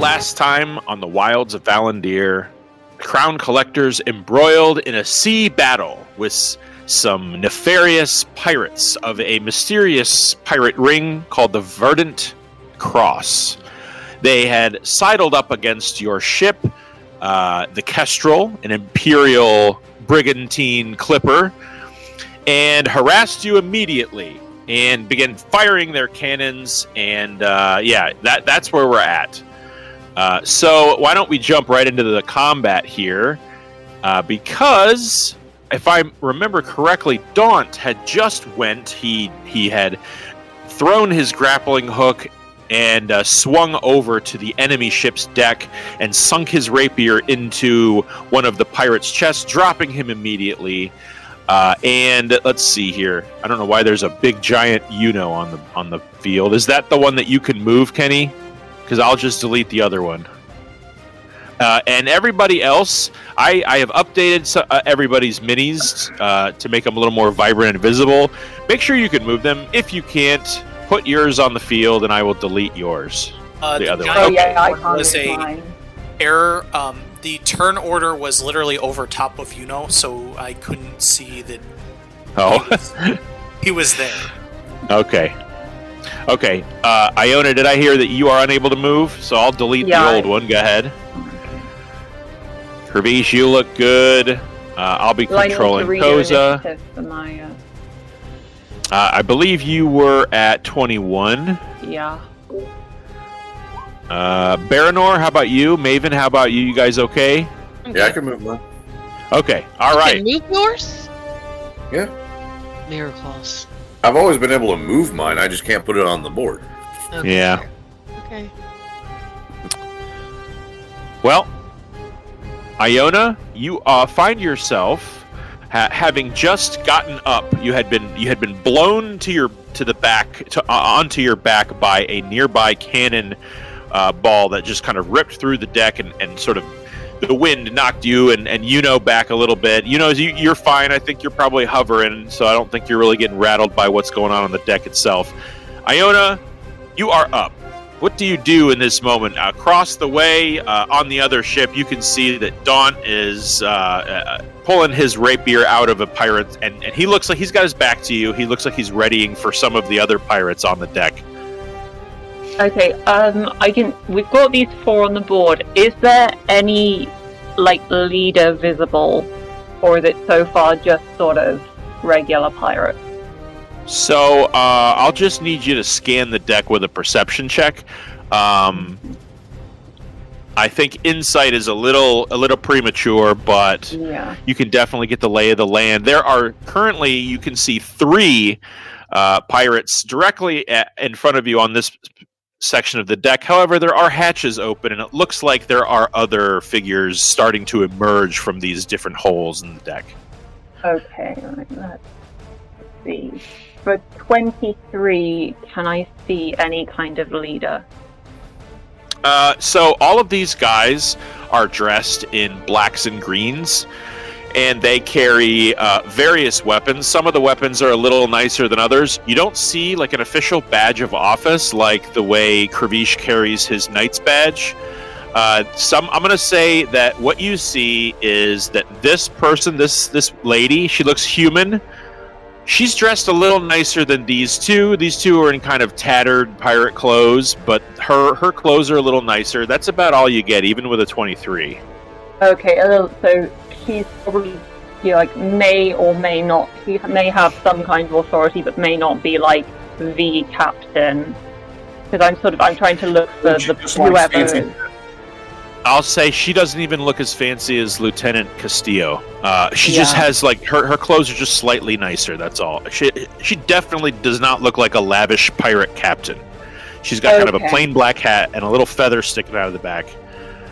last time on the wilds of Valandiir, crown collectors embroiled in a sea battle with some nefarious pirates of a mysterious pirate ring called the Verdant Cross. They had sidled up against your ship, the Kestral, an Imperial brigantine clipper, and harassed you immediately and began firing their cannons. And that's where we're at. So why don't we jump right into the combat here? Because if I remember correctly, Daunt had just went. He had thrown his grappling hook and swung over to the enemy ship's deck and sunk his rapier into one of the pirates' chests, dropping him immediately. And let's see here. I don't know why there's a big giant Uno on the field. Is that the one that you can move, Kenny? Because I'll just delete the other one. And everybody else, I have updated everybody's minis to make them a little more vibrant and visible. Make sure you can move them. If you can't, put yours on the field, and I will delete yours. The other one. Oh, yeah, I was a error. The turn order was literally over top of Uno, so I couldn't see that. Oh, he was there. Okay. Iona, did I hear that you are unable to move? So I'll delete the old one. Go ahead. Kravish, you look good. I'll be controlling Koza. I believe you were at 21. Yeah. Baranor, how about you? Maven, how about you? You guys okay? Yeah, I can move mine. Okay, all right. You can move yours? Yeah. Miracles. I've always been able to move mine, I just can't put it on the board. Okay. Yeah. Okay. Well, Iona, you find yourself having just gotten up. You had been blown onto your back by a nearby cannon ball that just kind of ripped through the deck and sort of the wind knocked you and back a little bit. You're fine. I think you're probably hovering, so I don't think you're really getting rattled by what's going on the deck itself. Iona, you are up. What do you do in this moment? Across the way, on the other ship, you can see that Daunt is pulling his rapier out of a pirate, and he looks like he's got his back to you. He looks like he's readying for some of the other pirates on the deck. Okay, we've got these 4 on the board. Is there any, leader visible? Or is it so far just sort of regular pirates? So, I'll just need you to scan the deck with a perception check. I think insight is a little premature, but you can definitely get the lay of the land. There are currently, you can see 3 pirates directly in front of you on this section of the deck. However, there are hatches open, and it looks like there are other figures starting to emerge from these different holes in the deck. Okay, let's see. For 23, can I see any kind of leader? So all of these guys are dressed in blacks and greens, and they carry various weapons. Some of the weapons are a little nicer than others. You don't see an official badge of office like the way Kravish carries his knight's badge. I'm going to say that what you see is that this person, this lady, she looks human. She's dressed a little nicer than these two. These two are in kind of tattered pirate clothes, but her clothes are a little nicer. That's about all you get, even with a 23. Okay, so he's probably may or may not. He may have some kind of authority, but may not be the captain. Because I'm trying to look for whoever is. I'll say she doesn't even look as fancy as Lieutenant Castillo. She just has her clothes are just slightly nicer. That's all. She definitely does not look like a lavish pirate captain. She's got kind of a plain black hat and a little feather sticking out of the back.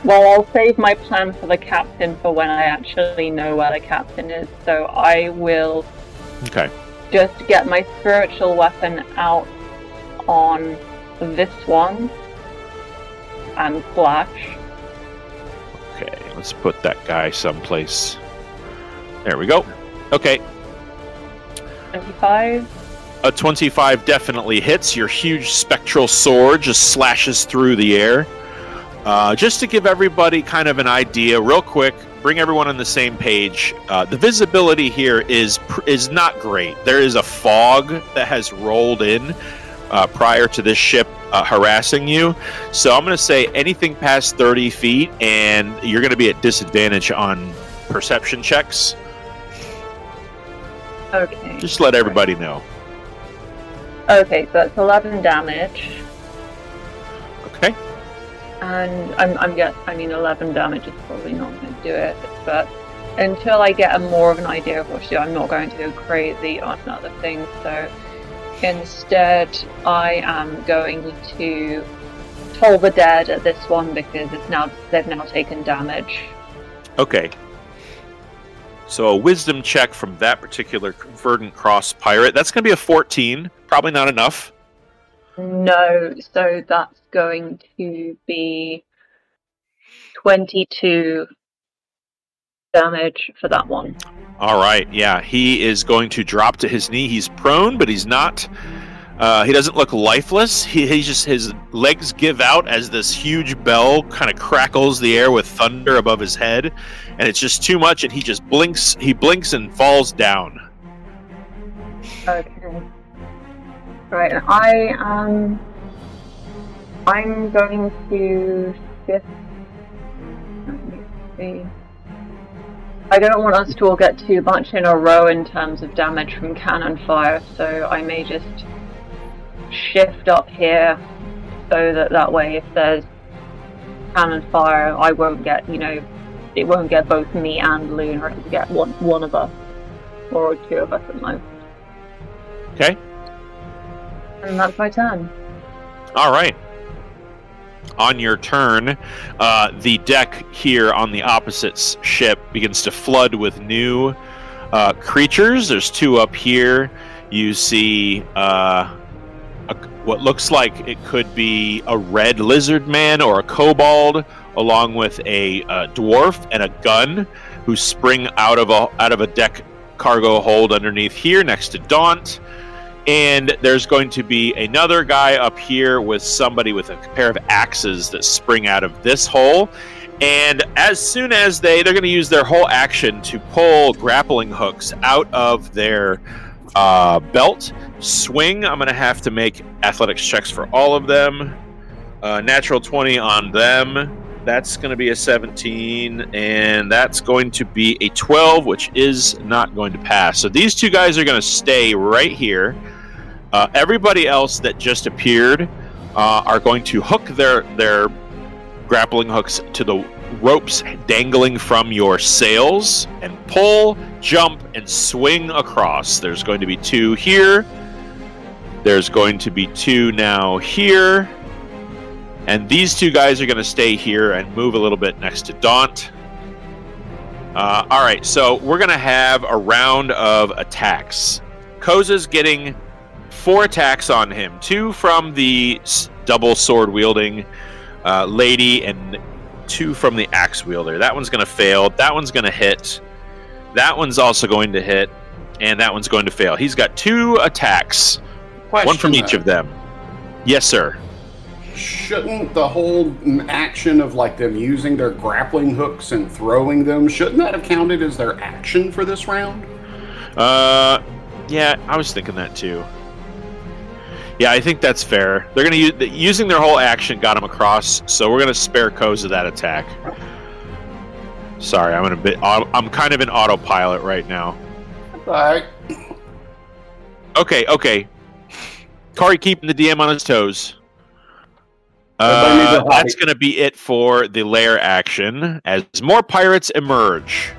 Well, I'll save my plan for the captain for when I actually know where the captain is. So I will just get my spiritual weapon out on this one and flash. Okay, let's put that guy someplace. There we go. Okay. 25? A 25 definitely hits. Your huge spectral sword just slashes through the air. Just to give everybody kind of an idea, real quick, bring everyone on the same page. The visibility here is not great. There is a fog that has rolled in prior to this ship harassing you. So I'm going to say anything past 30 feet, and you're going to be at disadvantage on perception checks. Okay. Just let everybody know. Okay, so that's 11 damage. Okay. And I mean 11 damage is probably not going to do it, but until I get more of an idea of what to do, I'm not going to go crazy on other things. So instead, I am going to toll the dead at this one because they've now taken damage. Okay. So a wisdom check from that particular Verdant Cross pirate. That's going to be a 14. Probably not enough. No, so that's going to be 22 damage for that one. All right, yeah, he is going to drop to his knee. He's prone, but he's not. He doesn't look lifeless. He's just, his legs give out as this huge bell kind of crackles the air with thunder above his head, and it's just too much. And he just blinks. He blinks and falls down. Okay. Right, I'm going to shift. Let me see. I don't want us to all get too much in a row in terms of damage from cannon fire, so I may just shift up here so that way if there's cannon fire, I won't get, it won't get both me and Luna, it'll get one of us, or two of us at most. Okay. And that's my turn. All right. On your turn, the deck here on the opposite ship begins to flood with new creatures. There's two up here. You see what looks like it could be a red lizard man or a kobold, along with a dwarf and a gun, who spring out of a deck cargo hold underneath here next to Daunt. And there's going to be another guy up here with somebody with a pair of axes that spring out of this hole. And as soon as they're going to use their whole action to pull grappling hooks out of their belt, swing. I'm going to have to make athletics checks for all of them. Natural 20 on them. That's going to be a 17, and that's going to be a 12, which is not going to pass. So these two guys are going to stay right here. Everybody else that just appeared are going to hook their grappling hooks to the ropes dangling from your sails and pull, jump, and swing across. There's going to be two here. There's going to be two now here. And these two guys are going to stay here and move a little bit next to Daunt. All right, so we're going to have a round of attacks. Koza's getting 4 attacks on him. 2 from the double sword-wielding lady and 2 from the axe wielder. That one's going to fail. That one's going to hit. That one's also going to hit. And that one's going to fail. He's got 2 attacks. One from each of them. Yes, sir. Shouldn't the whole action of them using their grappling hooks and throwing them, shouldn't that have counted as their action for this round? Yeah, I was thinking that too. Yeah, I think that's fair. They're going to using their whole action got them across, so we're going to spare Koza that attack. Sorry, I'm kind of in autopilot right now. All right. Okay. Kari keeping the DM on his toes. That's going to be it for the lair action as more pirates emerge.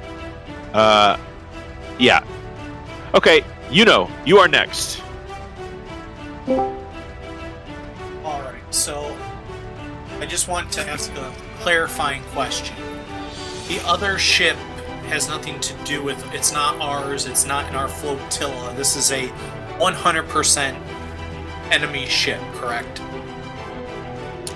Yeah. Okay, you are next. Alright, so I just want to ask a clarifying question. The other ship has nothing to do with, it's not ours, it's not in our flotilla. This is a 100% enemy ship, correct?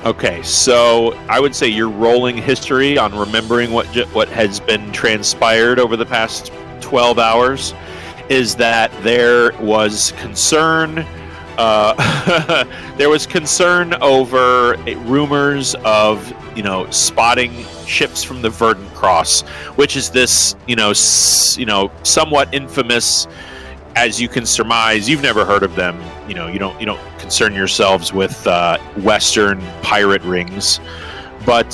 Okay, so I would say you're rolling history on remembering what has been transpired over the past 12 hours. Is that there was concern there was concern over rumors of, spotting ships from the Verdant Cross, which is this, somewhat infamous, as you can surmise. You've never heard of them. You don't concern yourselves with Western pirate rings, but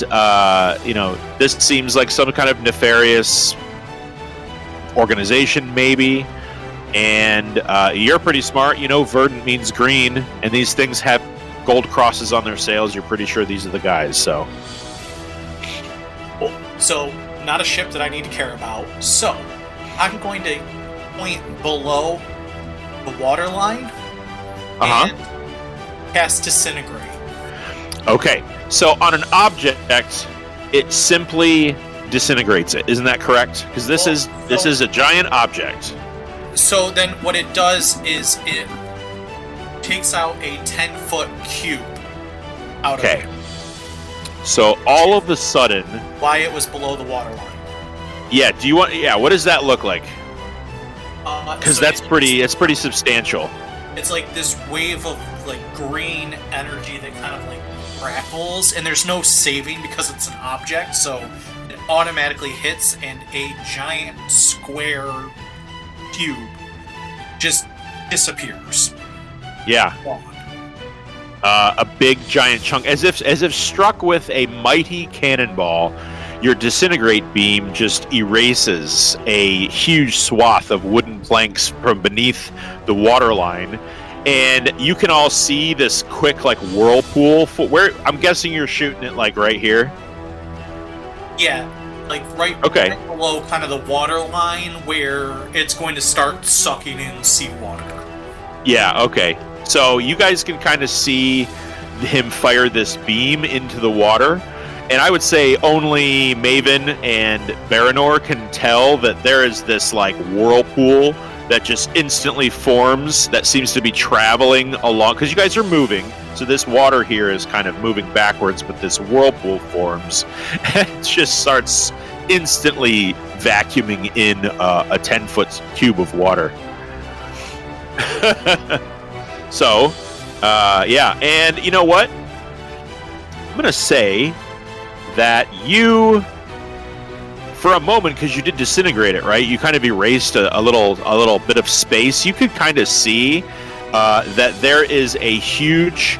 this seems like some kind of nefarious organization, maybe. And you're pretty smart. Verdant means green, and these things have gold crosses on their sails. You're pretty sure these are the guys, so. So, not a ship that I need to care about. So, I'm going to point below the waterline and cast Disintegrate. Okay, so on an object, it simply disintegrates it. Isn't that correct? Because this is a giant object. So then what it does is it takes out a 10-foot cube out of it. So all of a sudden... Why it was below the waterline. Yeah, what does that look like? Because it's pretty substantial. It's like this wave of green energy that kind of grapples, and there's no saving because it's an object, so it automatically hits, and a giant square cube just disappears. Yeah. A big giant chunk, as if struck with a mighty cannonball. Your disintegrate beam just erases a huge swath of wooden planks from beneath the waterline, and you can all see this quick whirlpool. Where I'm guessing you're shooting it right here. Yeah. Right below kind of the water line where it's going to start sucking in seawater. Yeah, okay. So you guys can kind of see him fire this beam into the water, and I would say only Maven and Baranor can tell that there is this whirlpool that just instantly forms that seems to be traveling along, because you guys are moving. So this water here is kind of moving backwards, but this whirlpool forms and it just starts instantly vacuuming in a 10-foot cube of water. So, and you know what? I'm going to say that you, for a moment, because you did disintegrate it, right? You kind of erased a little bit of space. You could kind of see that there is a huge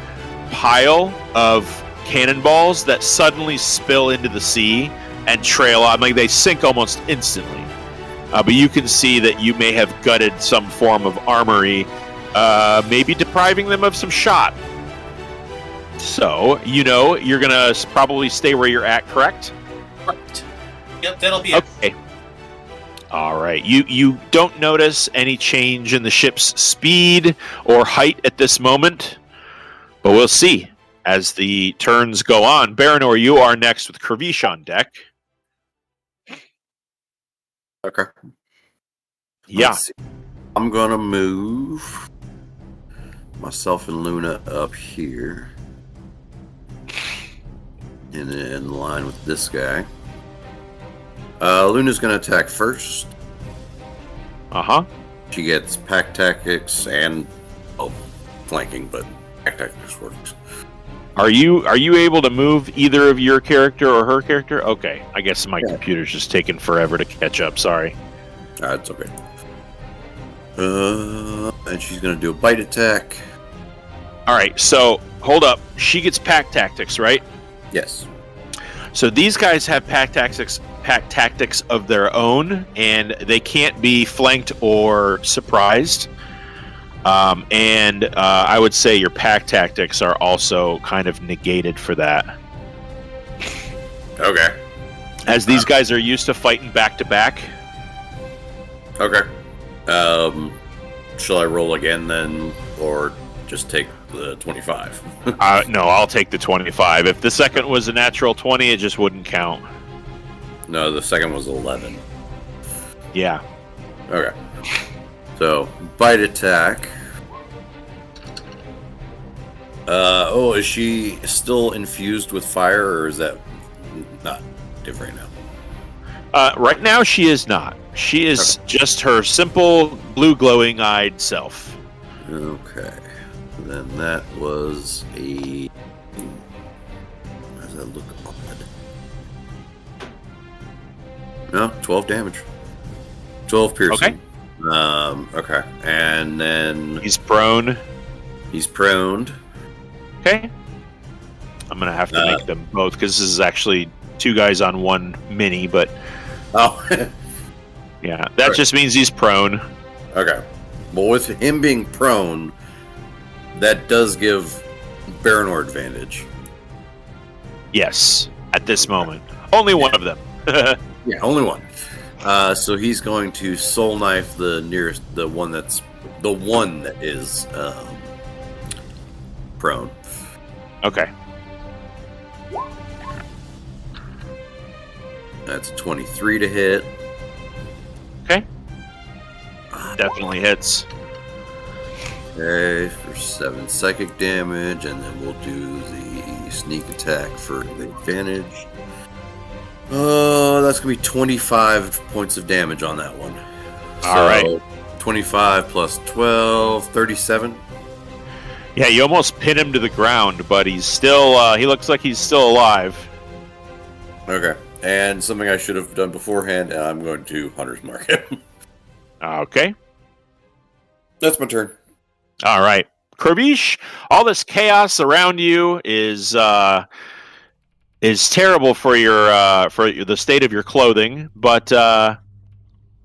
pile of cannonballs that suddenly spill into the sea and trail out. They sink almost instantly. But you can see that you may have gutted some form of armory, maybe depriving them of some shot. So, you're going to probably stay where you're at, correct? Correct. Yep, that'll be it. Okay. All right. You don't notice any change in the ship's speed or height at this moment, but we'll see as the turns go on. Baranor, you are next with Kervish on deck. Okay. Yeah. I'm going to move myself and Luna up here. In line with this guy. Luna's going to attack first. She gets pack tactics and flanking, but pack tactics works. Are you able to move either of your character or her character? Okay, I guess my computer's just taking forever to catch up. Sorry. It's okay. And she's going to do a bite attack. All right, so hold up. She gets pack tactics, right? Yes. So these guys have pack tactics of their own, and they can't be flanked or surprised. And I would say your pack tactics are also kind of negated for that. Okay. As these guys are used to fighting back to back. Okay. Shall I roll again then, or just take the 25? No, I'll take the 25. If the second was a natural 20, it just wouldn't count. No, the second was 11. Yeah. Okay. So, bite attack. Is she still infused with fire, or is that not different now? Right now, she is not. She is just her simple, blue glowing-eyed self. Okay. then that was a... How does that look odd? No, 12 damage. 12 piercing. Okay. And then... He's prone. He's proned. Okay. I'm going to have to make them both, because this is actually 2 guys on 1 mini, but... Oh. Yeah, that just means he's prone. Okay. Well, with him being prone, that does give Baranor advantage. Yes, at this moment. Only one of them. Yeah, only one. So he's going to soul knife the nearest, the one that is prone. Okay. That's a 23 to hit. Okay. Definitely hits. Okay, for 7 psychic damage, and then we'll do the sneak attack for the advantage. That's going to be 25 points of damage on that one. All right. 25 plus 12, 37. Yeah, you almost pin him to the ground, but he's still, he looks like he's still alive. Okay. And something I should have done beforehand, I'm going to Hunter's Mark him. Okay. That's my turn. All right. Kirbish, all this chaos around you is terrible for the state of your clothing, but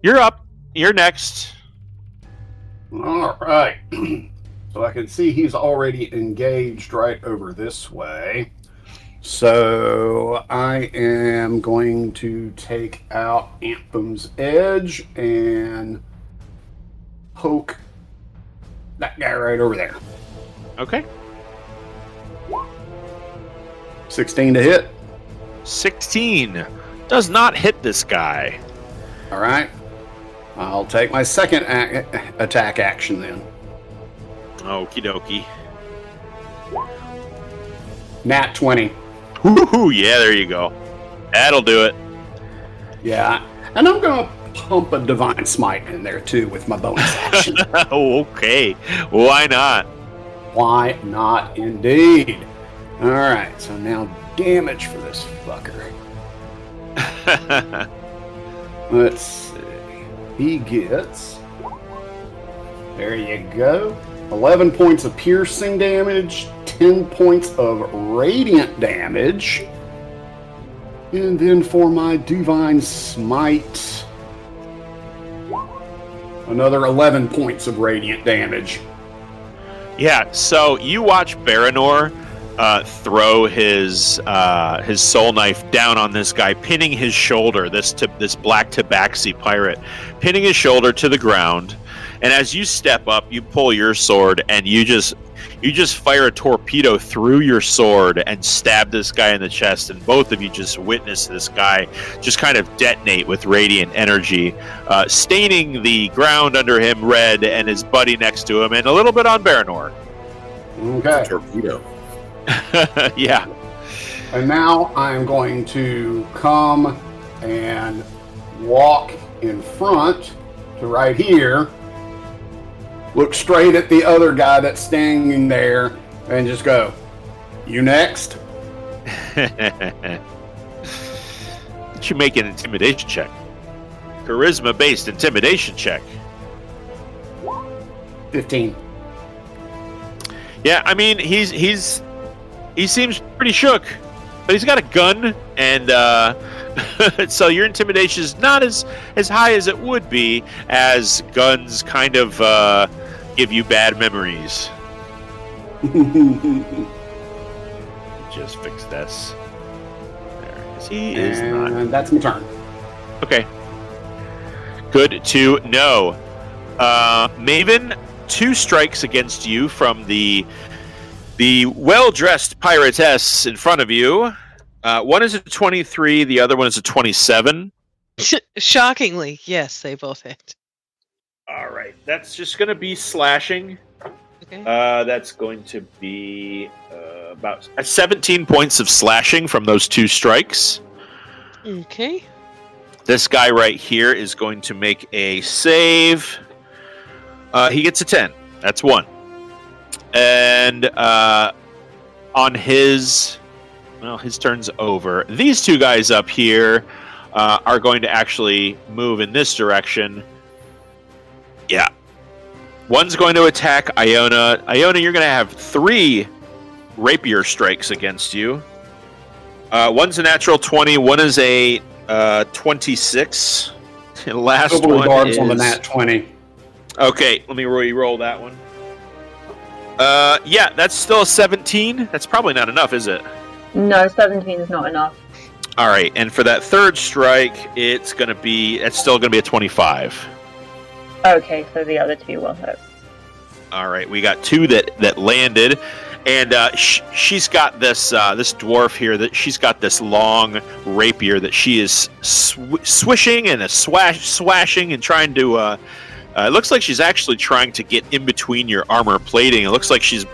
you're up. You're next. All right. So I can see he's already engaged right over this way. So I am going to take out Anthem's Edge and poke that guy right over there. Okay. 16 to hit. 16 does not hit this guy. All right. I'll take my second attack action then. Okie dokie. Nat 20. Woohoo! Yeah, there you go. That'll do it. Yeah. And I'm going to pump a Divine Smite in there too with my bonus action. Oh, okay. Why not? Why not indeed? All right. So now damage for this fucker. Let's see. He gets... There you go. 11 points of piercing damage, 10 points of radiant damage, and then for my Divine Smite, another 11 points of radiant damage. Yeah, so you watch Baranor throw his soul knife down on this guy, pinning his shoulder, this black tabaxi pirate, pinning his shoulder to the ground. And as you step up, you pull your sword and you just fire a torpedo through your sword and stab this guy in the chest. And both of you just witness this guy just kind of detonate with radiant energy, staining the ground under him red and his buddy next to him, and a little bit on Baranor. Okay. Torpedo. Yeah. And now I'm going to come and walk in front to right here. Look straight at the other guy that's standing there and just go, "You next?" You make an intimidation check. Charisma-based intimidation check. 15. Yeah, I mean, he seems pretty shook, but he's got a gun, and so your intimidation is not as high as it would be, as guns kind of give you bad memories. Just fix this. There, 'cause he is not. And that's my turn. Okay. Good to know. Maven, 2 strikes against you from the well-dressed piratess in front of you. One is a 23, the other one is a 27. Shockingly, yes, they both hit. All right, that's just going to be slashing. Okay. That's going to be about 17 points of slashing from those 2 strikes. Okay. This guy right here is going to make a save. He gets a 10. That's 1. And on his turn's over. These two guys up here are going to actually move in this direction. Yeah. One's going to attack Iona. Iona, you're going to have 3 rapier strikes against you. One's a natural 20. One is a 26. And last one is on the nat 20. Okay, let me re-roll that one. Yeah, that's still a 17. That's probably not enough, is it? No, 17 is not enough. All right, and for that third strike, it's still going to be a 25. Okay, so the other 2 will hit. All right, we got 2 that landed, and she's got this dwarf here that she's got this long rapier that she is swishing and swashing and trying to. It looks like she's actually trying to get in between your armor plating. It looks like she's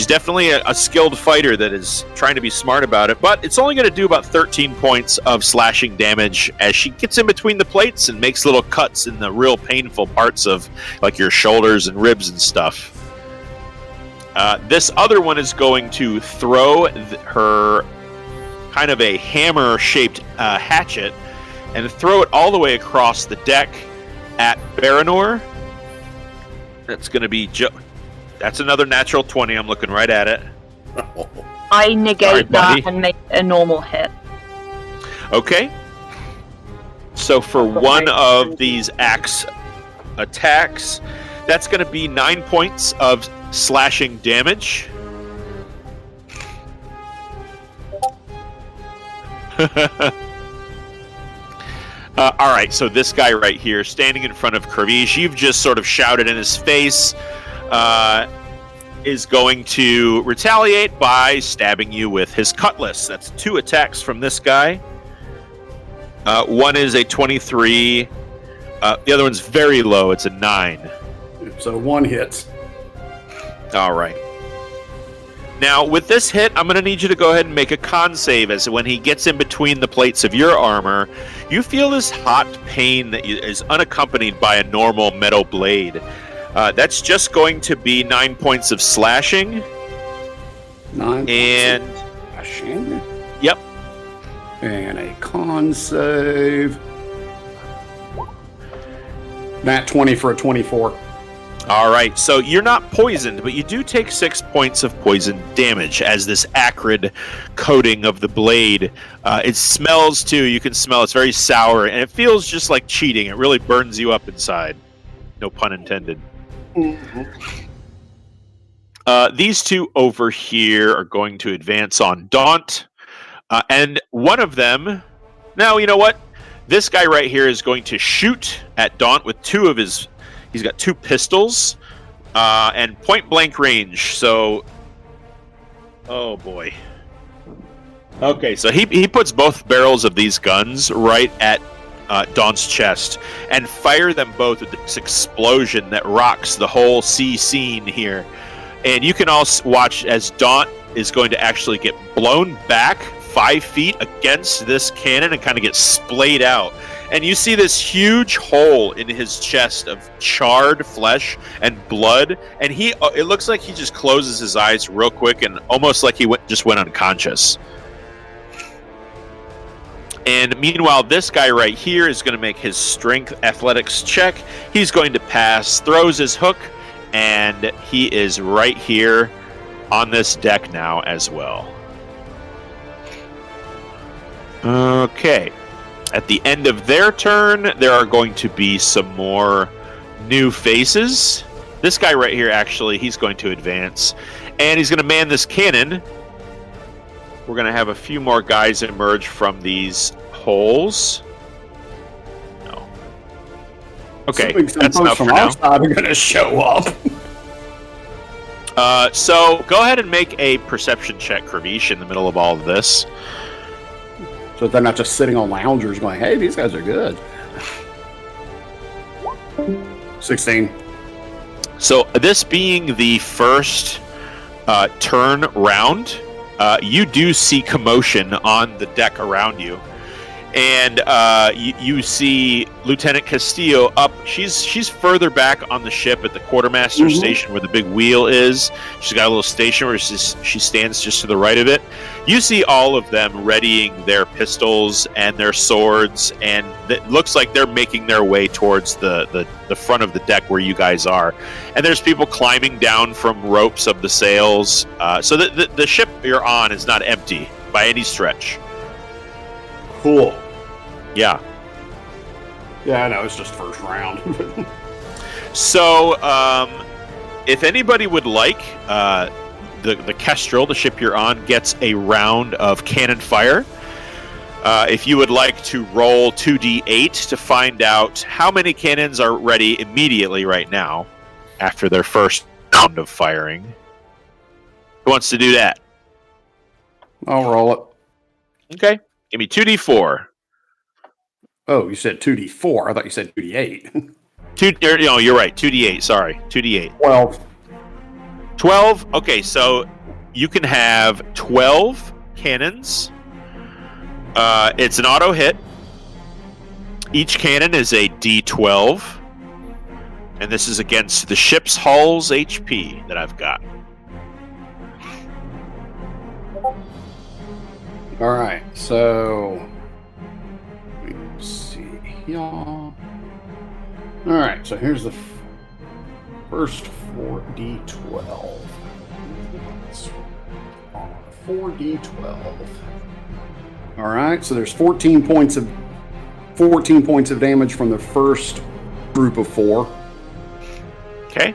definitely a skilled fighter that is trying to be smart about it, but it's only going to do about 13 points of slashing damage as she gets in between the plates and makes little cuts in the real painful parts of like your shoulders and ribs and stuff. This other one is going to throw her kind of a hammer-shaped hatchet and throw it all the way across the deck at Baranor. That's going to be That's another natural 20. I'm looking right at it. I negate that and make a normal hit. Okay. So for one of these axe attacks, that's going to be 9 points of slashing damage. All right, so this guy right here, standing in front of Kervish, you've just sort of shouted in his face, is going to retaliate by stabbing you with his cutlass. That's 2 attacks from this guy. One is a 23. The other one's very low. It's a 9. So 1 hits. All right. Now, with this hit, I'm going to need you to go ahead and make a con save, as when he gets in between the plates of your armor, you feel this hot pain that is unaccompanied by a normal metal blade. That's just going to be 9 points of slashing. 9 and points of slashing. Yep. And a con save. Nat 20 for a 24. All right, so you're not poisoned, but you do take 6 points of poison damage as this acrid coating of the blade. It smells, too. You can smell it's very sour, and it feels just like cheating. It really burns you up inside. No pun intended. Mm-hmm. These 2 over here are going to advance on Daunt. And one of them... Now, you know what? This guy right here is going to shoot at Daunt with 2 of his... He's got 2 pistols and point-blank range. So, oh boy. Okay, so he puts both barrels of these guns right at Daunt's chest and fire them both with this explosion that rocks the whole sea scene here. And you can also watch as Daunt is going to actually get blown back 5 feet against this cannon and kind of get splayed out. And you see this huge hole in his chest of charred flesh and blood, and it looks like he just closes his eyes real quick and almost like he just went unconscious. And meanwhile, this guy right here is going to make his strength athletics check. He's going to pass, throws his hook, and he is right here on this deck now as well. Okay. At the end of their turn, there are going to be some more new faces. This guy right here, actually, he's going to advance. And he's going to man this cannon. We're going to have a few more guys emerge from these holes. No. Okay, that's enough for now. I'm going to show up. So go ahead and make a perception check, Kervish, in the middle of all of this. So they're not just sitting on loungers going, hey, these guys are good. 16. So this being the first turn round, you do see commotion on the deck around you. And you see Lieutenant Castillo up. She's further back on the ship at the quartermaster station where the big wheel is. She's got a little station where she stands just to the right of it. You see all of them readying their pistols and their swords, and it looks like they're making their way towards the front of the deck where you guys are. And there's people climbing down from ropes of the sails. So the ship you're on is not empty by any stretch. Cool. Yeah. Yeah, I know, it's just first round. So, if anybody would like, the Kestral, the ship you're on, gets a round of cannon fire. If you would like to roll 2d8 to find out how many cannons are ready immediately right now after their first round of firing. Who wants to do that? I'll roll it. Okay. Give me 2d4. Oh, you said 2d4. I thought you said 2d8. No, you're right. 2d8. Sorry. 2d8. 12. 12? Okay, so you can have 12 cannons. It's an auto hit. Each cannon is a d12. And this is against the ship's hull's HP that I've got. All right, so let's see here. All right, so here's the first 4d12. 4d12. All right, so there's 14 points of damage from the first group of 4. Okay.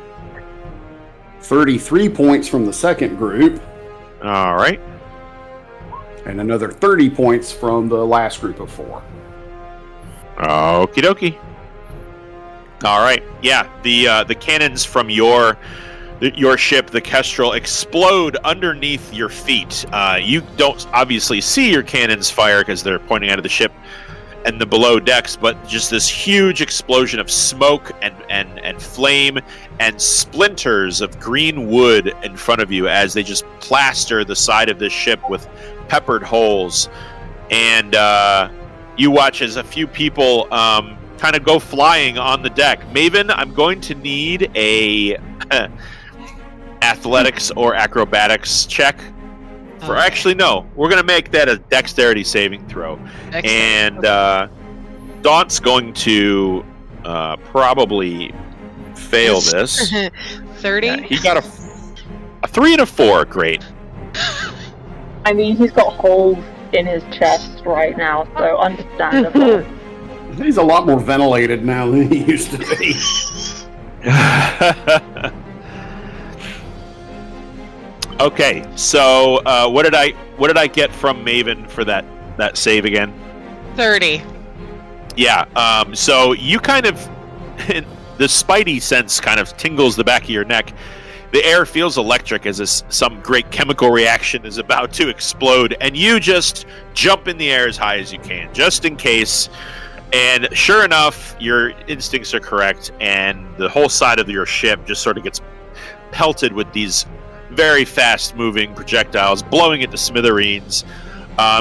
33 points from the second group. All right. And another 30 points from the last group of 4. Okie dokie. All right. Yeah, the cannons from your ship, the Kestral, explode underneath your feet. You don't obviously see your cannons fire because they're pointing out of the ship and the below decks, but just this huge explosion of smoke and flame and splinters of green wood in front of you as they just plaster the side of this ship with peppered holes. And you watch as a few people kind of go flying on the deck. Maven, I'm going to need a athletics or acrobatics check. For actually, no, we're going to make that a dexterity saving throw. Excellent. And Daunt's going to probably fail this. 30? Yeah, he got a 3 and a 4. Great. I mean, he's got holes in his chest right now, so understandable. He's a lot more ventilated now than he used to be. Okay, so what did I get from Maven for that save again? 30. Yeah. So you kind of the spidey sense kind of tingles the back of your neck. The air feels electric as some great chemical reaction is about to explode, and you just jump in the air as high as you can, just in case. And sure enough, your instincts are correct, and the whole side of your ship just sort of gets pelted with these very fast-moving projectiles, blowing it to smithereens.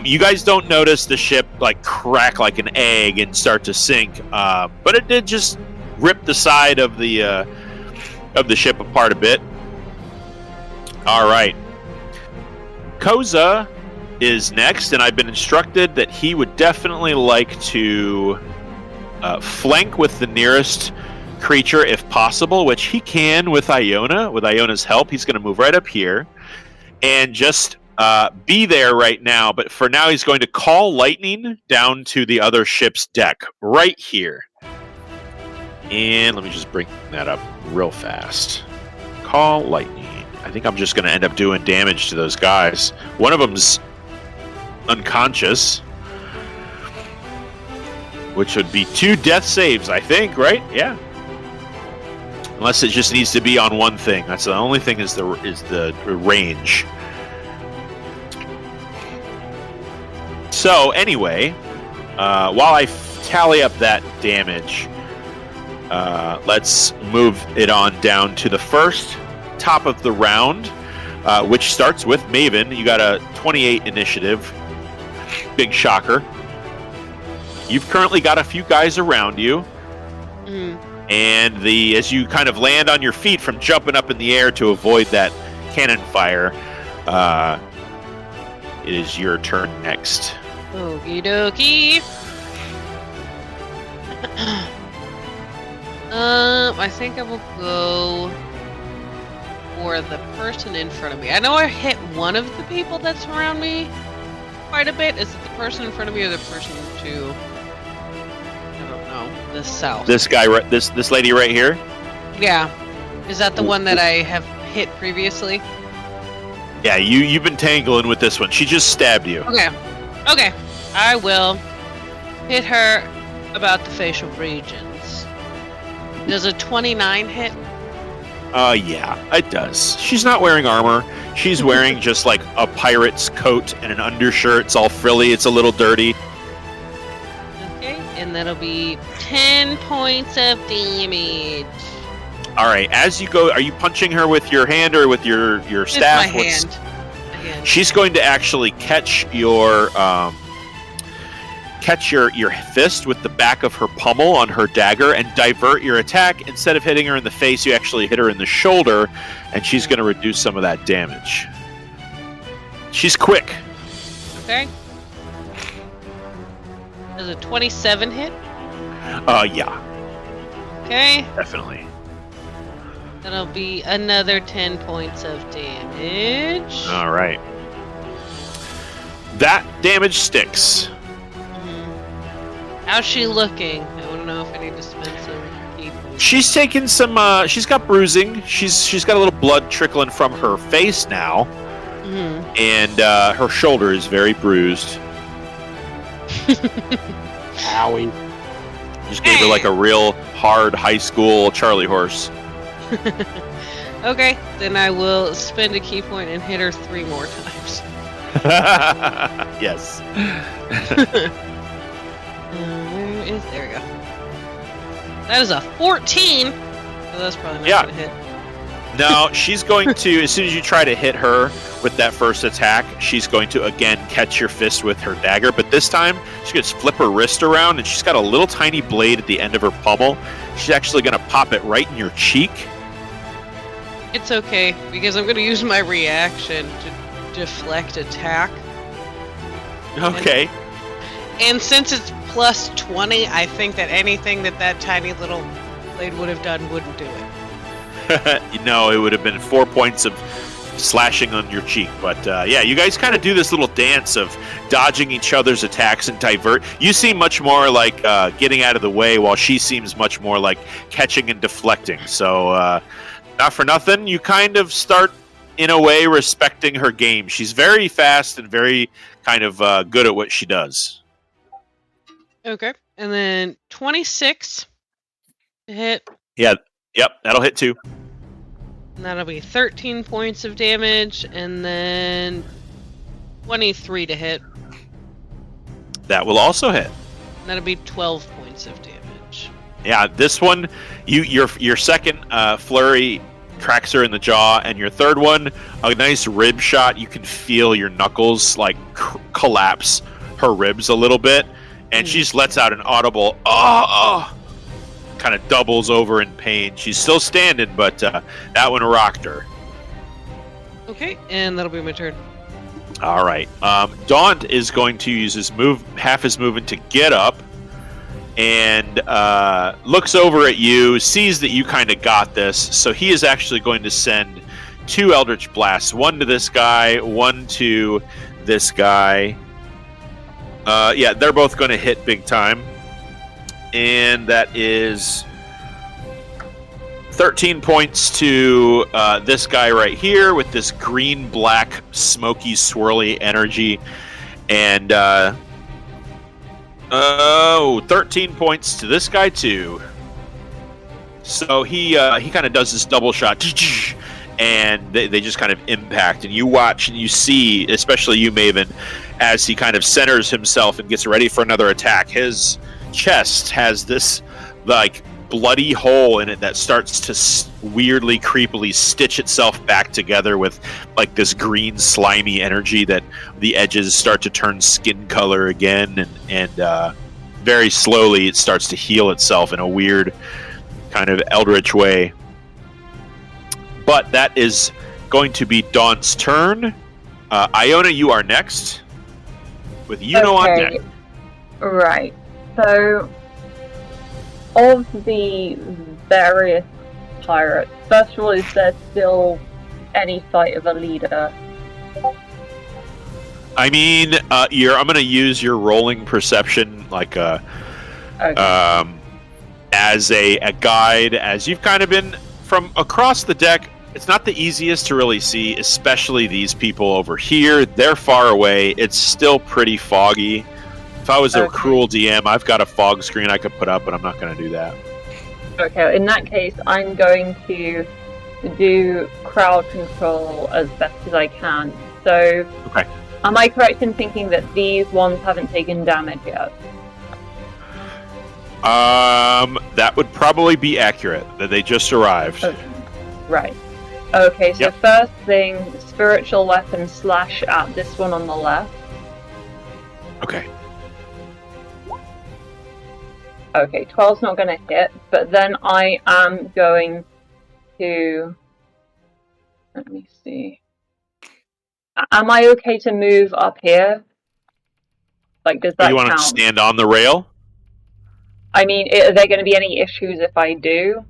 You guys don't notice the ship like crack like an egg and start to sink, but it did just rip the side of the ship apart a bit. All right, Koza is next, and I've been instructed that he would definitely like to flank with the nearest creature if possible, which he can with Iona. With Iona's help, he's going to move right up here and just be there right now. But for now, he's going to call lightning down to the other ship's deck right here. And let me just bring that up real fast. Call lightning. I think I'm just going to end up doing damage to those guys. One of them's unconscious, which would be 2 death saves, I think, right? Yeah. Unless it just needs to be on one thing. That's the only thing is the range. So anyway, while I tally up that damage, let's move it on down to the first top of the round, which starts with Maven. You got a 28 initiative. Big shocker. You've currently got a few guys around you. And as you kind of land on your feet from jumping up in the air to avoid that cannon fire, it is your turn next. Okie dokie. I think I will go for the person in front of me. I know I hit one of the people that's around me quite a bit. Is it the person in front of me or the person to, I don't know, the south? This guy, this lady right here? Yeah. Is that the one that I have hit previously? Yeah, you've been tangling with this one. She just stabbed you. Okay. I will hit her about the facial regions. Does a 29 hit? Yeah, it does. She's not wearing armor. She's wearing just like a pirate's coat and an undershirt. It's all frilly. It's a little dirty. Okay, and that'll be 10 points of damage. All right, as you go, are you punching her with your hand or with your staff? My hand. She's going to actually catch your fist with the back of her pommel on her dagger and divert your attack. Instead of hitting her in the face, you actually hit her in the shoulder, and she's going to reduce some of that damage. She's quick. Okay. Does a 27 hit? Yeah. Okay. Definitely. That'll be another 10 points of damage. All right. That damage sticks. How's she looking? I want to know if I need to spend some people. She's taken some. She's got bruising. She's got a little blood trickling from her face now, and her shoulder is very bruised. Owie. Just gave her like a real hard high school Charlie horse. Okay, then I will spend a key point and hit her 3 more times. Yes. There we go. That is a 14. So that's probably not going to hit. No, she's going to, as soon as you try to hit her with that first attack, she's going to again catch your fist with her dagger. But this time, she's going to flip her wrist around, and she's got a little tiny blade at the end of her pommel. She's actually going to pop it right in your cheek. It's okay, because I'm going to use my reaction to deflect attack. Okay. And since it's plus 20, I think that anything that tiny little blade would have done wouldn't do it. No, it would have been 4 points of slashing on your cheek. But yeah, you guys kind of do this little dance of dodging each other's attacks and divert. You seem much more like getting out of the way, while she seems much more like catching and deflecting. So not for nothing, you kind of start, in a way, respecting her game. She's very fast and very kind of good at what she does. Okay, and then 26 to hit. Yeah, yep, that'll hit too. And that'll be 13 points of damage, and then 23 to hit. That will also hit. And that'll be 12 points of damage. Yeah, this one, your second flurry cracks her in the jaw, and your third one, a nice rib shot. You can feel your knuckles like collapse her ribs a little bit, and she just lets out an audible kind of doubles over in pain. She's still standing, but that one rocked her. Okay, and that'll be my turn. All right. Daunt is going to use half his movement to get up, and looks over at you, sees that you kind of got this, so he is actually going to send 2 Eldritch Blasts, one to this guy, one to this guy. Yeah, they're both going to hit big time. And that is 13 points to this guy right here with this green-black, smoky, swirly energy. And 13 points to this guy too. So he kind of does this double shot, and they just kind of impact. And you watch and you see, especially you, Maven, as he kind of centers himself and gets ready for another attack. His chest has this like bloody hole in it that starts to weirdly, creepily stitch itself back together with like this green, slimy energy that the edges start to turn skin color again, and very slowly it starts to heal itself in a weird kind of eldritch way. But that is going to be Dawn's turn. Iona, you are next. With Yuno on deck. Right. So, of the various pirates, first of all, is there still any sight of a leader? I mean, I'm going to use your rolling perception like as a guide, as you've kind of been from across the deck. It's not the easiest to really see, especially these people over here. They're far away. It's still pretty foggy. If I was a cruel DM, I've got a fog screen I could put up, but I'm not going to do that. Okay, in that case, I'm going to do crowd control as best as I can. So, am I correct in thinking that these ones haven't taken damage yet? That would probably be accurate, that they just arrived. Okay. Right. Okay, so first thing, spiritual weapon slash at this one on the left. Okay. Okay, 12's not going to hit, but then I am going to... Let me see. Am I okay to move up here? Like, does that count? You want to stand on the rail? I mean, are there going to be any issues if I do?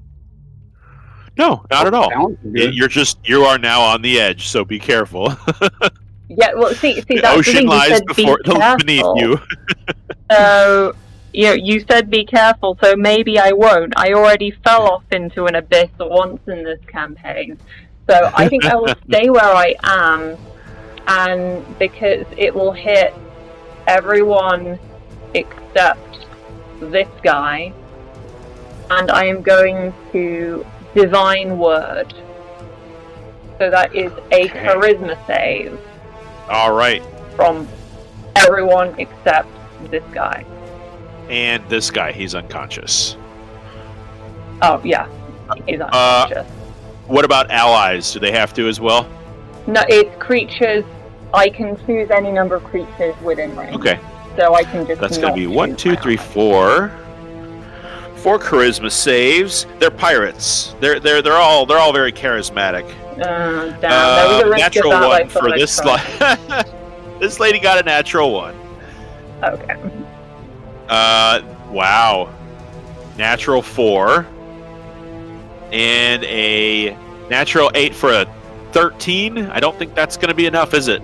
No, not at all. You are now on the edge, so be careful. Yeah, well, see, the that's ocean lies beneath you. So, you said be careful, so maybe I won't. I already fell off into an abyss once in this campaign, so I think I will stay where I am, and because it will hit everyone except this guy, and I am going to Divine Word. So that is a charisma save. Alright. From everyone except this guy. And this guy, he's unconscious. Oh, yeah. He's unconscious. What about allies? Do they have to as well? No, it's creatures. I can choose any number of creatures within range. Okay. So I can just. That's going to be 1, 2, 3, 4. 4 charisma saves. They're pirates. They're all very charismatic. Damn. There was a risk natural of that, one for this. This lady got a natural 1. Okay. Wow. Natural 4. And a natural 8 for a 13. I don't think that's going to be enough, is it?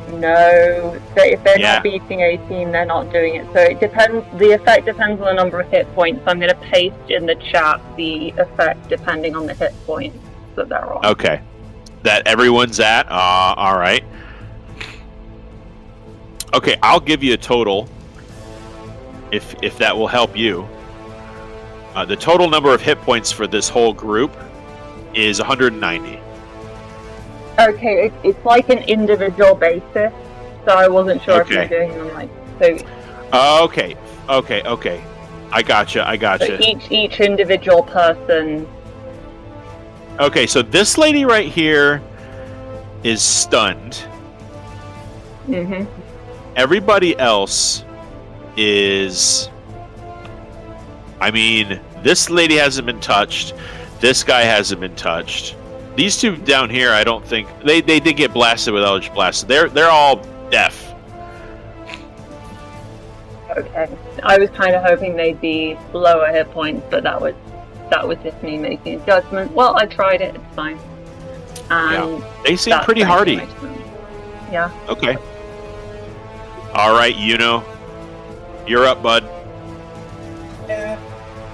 No, if they're not beating 18, they're not doing it. So it depends. The effect depends on the number of hit points. I'm going to paste in the chat the effect depending on the hit points that they're on. Okay, that everyone's at. All right. Okay, I'll give you a total. If that will help you. The total number of hit points for this whole group is 190. Okay, it's like an individual basis, so I wasn't sure if you're doing them like so. Okay. I gotcha. So each individual person. Okay, so this lady right here is stunned. Mm-hmm. Everybody else is. I mean, this lady hasn't been touched. This guy hasn't been touched. These two down here, I don't think they did get blasted with Eldritch Blast. They're all deaf. Okay, I was kind of hoping they'd be lower hit points, but that was just me making a judgment. Well, I tried it; it's fine. And they seem pretty hardy. Yeah. Okay. All right, Yuno, you're up, bud. Yeah,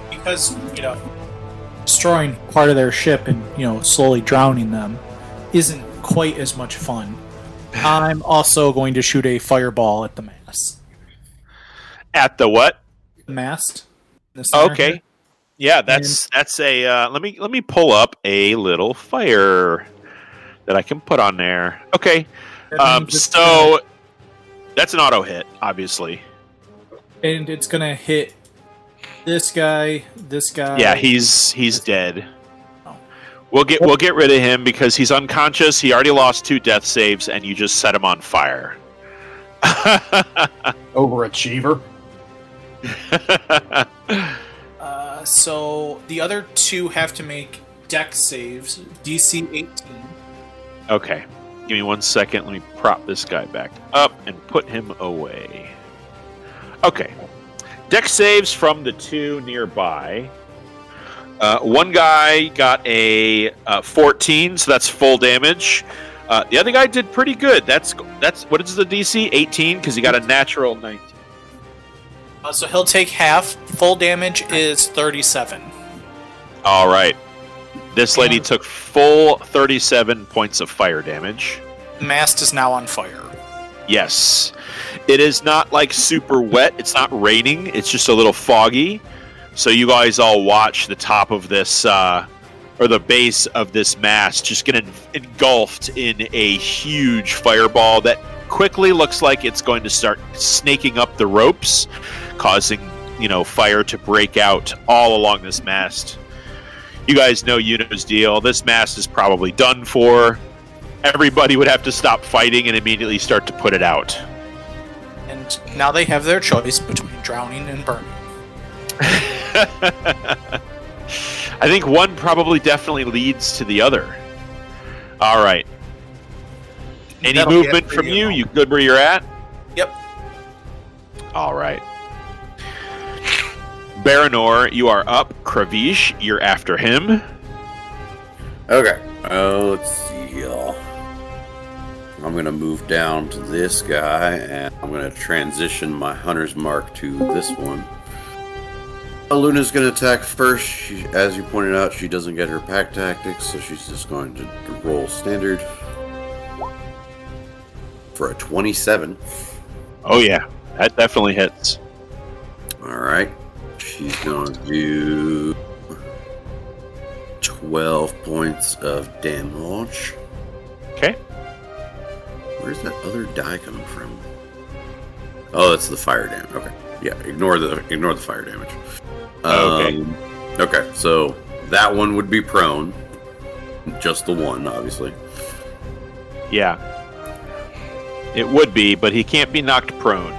because destroying part of their ship and slowly drowning them isn't quite as much fun. I'm also going to shoot a fireball at the mast. At the what? The mast. Okay. Here. Yeah, that's a. Let me pull up a little fire that I can put on there. Okay. So that's an auto hit, obviously. And it's gonna hit this guy. Yeah, he's dead. Oh. We'll get rid of him because he's unconscious. He already lost 2 death saves, and you just set him on fire. Overachiever. So the other two have to make dex saves, DC 18. Okay. Give me 1 second. Let me prop this guy back up and put him away. Okay. Dex saves from the two nearby. One guy got a 14, so that's full damage. The other guy did pretty good. That's what is the DC? 18, because he got a natural 19. So he'll take half. Full damage is 37. All right. This lady took full 37 points of fire damage. The mast is now on fire. Yes. It is not like super wet. It's not raining. It's just a little foggy. So you guys all watch the top of this, or the base of this mast just get engulfed in a huge fireball that quickly looks like it's going to start snaking up the ropes, causing, fire to break out all along this mast. You guys know Uno's deal. This mast is probably done for. Everybody would have to stop fighting and immediately start to put it out. And now they have their choice between drowning and burning. I think one probably definitely leads to the other. All right. Any That'll movement from you? You good where you're at? Yep. All right. Baranor, you are up. Kravish, you're after him. Okay. Let's see, y'all. I'm going to move down to this guy, and I'm going to transition my Hunter's Mark to this one. Luna's going to attack first. As you pointed out, she doesn't get her pack tactics, so she's just going to roll standard for a 27. Oh, yeah. That definitely hits. All right. She's going to do 12 points of damage. Okay. Where's that other die coming from? Oh, that's the fire damage. Okay. Yeah, ignore the fire damage. Okay. Okay, so that one would be prone. Just the one, obviously. Yeah. It would be, but he can't be knocked prone.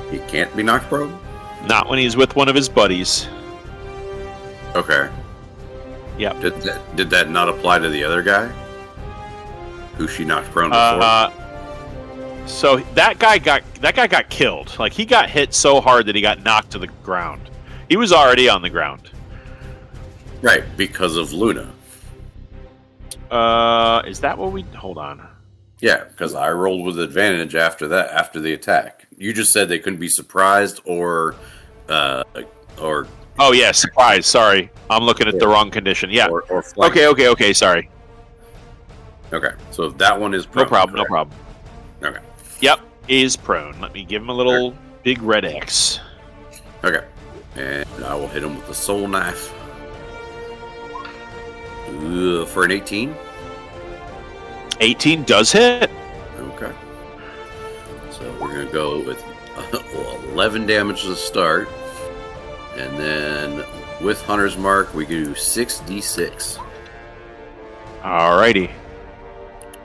He can't be knocked prone? Not when he's with one of his buddies. Okay. Yep. Did that not apply to the other guy? Who she knocked prone before? So that guy got killed. Like, he got hit so hard that he got knocked to the ground. He was already on the ground. Right, because of Luna. Is that what we... Hold on. Yeah, because I rolled with advantage after the attack. You just said they couldn't be surprised or... Oh, yeah, surprise. Sorry. I'm looking at the wrong condition. Yeah. Or Okay, sorry. Okay, so that one is prone. No problem. Okay. Yep, is prone. Let me give him a little big red X. Okay. And I will hit him with the soul knife. For an 18. 18 does hit. Okay. So we're going to go with 11 damage to start. And then with Hunter's Mark, we do 6d6. Alrighty.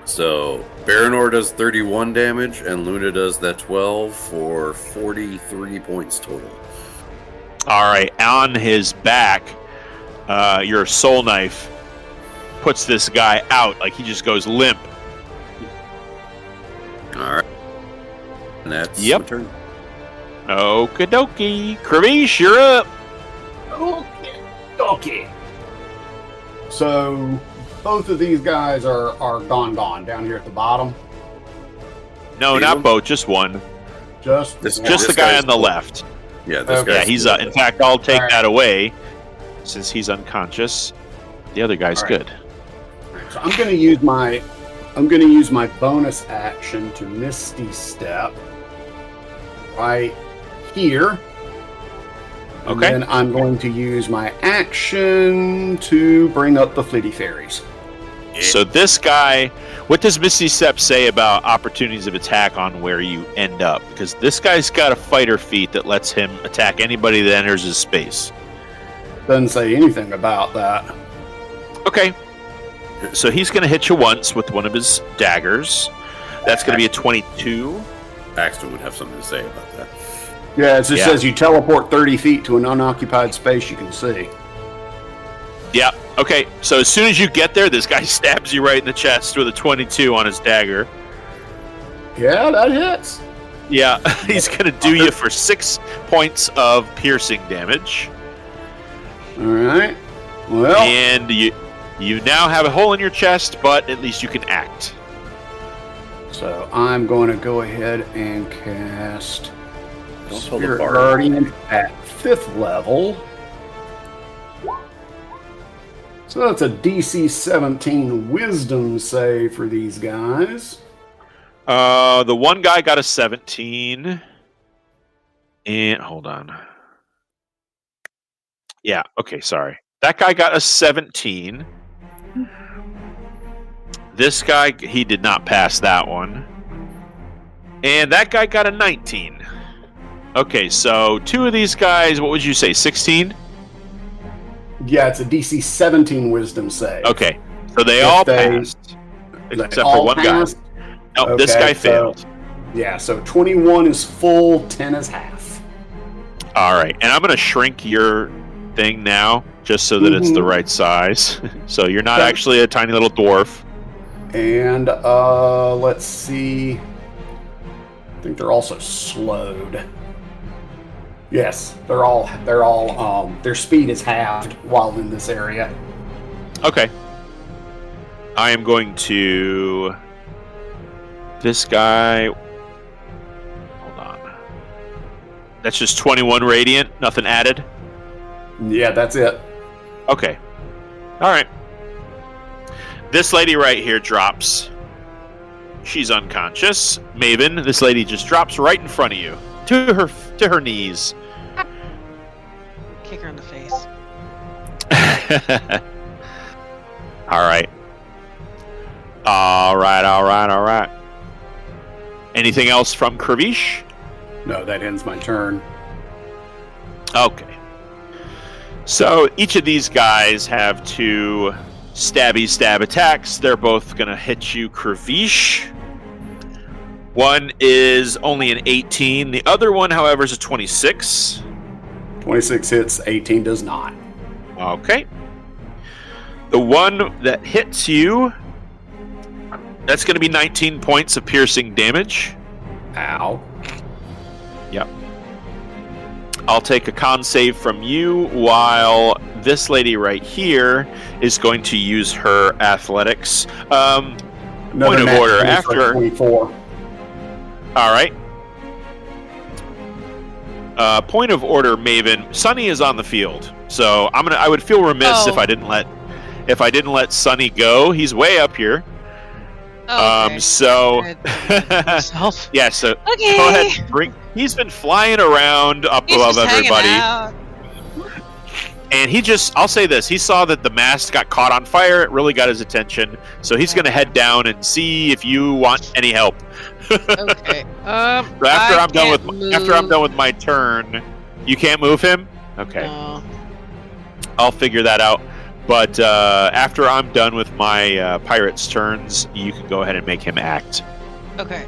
So Baranor does 31 damage, and Luna does that 12 for 43 points total. Alright, on his back, your soul knife puts this guy out. Like, he just goes limp. Alright. And that's my turn. Okie dokie. Kravish, you're up. Okay. So, both of these guys are gone down here at the bottom. No, not both, just one. Just the guy on the left. Yeah, this guy. Yeah, he's in fact, I'll take that away since he's unconscious. The other guy's good. So I'm going to use my bonus action to Misty Step right here. Okay. And then I'm going to use my action to bring up the Flitty Fairies. So this guy, what does Misty Step say about opportunities of attack on where you end up? Because this guy's got a fighter feat that lets him attack anybody that enters his space. Doesn't say anything about that. Okay. So he's going to hit you once with one of his daggers. That's going to be a 22. Paxton would have something to say about that. Yeah, it just says you teleport 30 feet to an unoccupied space you can see. Yeah. Okay. So as soon as you get there, this guy stabs you right in the chest with a 22 on his dagger. Yeah, that hits. Yeah, he's going to do you for 6 points of piercing damage. All right. Well, and you now have a hole in your chest, but at least you can act. So I'm going to go ahead and cast Spirit Guardian at 5th level. So that's a DC 17 Wisdom save for these guys. The one guy got a 17. And hold on. Yeah, okay, sorry. That guy got a 17. This guy, he did not pass that one. And that guy got a 19. Okay, so 2 of these guys, what would you say, 16? Yeah, it's a DC 17 Wisdom save. Okay, so they all passed. Except for one guy. No, okay, this guy failed. Yeah, so 21 is full, 10 is half. All right, and I'm going to shrink your thing now, just so that it's the right size. So you're not actually a tiny little dwarf. And let's see. I think they're also slowed. Yes, they're all their speed is halved while in this area. Okay. I am going to this guy. Hold on. That's just 21 radiant, nothing added. Yeah, that's it. Okay. All right. This lady right here drops. She's unconscious. Maven, this lady just drops right in front of you, to her knees. Kick her in the face. All right. All right. Anything else from Kravish? No, that ends my turn. Okay. So each of these guys have 2 stab attacks. They're both going to hit you, Kravish. One is only an 18. The other one, however, is a 26. 26 hits, 18 does not. Okay. The one that hits you, that's going to be 19 points of piercing damage. Ow. Yep. I'll take a con save from you, while this lady right here is going to use her athletics. Point of order after 24. All right. Point of order, Maven. Sunny is on the field, so I would feel remiss if I didn't let Sunny go. He's way up here. Oh, okay. So yeah. So okay. Go ahead. He's been flying around up above everybody. And I'll say this, he saw that the mast got caught on fire. It really got his attention. So he's going to head down and see if you want any help. Okay. So after I'm done with my turn, you can't move him? Okay. No. I'll figure that out. But after I'm done with my pirate's turns, you can go ahead and make him act. Okay.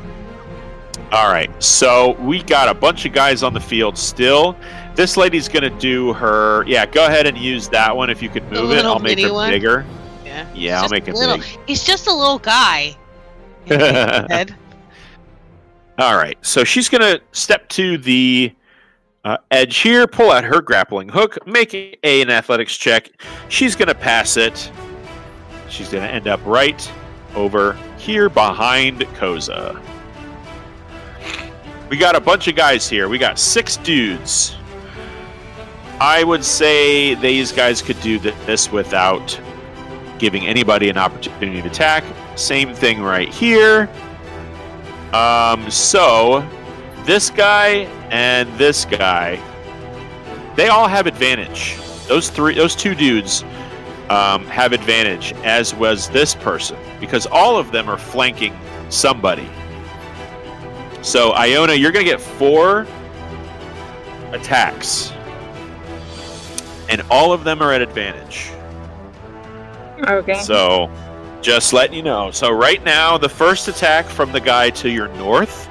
All right. So we got a bunch of guys on the field still. This lady's going to do her... Yeah, go ahead and use that one if you could move it. I'll make her bigger. Yeah, I'll make it big. He's just a little guy. All right. So she's going to step to the edge here, pull out her grappling hook, make an athletics check. She's going to pass it. She's going to end up right over here behind Koza. We got a bunch of guys here. We got 6 dudes. I would say these guys could do this without giving anybody an opportunity to attack. Same thing right here. So this guy and this guy, they all have advantage. Those 2 dudes have advantage, as was this person, because all of them are flanking somebody. So Iona, you're going to get 4 attacks. And all of them are at advantage. Okay. So, just letting you know. So right now, the first attack from the guy to your north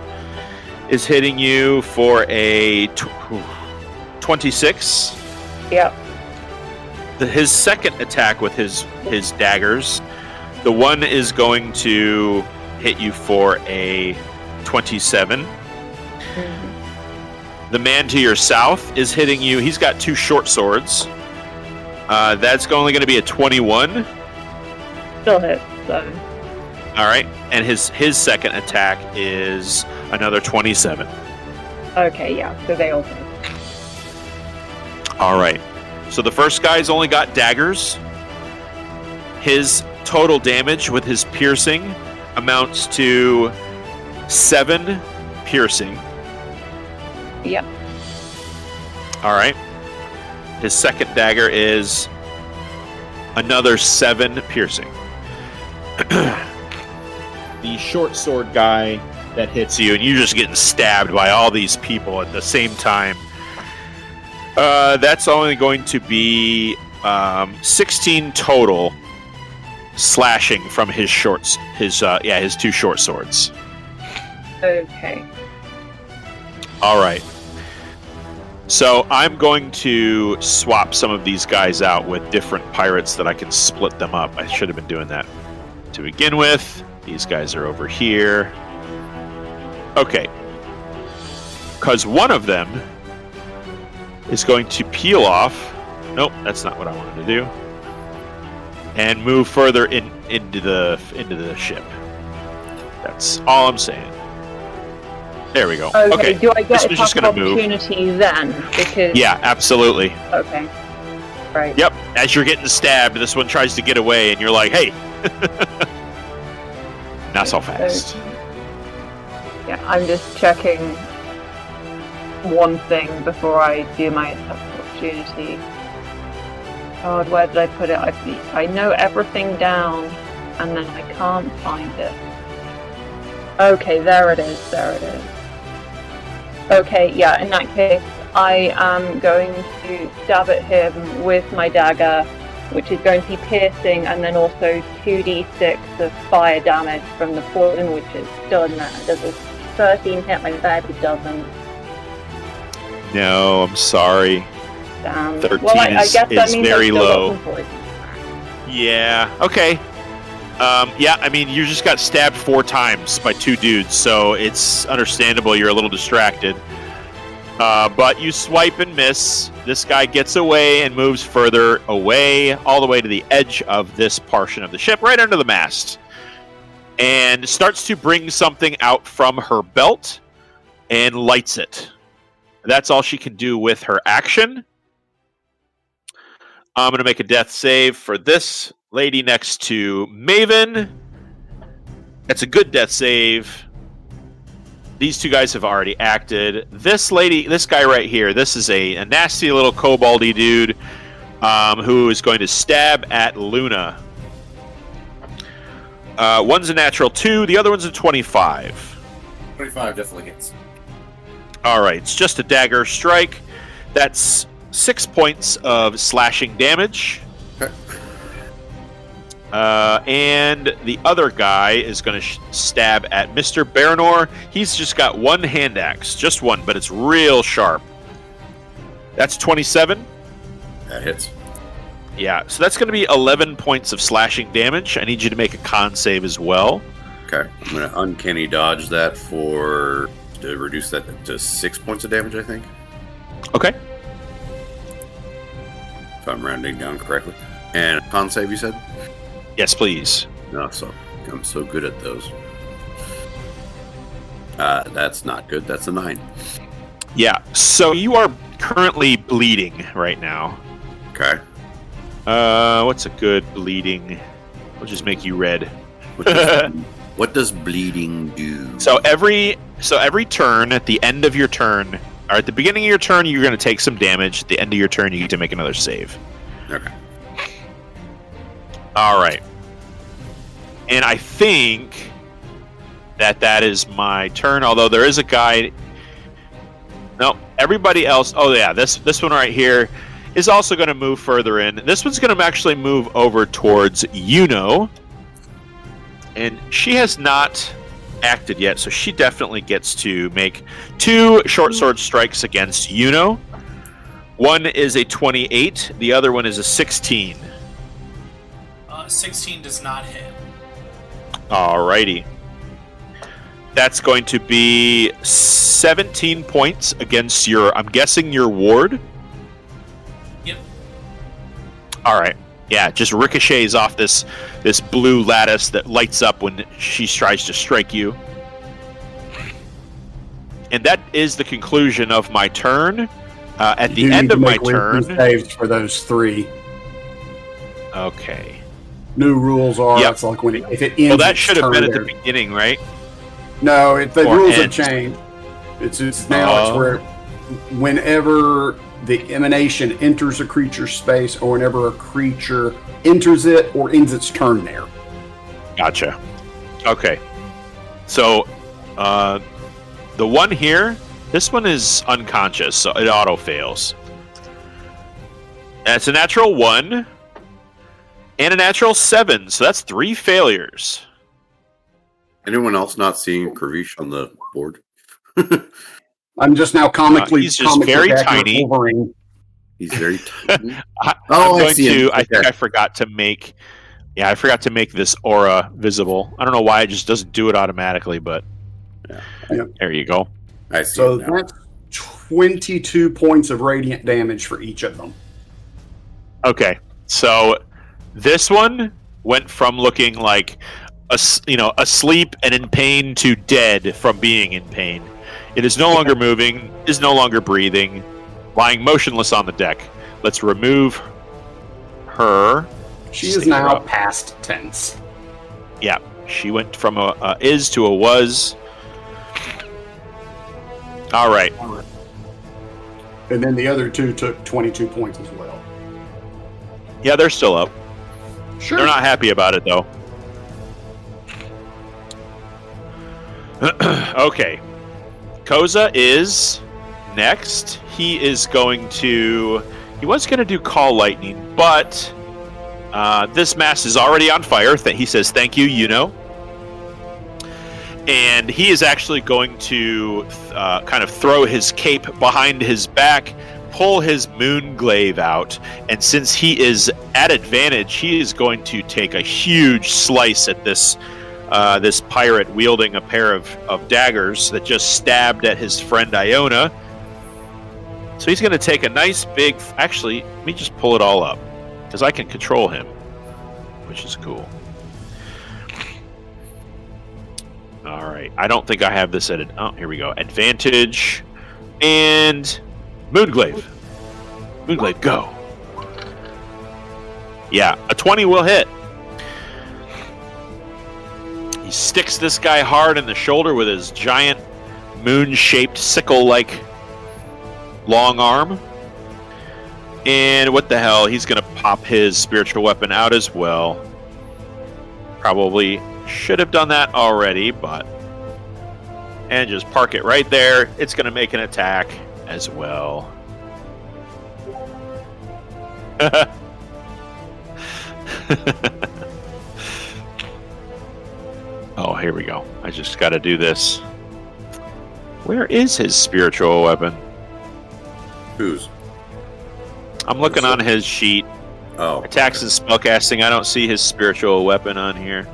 is hitting you for a 26. Yep. His second attack with his daggers, the one is going to hit you for a 27. The man to your south is hitting you. He's got 2 short swords. That's only going to be a 21. Still hits, so. All right, and his second attack is another 27. Okay, yeah, so they all hit. All right, so the first guy's only got daggers. His total damage with his piercing amounts to 7 piercing. Yep. All right. His second dagger is another 7 piercing. The short sword guy that hits you, and you're just getting stabbed by all these people at the same time. That's only going to be 16 total slashing from his shorts. His 2 short swords. Okay. All right. So I'm going to swap some of these guys out with different pirates that I can split them up. I should have been doing that to begin with. These guys are over here. Okay. Because one of them is going to peel off. Nope, that's not what I wanted to do. And move further into the ship. That's all I'm saying. There we go. Okay. Do I get a just top gonna opportunity then? Because Yeah, absolutely. Okay. Right. Yep. As you're getting stabbed, this one tries to get away, and you're like, "Hey, not so fast." Yeah, I'm just checking one thing before I do my attack of opportunity. God, where did I put it? I know everything down, and then I can't find it. Okay, there it is. Okay, yeah, in that case, I am going to stab at him with my dagger, which is going to be piercing, and then also 2d6 of fire damage from the poison, which is still in there. Does a 13 hit my bed? It doesn't. No, I'm sorry. Damn. 13 well, I guess that is means very I've still low. got some poison. Yeah. Okay. Yeah, I mean, you just got stabbed 4 times by 2 dudes, so it's understandable you're a little distracted. But you swipe and miss. This guy gets away and moves further away, all the way to the edge of this portion of the ship, right under the mast, and starts to bring something out from her belt and lights it. That's all she can do with her action. I'm going to make a death save for this lady next to Maven. That's a good death save. These 2 guys have already acted. This guy right here, this is a nasty little koboldy dude who is going to stab at Luna. One's a natural 2, the other one's a 25. 25 definitely hits. All right, it's just a dagger strike. That's 6 points of slashing damage. Okay. And the other guy is going to stab at Mr. Baranor. He's just got 1 hand axe. Just 1, but it's real sharp. That's 27. That hits. Yeah, so that's going to be 11 points of slashing damage. I need you to make a con save as well. Okay. I'm going to uncanny dodge that to reduce that to 6 points of damage, I think. Okay. If I'm rounding down correctly. And con save, you said? Yes, please. No, I'm so good at those. That's not good. That's a 9. Yeah, so you are currently bleeding right now. Okay. What's a good bleeding? We'll just make you red. What does bleeding do? So every turn, at the end of your turn, or at the beginning of your turn, you're going to take some damage. At the end of your turn, you get to make another save. Okay. All right. And I think that is my turn, although there is a guy... No, everybody else... Oh, yeah, this one right here is also going to move further in. This one's going to actually move over towards Iona. And she has not acted yet, so she definitely gets to make 2 short sword strikes against Yuno. One is a 28, the other one is a 16. 16 does not hit. Alrighty. That's going to be 17 points against your, I'm guessing, your ward? Yep. Alright. Yeah, just ricochets off this blue lattice that lights up when she tries to strike you. And that is the conclusion of my turn. At the end of my turn... saves for those 3. Okay. New rules are, it's like when if it ends. Well, that should have been at the beginning, right? No, the rules have changed. It's now it's where whenever the emanation enters a creature's space, or whenever a creature enters it or ends its turn there. Gotcha. Okay. So, the one here, this one is unconscious, so it auto fails. That's a natural 1. And a natural 7, so that's 3 failures. Anyone else not seeing Kravish on the board? I'm just now comically. He's just very tiny. He's very tiny. I think I forgot to make. Yeah, I forgot to make this aura visible. I don't know why it just doesn't do it automatically, but there you go. I see. So that's 22 points of radiant damage for each of them. Okay, so. This one went from looking like asleep and in pain to dead from being in pain. It is no longer moving, is no longer breathing, lying motionless on the deck. Let's remove her. She is now past tense. Yeah, she went from a is to a was. All right. And then the other 2 took 22 points as well. Yeah, they're still up. Sure. They're not happy about it, though. Okay. Koza is next. He was going to do Call Lightning, but this mass is already on fire. He says, thank you, Yuno. And he is actually going to kind of throw his cape behind his back, pull his moonglaive out, and since he is at advantage, he is going to take a huge slice at this pirate wielding a pair of daggers that just stabbed at his friend Iona. So he's going to take a nice big... Actually, let me just pull it all up, because I can control him, which is cool. All right, I don't think I have this at... Oh, here we go. Advantage and... Moonglaive. Moonglaive, go. Yeah, a 20 will hit. He sticks this guy hard in the shoulder with his giant moon-shaped sickle-like long arm. And what the hell, he's going to pop his spiritual weapon out as well. Probably should have done that already, but... And just park it right there. It's going to make an attack as well. Oh, here we go. I just got to do this. Where is his spiritual weapon? Whose? I'm looking on his sheet. Oh. Attacks and spellcasting. I don't see his spiritual weapon on here.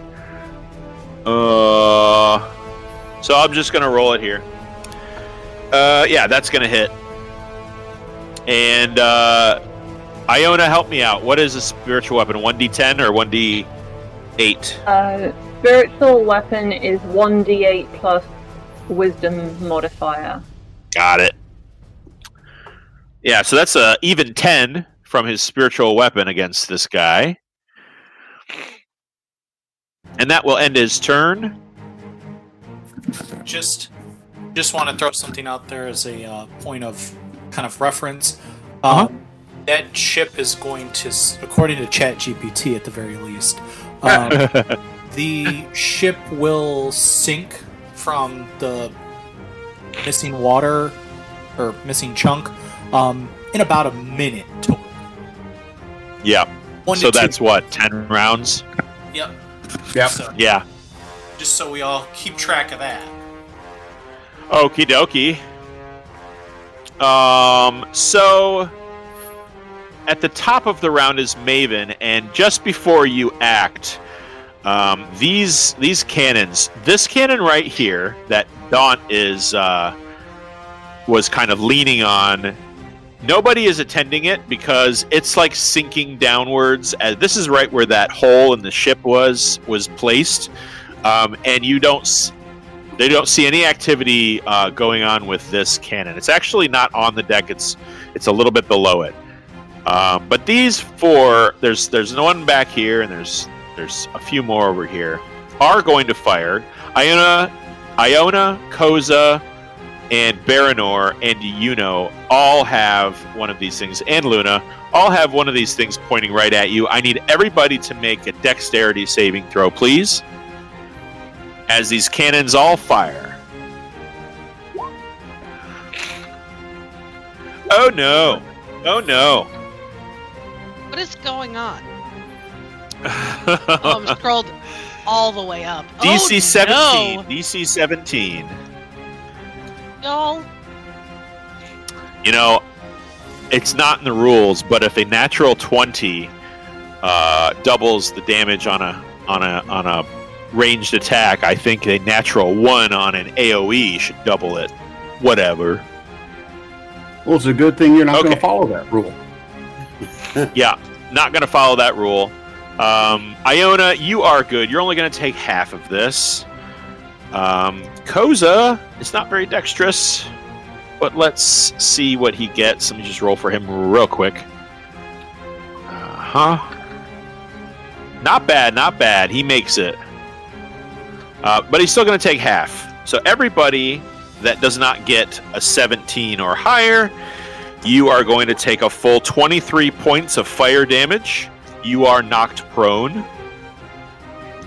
So I'm just going to roll it here. Yeah, that's going to hit. And Iona, help me out. What is a spiritual weapon? 1d10 or 1d8? Spiritual weapon is 1d8 plus wisdom modifier. Got it. Yeah, so that's a even 10 from his spiritual weapon against this guy. And that will end his turn. Just want to throw something out there as a point of kind of reference. That ship is going to, according to ChatGPT at the very least, the ship will sink from the missing water or missing chunk in about a minute total. Yeah. So that's what, 10 rounds? Yep. Yep. So, yeah. just so we all keep track of that. Okie dokie. So at the top of the round is Maven, and just before you act, these cannons, this cannon right here that Daunt was kind of leaning on, nobody is attending it because it's like sinking downwards. This is right where that hole in the ship was placed, and they don't see any activity going on with this cannon. It's actually not on the deck. It's a little bit below it. But these four, there's one back here, and there's a few more over here, are going to fire. Iona, Koza, and Baranor, and Yuno all have one of these things, and Luna all have one of these things pointing right at you. I need everybody to make a dexterity saving throw, please, as these cannons all fire. Oh no! Oh no! What is going on? I'm scrolled all the way up. DC 17. No. DC 17. Y'all. You know, it's not in the rules, but if a natural 20 doubles the damage on a ranged attack, I think a natural 1 on an AoE should double it. Whatever. Well, it's a good thing you're not going to follow that rule. Yeah, not going to follow that rule. Iona, you are good. You're only going to take half of this. Koza is not very dexterous, but let's see what he gets. Let me just roll for him real quick. Not bad, not bad. He makes it. But he's still going to take half. So everybody that does not get a 17 or higher, you are going to take a full 23 points of fire damage. You are knocked prone.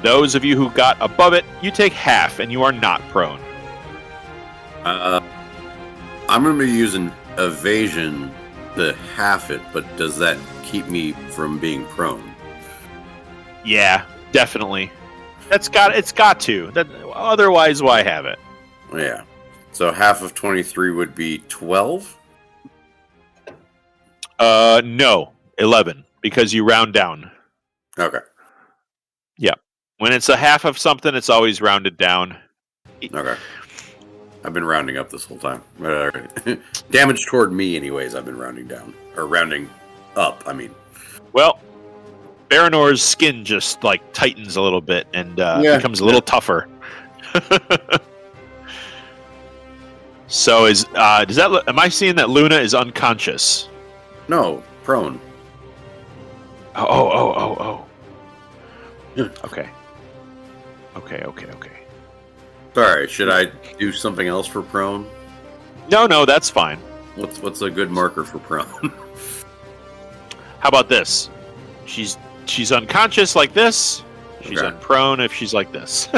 Those of you who got above it, you take half, and you are not prone. I'm going to be using evasion to half it, but does that keep me from being prone? Yeah, definitely. It's got to. Otherwise, why have it? Yeah. So half of 23 would be 12? No, 11, because you round down. Okay. Yeah. When it's a half of something, it's always rounded down. Okay. I've been rounding up this whole time. Damage toward me, anyways, I've been rounding down. Or rounding up, I mean. Well, Baranor's skin just, like, tightens a little bit and becomes a little tougher. So am I seeing that Luna is unconscious? No, prone. Oh. Yeah. Okay. Sorry, should I do something else for prone? No, that's fine. What's a good marker for prone? How about this? She's unconscious like this. She's unprone if she's like this.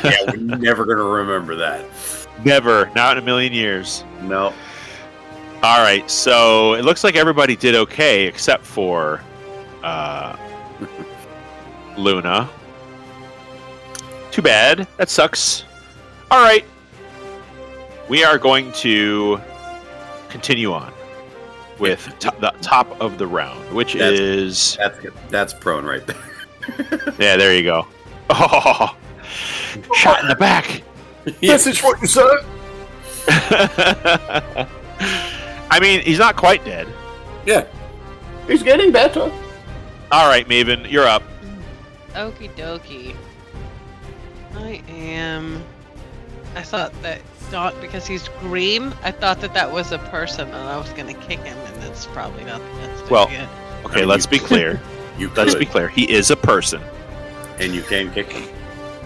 Yeah, we're never going to remember that. Never. Not in a million years. No. All right, so it looks like everybody did okay except for Luna. Too bad. That sucks. All right. We are going to continue on with the top of the round, which is... That's prone right there. Yeah, there you go. Oh, shot in the back. Message for you, son. I mean, he's not quite dead. Yeah. He's getting better. All right, Maven, you're up. Okie dokie. I thought that Daunt, because he's green, I thought that was a person, and I was going to kick him, and that's probably not the best idea. Okay, let's be clear. Let's be clear. He is a person. And you can kick him.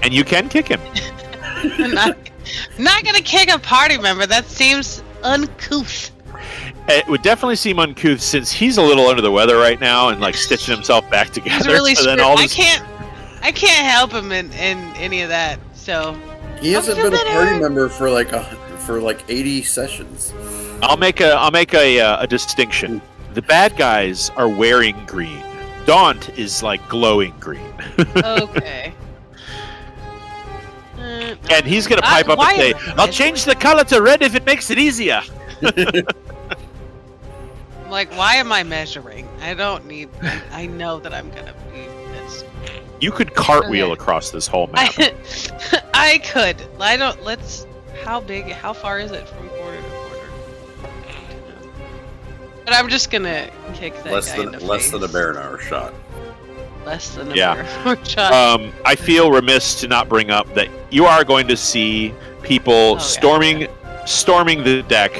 And you can kick him. I'm not going to kick a party member. That seems uncouth. It would definitely seem uncouth since he's a little under the weather right now and like stitching himself back together. He's really so I can't help him in any of that. So he hasn't been a party member for like 80 sessions. I'll make a distinction. The bad guys are wearing green. Daunt is like glowing green. Okay. And he's going to pipe up and say, I'll change the color to red if it makes it easier. Like, why am I measuring? I don't need... I know that I'm going to be this. You could cartwheel across this whole map. I could. I don't... Let's... How far is it from corner to corner? But I'm just going to kick that guy in the face. Less than a Baron-hour shot. Less than a Baron-hour shot. I feel remiss to not bring up that you are going to see people storming the deck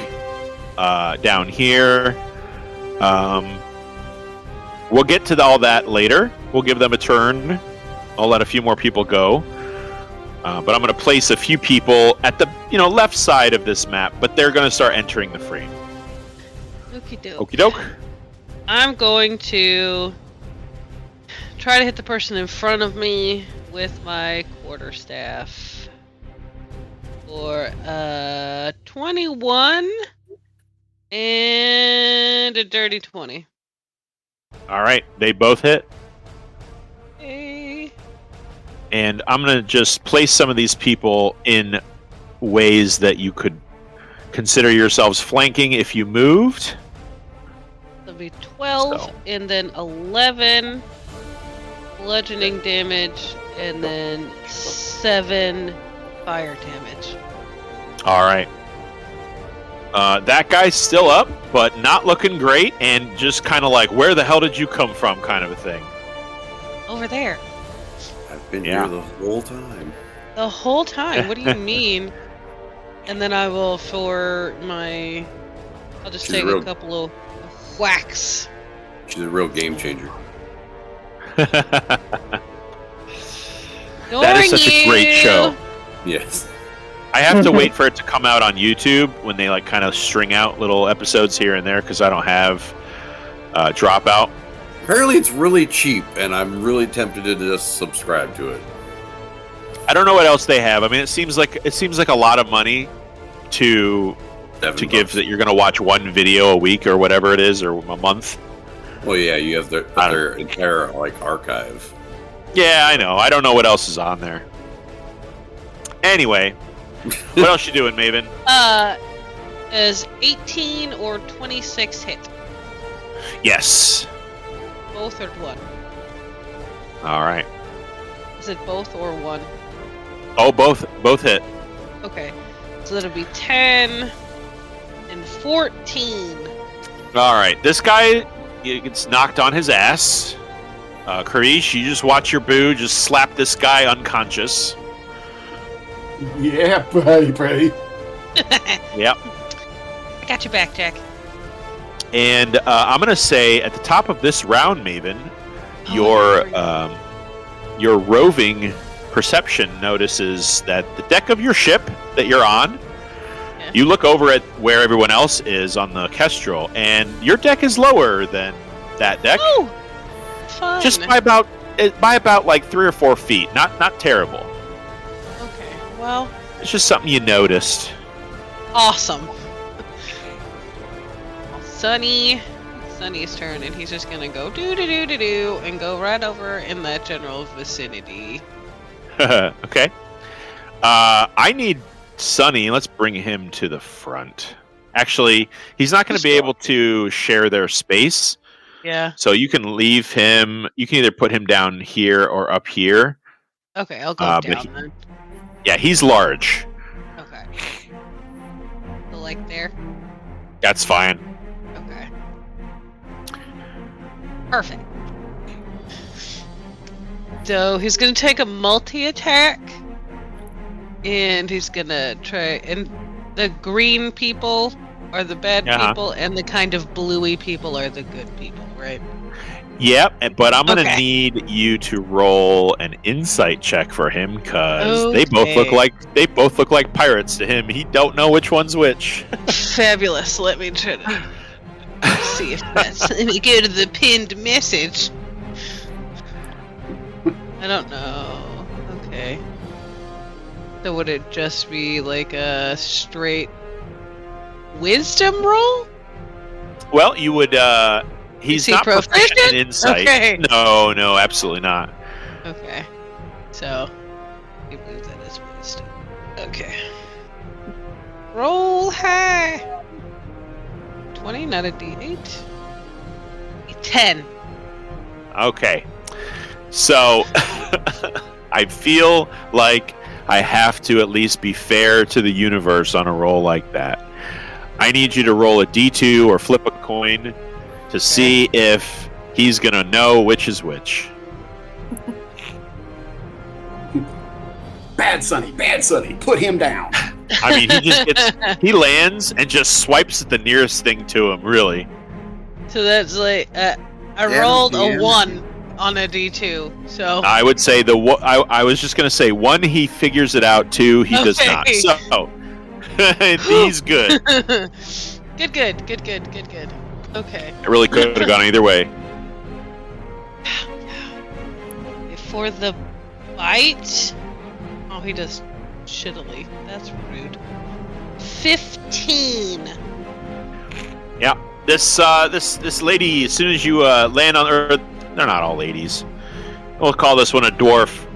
down here. We'll get to all that later. We'll give them a turn. I'll let a few more people go. But I'm going to place a few people at the left side of this map, but they're going to start entering the frame. Okie doke. Okie doke. I'm going to try to hit the person in front of me with my quarterstaff for 21 and a dirty 20. All right, they both hit. Hey. And I'm going to just place some of these people in ways that you could consider yourselves flanking if you moved. That'll be 12 and then 11 bludgeoning damage and then 7 fire damage. All right. That guy's still up, but not looking great, and just kind of like, where the hell did you come from kind of a thing. Over there. I've been here the whole time. The whole time? What do you mean? And then I will, I'll just take a couple of whacks. She's a real game changer. That is such a great show. Yes. I have to wait for it to come out on YouTube when they like kind of string out little episodes here and there because I don't have Dropout. Apparently it's really cheap, and I'm really tempted to just subscribe to it. I don't know what else they have. I mean, it seems like a lot of money to give that you're going to watch one video a week or whatever it is, or a month. Well, yeah, you have their entire archive. Yeah, I know. I don't know what else is on there. Anyway, what else you doing, Maven? Is 18 or 26 hit? Yes. Both or one? All right. Is it both or one? Oh, both hit. Okay, so that'll be 10 and 14. All right, this guy gets knocked on his ass. Karish, you just watch your boo just slap this guy unconscious. Yeah, baby. Yep. I got your back, Jack. And I'm going to say at the top of this round, Maven, your roving perception notices that the deck of your ship that you're on, you look over at where everyone else is on the Kestral, and your deck is lower than that deck. Oh, fun. Just by about like 3 or 4 feet. Not terrible. Okay, well, it's just something you noticed. Awesome. Sunny's turn, and he's just gonna go do and go right over in that general vicinity. Okay. I need Sunny. Let's bring him to the front. Actually, he's not going to be able to share their space. Yeah. So you can leave him. You can either put him down here or up here. Okay, I'll go down then. Yeah, he's large. Okay. So like there? That's fine. Okay. Perfect. So he's gonna take a multi-attack, and he's gonna try. And the green people are the bad people, and the kind of bluey people are the good people, right? Yep, but I'm gonna need you to roll an insight check for him because they both look like pirates to him. He don't know which one's which. Fabulous. Let me try to see if that's. Let me go to the pinned message. I don't know. Okay. So would it just be like a straight wisdom roll? Well, you would. He's not proficient in insight. Okay. No, absolutely not. Okay. So, he believes that is wisdom. Okay. Roll high. 20, not a D8. 10. Okay. So, I feel like I have to at least be fair to the universe on a roll like that. I need you to roll a D2 or flip a coin to see if he's going to know which is which. Bad Sonny, put him down. I mean, he lands and just swipes at the nearest thing to him, really. So that's like, I rolled a 1 on a D2, so... I would say I was just going to say, 1, he figures it out, 2, he does not. So, he's good. Good. Okay. It really could have gone either way. For the bite... Oh, he does shittily. That's rude. 15. Yeah. This lady, as soon as you land on Earth, they're not all ladies. We'll call this one a dwarf.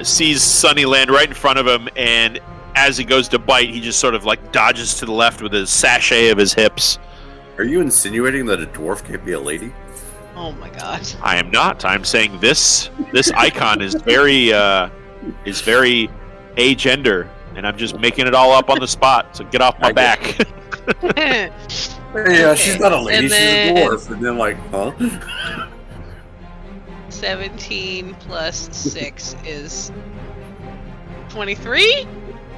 Sees Sonny land right in front of him, and as he goes to bite, he just sort of like dodges to the left with his sachet of his hips. Are you insinuating that a dwarf can't be a lady? Oh my god. I am not. I'm saying this icon is very agender, and I'm just making it all up on the spot. So get off my back. Yeah, she's not a lady. She's a dwarf. And then like, huh? 17 plus 6 is 23?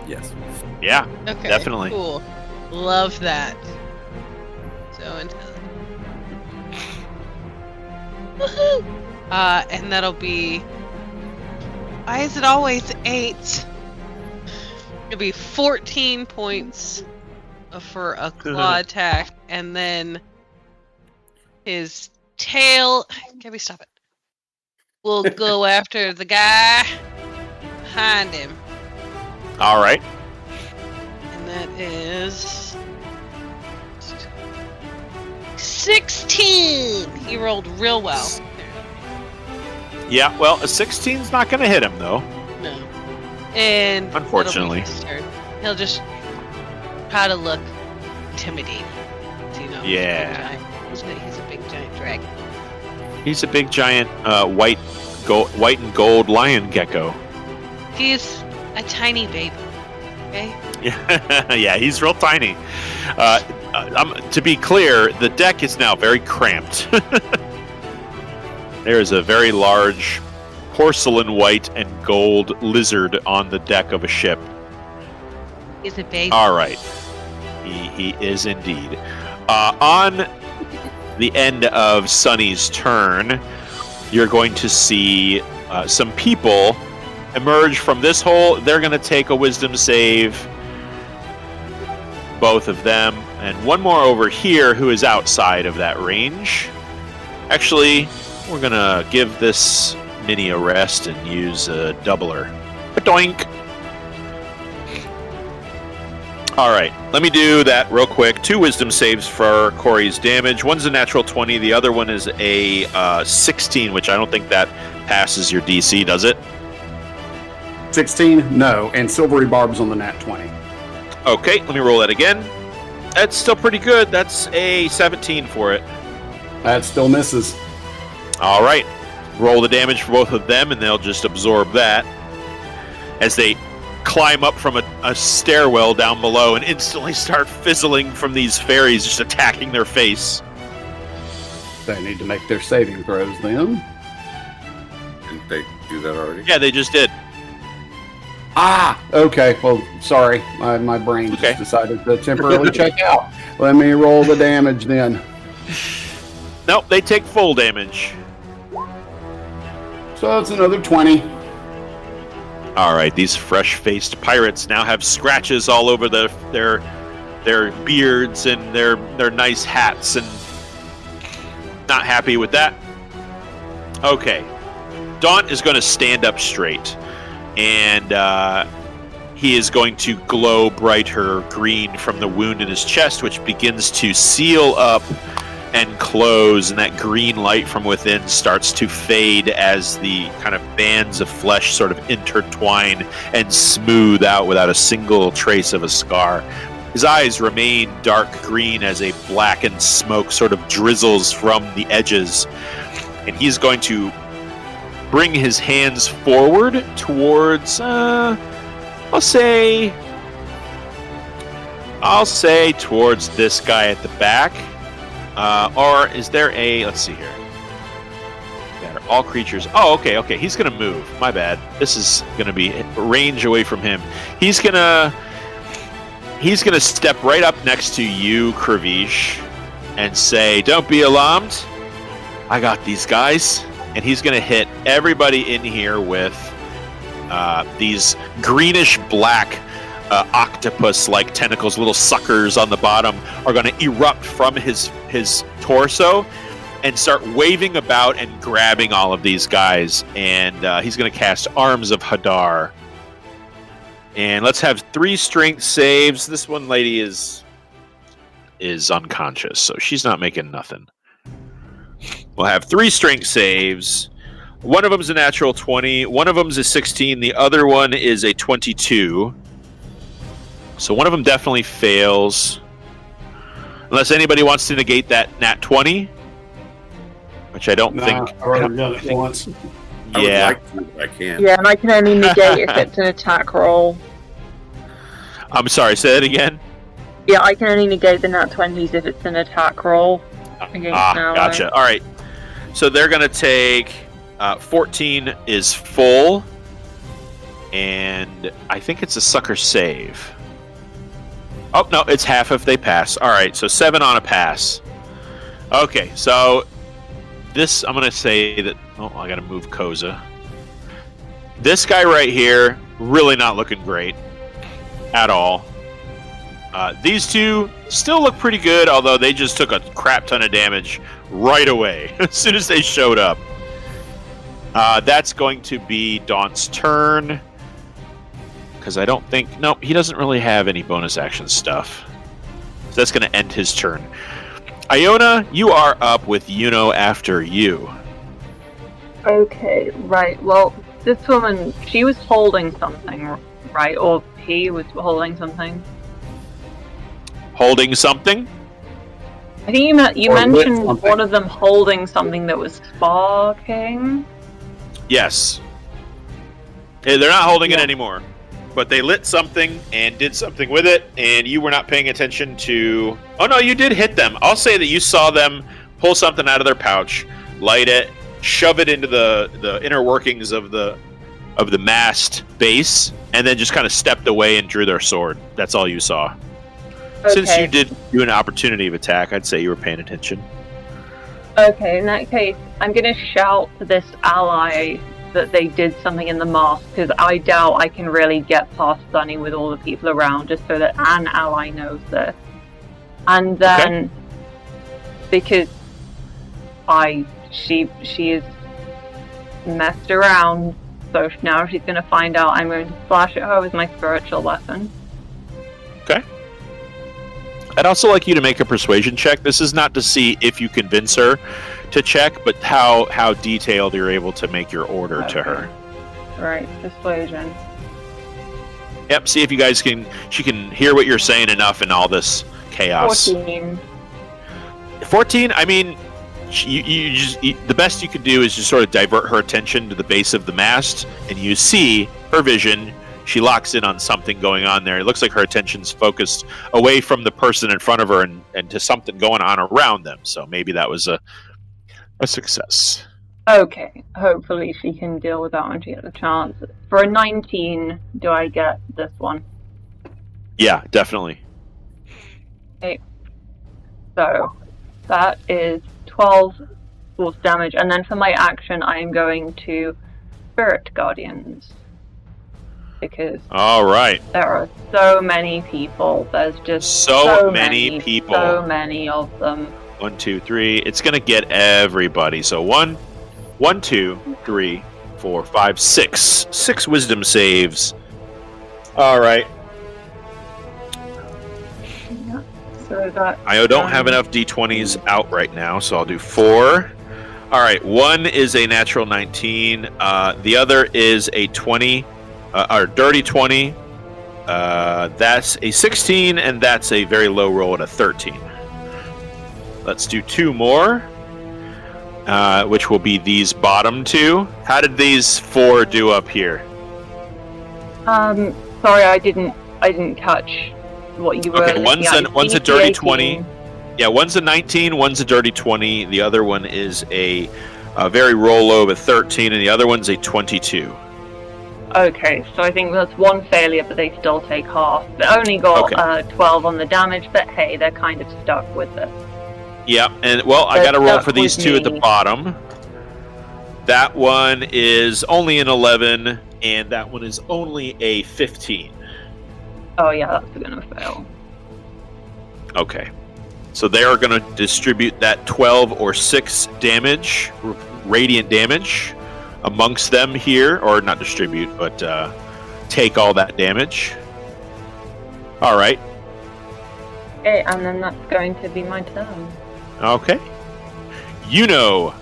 Yes. Yeah. Okay. Definitely. Cool. Love that. So intelligent. Woohoo! And that'll be. Why is it always 8? It'll be 14 points for a claw attack, and then his tail. Can we stop it? We'll go after the guy behind him. All right. And that is 16. He rolled real well. Yeah, well, a 16's not going to hit him, though. No. And unfortunately, he'll just try to look intimidating. You know, yeah. He's a big giant dragon. He's a big giant white and gold lion gecko. He's a tiny baby. Okay. Yeah, he's real tiny. To be clear, the deck is now very cramped. There is a very large porcelain white and gold lizard on the deck of a ship. He's a baby. All right. He is indeed. On the end of Sonny's turn, you're going to see some people emerge from this hole. They're going to take a wisdom save. Both of them. And one more over here who is outside of that range. Actually, we're going to give this mini a rest and use a doubler. Doink! Alright, let me do that real quick. 2 wisdom saves for Corey's damage. One's a natural 20, the other one is a 16, which I don't think that passes your DC, does it? 16? No, and Silvery Barb's on the nat 20. Okay, let me roll that again. That's still pretty good. That's a 17 for it. That still misses. Alright, roll the damage for both of them, and they'll just absorb that. As they climb up from a stairwell down below and instantly start fizzling from these fairies just attacking their face. They need to make their saving throws then. Didn't they do that already? Yeah, they just did. Ah! Okay, well, sorry. My brain just decided to temporarily check out. Let me roll the damage then. Nope, they take full damage. So it's another 20. Alright, these fresh-faced pirates now have scratches all over their beards and their nice hats, and not happy with that. Okay. Daunt is going to stand up straight, and he is going to glow brighter green from the wound in his chest, which begins to seal up and close, and that green light from within starts to fade as the kind of bands of flesh sort of intertwine and smooth out without a single trace of a scar. His eyes remain dark green as a blackened smoke sort of drizzles from the edges, and he's going to bring his hands forward towards, I'll say towards this guy at the back. Or is there a... Let's see here. There, all creatures... Oh, okay. He's going to move. My bad. This is going to be range away from him. He's going to step right up next to you, Kravish, and say, "Don't be alarmed. I got these guys." And he's going to hit everybody in here with these greenish-black octopus-like tentacles, little suckers on the bottom, are going to erupt from his torso and start waving about and grabbing all of these guys. And he's going to cast Arms of Hadar. And let's have 3 strength saves. This one lady is unconscious, so she's not making nothing. We'll have 3 strength saves. One of them's a natural 20. One of them's a 16. The other one is a 22. So one of them definitely fails. Unless anybody wants to negate that nat 20. Which I don't think... I've already done it once. I would Yeah. like to, but I can't. Yeah, and I can only negate if it's an attack roll. I'm sorry, say that again? Yeah, I can only negate the nat 20s if it's an attack roll. Against an ally. Gotcha. All right. So they're going to take 14 is full, and I think it's a sucker save. Oh, no, it's half if they pass. All right, so 7 on a pass. Okay, so this, I'm going to say that... Oh, I got to move Koza. This guy right here, really not looking great at all. These two still look pretty good, although they just took a crap ton of damage right away as soon as they showed up. That's going to be Daunt's turn. Because I don't think... No, he doesn't really have any bonus action stuff. So that's going to end his turn. Iona, you are up with Yuno after you. Okay, right. Well, this woman, she was holding something, right? Or he was holding something. Holding something? I think you mentioned one of them holding something that was sparking. Yes. They're not holding it anymore. But they lit something and did something with it, and you were not paying attention to... Oh, no, you did hit them. I'll say that you saw them pull something out of their pouch, light it, shove it into the inner workings of the mast base, and then just kind of stepped away and drew their sword. That's all you saw. Okay. Since you did do an opportunity of attack, I'd say you were paying attention. Okay, in that case, I'm going to shout to this ally that they did something in the mast, because I doubt I can really get past Sunny with all the people around, just so that an ally knows this. And then, because she is messed around, so now she's going to find out, I'm going to slash at her with my spiritual weapon. Okay. I'd also like you to make a persuasion check. This is not to see if you convince her to check, but how detailed you're able to make your order to her. Right, persuasion. Yep, see if you guys she can hear what you're saying enough in all this chaos. 14. 14? I mean, the best you can do is just sort of divert her attention to the base of the mast, and you see her vision. She locks in on something going on there. It looks like her attention's focused away from the person in front of her and to something going on around them. So maybe that was a success. Okay, hopefully she can deal with that when she gets a chance. For a 19, do I get this one? Yeah, definitely. Okay. So, that is 12 force damage. And then for my action, I am going to Spirit Guardians. Because all right, there are so many people. There's just so many people. So many of them. 1, 2, 3. It's gonna get everybody. So 1, 2, 3, 4, 5, 6. 6 wisdom saves. All right. Yeah. So that, I don't have enough d20s out right now, so I'll do 4. All right, one is a natural 19. The other is a 20, or dirty 20. That's a 16, and that's a very low roll at a 13. Let's do 2 more, which will be these bottom 2. How did these 4 do up here? Sorry, I didn't catch what you were. Okay, one's a dirty 20. Yeah, one's a 19, one's a dirty 20. The other one is a very roll low of a 13, and the other one's a 22. Okay, so I think that's one failure, but they still take half. They only got 12 on the damage, but hey, they're kind of stuck with it. Yeah, and well, I got to roll for these 2 at the bottom. That one is only an 11, and that one is only a 15. Oh yeah, that's gonna fail. Okay. So they are going to distribute that 12 or 6 damage, radiant damage, amongst them here. Or not distribute, but take all that damage. All right. Okay, and then that's going to be my turn. Okay. You know,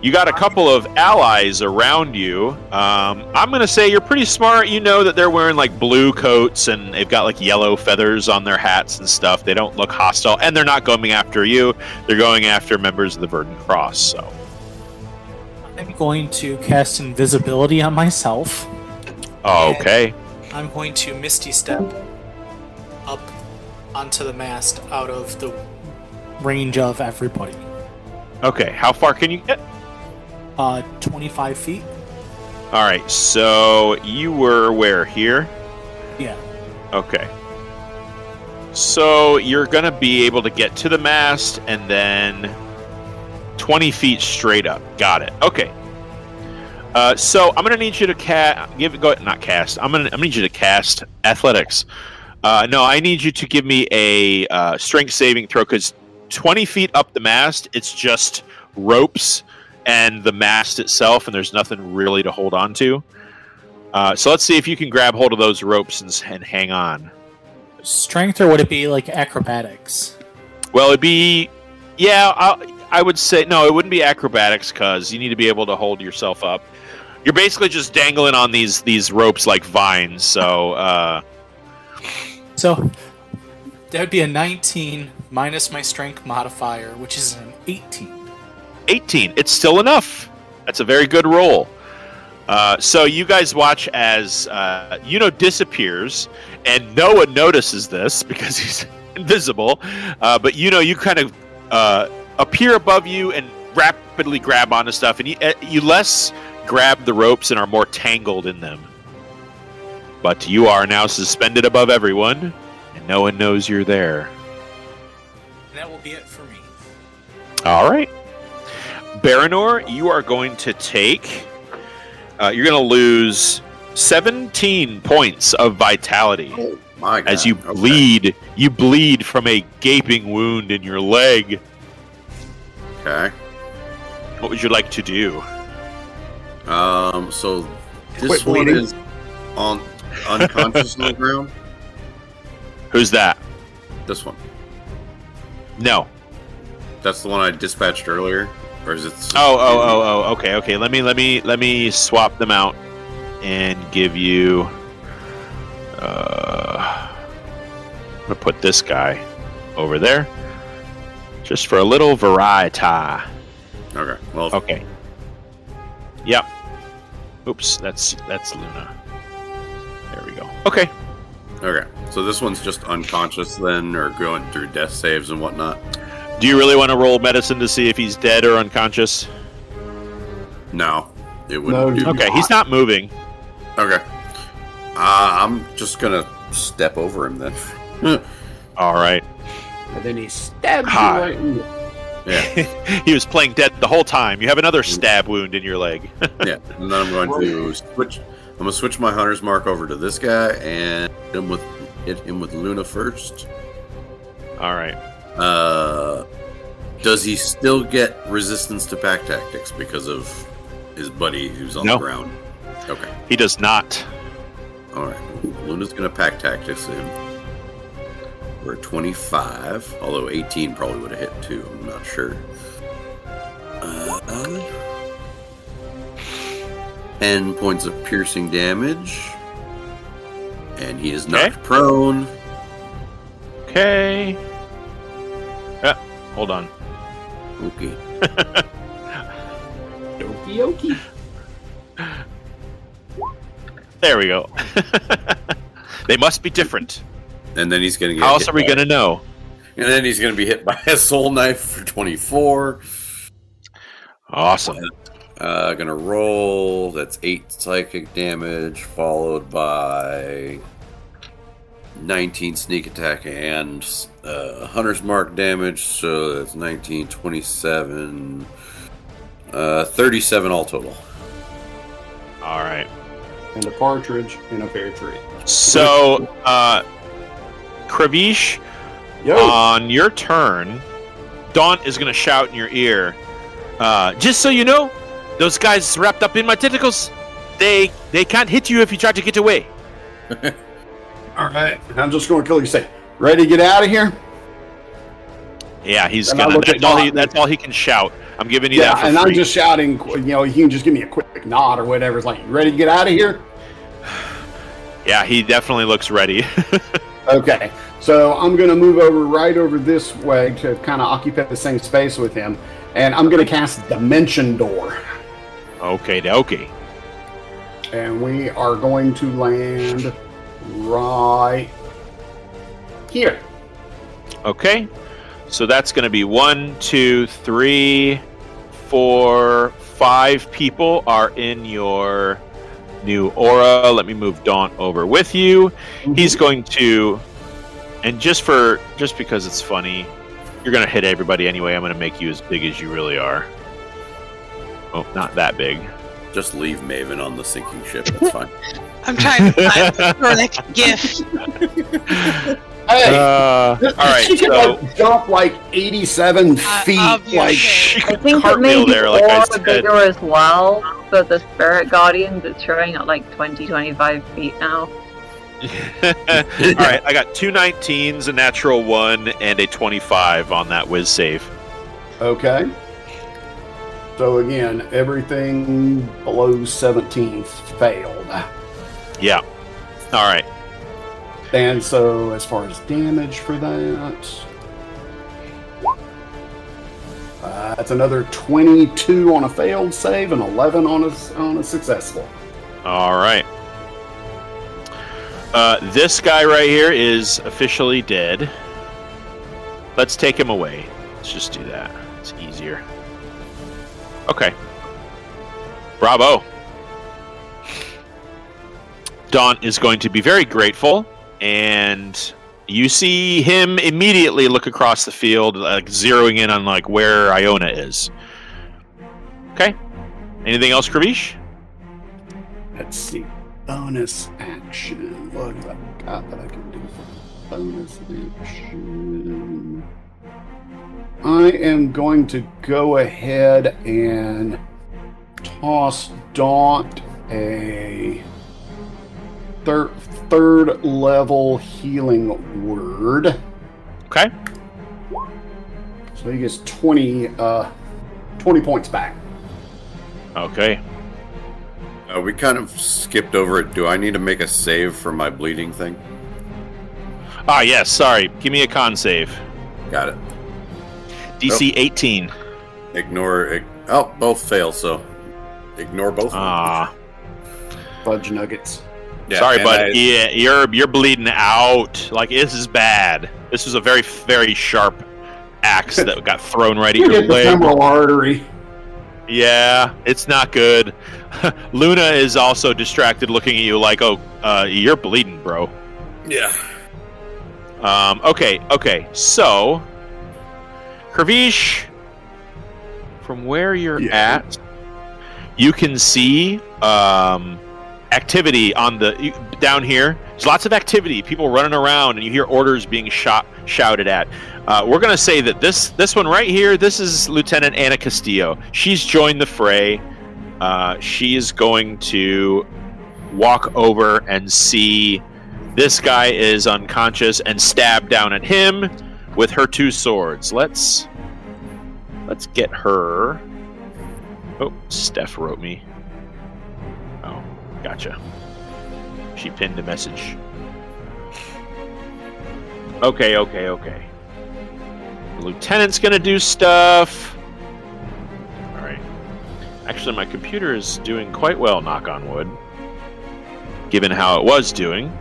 you got a couple of allies around you. I'm going to say you're pretty smart. You know that they're wearing like blue coats and they've got like yellow feathers on their hats and stuff. They don't look hostile, and they're not going after you. They're going after members of the Verdant Cross. So I'm going to cast invisibility on myself. Okay. I'm going to Misty Step up onto the mast out of the range of everybody. Okay. How far can you get? 25 feet. All right. So you were where? Here? Yeah. Okay. So you're going to be able to get to the mast and then 20 feet straight up. Got it. Okay. So I'm going to need you to I'm going to need you to cast athletics. No, I need you to give me a strength saving throw, because 20 feet up the mast, it's just ropes and the mast itself, and there's nothing really to hold on to. So let's see if you can grab hold of those ropes and hang on. Strength, or would it be like acrobatics? Well, it'd be... Yeah, I would say... No, it wouldn't be acrobatics, because you need to be able to hold yourself up. You're basically just dangling on these ropes like vines, so... So, that would be a 19 minus my strength modifier, which is an 18. 18. It's still enough. That's a very good roll. So you guys watch as disappears, and no one notices this because he's invisible. But you kind of appear above you and rapidly grab onto stuff, and you less grab the ropes and are more tangled in them. But you are now suspended above everyone, and no one knows you're there. That will be it for me. All right. Baranor, you are going to take... you're going to lose 17 points of vitality. Oh, my God. As you bleed. You bleed from a gaping wound in your leg. Okay. What would you like to do? So this one is unconscious on the ground? Who's that? This one. No. That's the one I dispatched earlier? Or is it... Okay. Let me swap them out and give you... I'm going to put this guy over there. Just for a little variety. Okay. Well... Okay. Yep. Oops, that's Luna. There we go. Okay. Okay. So this one's just unconscious then, or going through death saves and whatnot? Do you really want to roll medicine to see if he's dead or unconscious? No. It wouldn't do. Okay, he's not moving. Okay. I'm just going to step over him then. All right. And then he stabs you right in the... Yeah. He was playing dead the whole time. You have another stab wound in your leg. Yeah. And then I'm going to switch... I'm going to switch my hunter's mark over to this guy and hit him with Luna first. All right. Does he still get resistance to pack tactics because of his buddy who's on the ground? Okay. He does not. All right. Luna's going to pack tactics him. for a 25, although 18 probably would have hit too. I'm not sure. 10 points of piercing damage, and he is knocked prone. Okay. Hold on. Okay. Okie dokie. There we go. They must be different. And then he's going to get. How else are we going to know? And then he's going to be hit by a soul knife for 24. Awesome. Going to roll. That's 8 psychic damage, followed by 19 sneak attack and hunter's mark damage. So that's 19, 27, 37 all total. All right. And a partridge in a pear tree. So, Kravish, on your turn, Daunt is going to shout in your ear, just so you know, those guys wrapped up in my tentacles, they can't hit you if you try to get away. All right. I'm just going to kill you. Say, ready to get out of here? Yeah, he's going to. That's all he can shout. I'm giving you that for and free. I'm just shouting, you can just give me a quick nod or whatever. It's like, you ready to get out of here? Yeah, he definitely looks ready. Okay, so I'm going to move right over this way to kind of occupy the same space with him, and I'm going to cast Dimension Door. Okay. And we are going to land right here. Okay, so that's going to be 1, 2, 3, 4, 5 people are in your new aura. Let me move Daunt over with you. Mm-hmm. He's going to, and just because it's funny, you're going to hit everybody anyway. I'm going to make you as big as you really are. Oh, not that big. Just leave Maven on the sinking ship. That's fine. I'm trying to find the correct gift. Hey, all right. She could jump like 87 feet. Like she I could think it cartwheel may be there, like I aura said. bigger as well, but the Spirit Guardians is showing at like 20-25 feet now. All right, I got 2 19s, a natural 1, and a 25 on that whiz save. Okay. So again, everything below 17 failed. Yeah. All right. And so as far as damage for that, that's another 22 on a failed save and 11 on a successful. All right. This guy right here is officially dead. Let's take him away. Let's just do that. It's easier. Okay. Bravo. Daunt is going to be very grateful, and you see him immediately look across the field, like zeroing in on like where Iona is. Okay. Anything else, Kravish? Let's see. Bonus action. What have I got that I can do for bonus action? I am going to go ahead and toss Daunt a third level healing word. Okay. So he gets 20 points back. Okay. We kind of skipped over it. Do I need to make a save for my bleeding thing? Ah, yes. Sorry. Give me a con save. Got it. DC 18. Ignore. Oh, both fail. So ignore both. Ah. Fudge nuggets. Yeah, sorry, bud. Yeah, you're bleeding out. Like, this is bad. This was a very, very sharp axe that got thrown right at your leg. Femoral artery. Yeah, it's not good. Luna is also distracted, looking at you like, "Oh, you're bleeding, bro." Yeah. Okay. So, Kravish, from where you're at, you can see activity on the down here. There's lots of activity, people running around, and you hear orders being shouted at. We're gonna say that this one right here, this is Lieutenant Anna Castillo. She's joined the fray. She is going to walk over and see This guy is unconscious and stabbed down at him with her 2 swords. Let's get her. Oh, Steph wrote me. Oh, gotcha. She pinned a message. Okay. The lieutenant's gonna do stuff. Alright. Actually, my computer is doing quite well, knock on wood. Given how it was doing.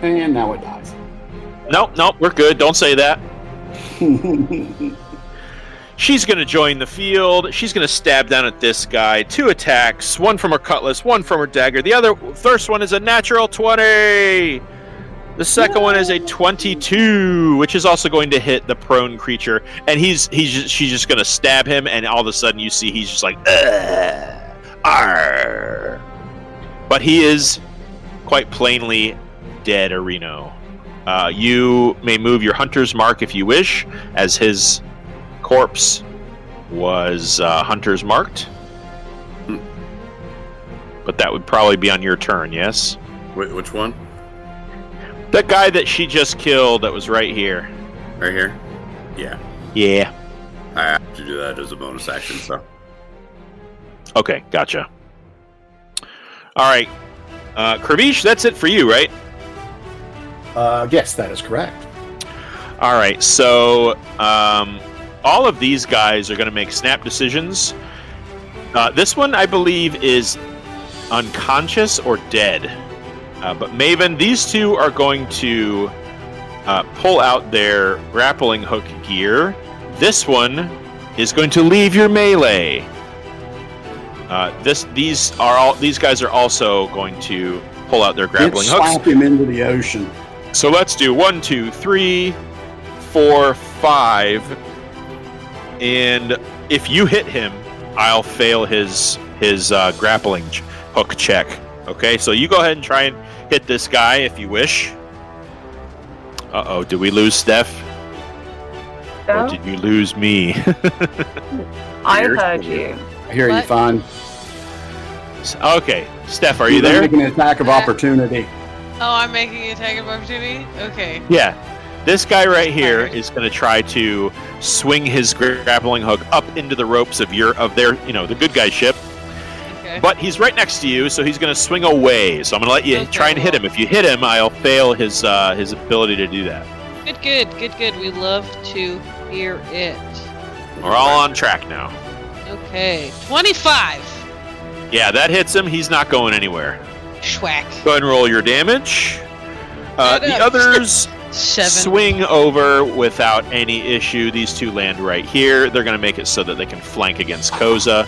And now it dies. Nope, we're good. Don't say that. She's going to join the field. She's going to stab down at this guy. 2 attacks. 1 from her cutlass, 1 from her dagger. The first one is a natural 20. The second one is a 22, which is also going to hit the prone creature. And she's just going to stab him, and all of a sudden you see he's just like, argh. But he is quite plainly dead, Areno. You may move your hunter's mark if you wish, as his corpse was hunter's marked. But that would probably be on your turn, yes? Which one? The guy that she just killed that was right here. Right here? Yeah. Yeah. I have to do that as a bonus action, so. Okay, gotcha. Alright. Kravish, that's it for you, right? Yes, that is correct. Alright, so all of these guys are going to make snap decisions. This one, I believe, is unconscious or dead. But Maven, these 2 are going to pull out their grappling hook gear. This one is going to leave your melee. These guys are also going to pull out their grappling hooks. Slap him into the ocean. So let's do 1, 2, 3, 4, 5, and if you hit him, I'll fail his grappling hook check. Okay, so you go ahead and try and hit this guy if you wish. Uh-oh, did we lose Steph? No. Or did you lose me? I heard you. I hear you fine. Okay, Steph, are you there? Making an attack of opportunity. Oh, I'm making an attack of opportunity? Okay. Yeah. This guy right here is going to try to swing his grappling hook up into the ropes of their, the good guy ship. Okay. But he's right next to you, so he's going to swing away. So I'm going to let you try and hit him. If you hit him, I'll fail his ability to do that. Good. We love to hear it. We're all on track now. Okay. 25. Yeah, that hits him. He's not going anywhere. Schwack. Go ahead and roll your damage. The others 7. swing over without any issue. These 2 land right here. They're going to make it so that they can flank against Koza.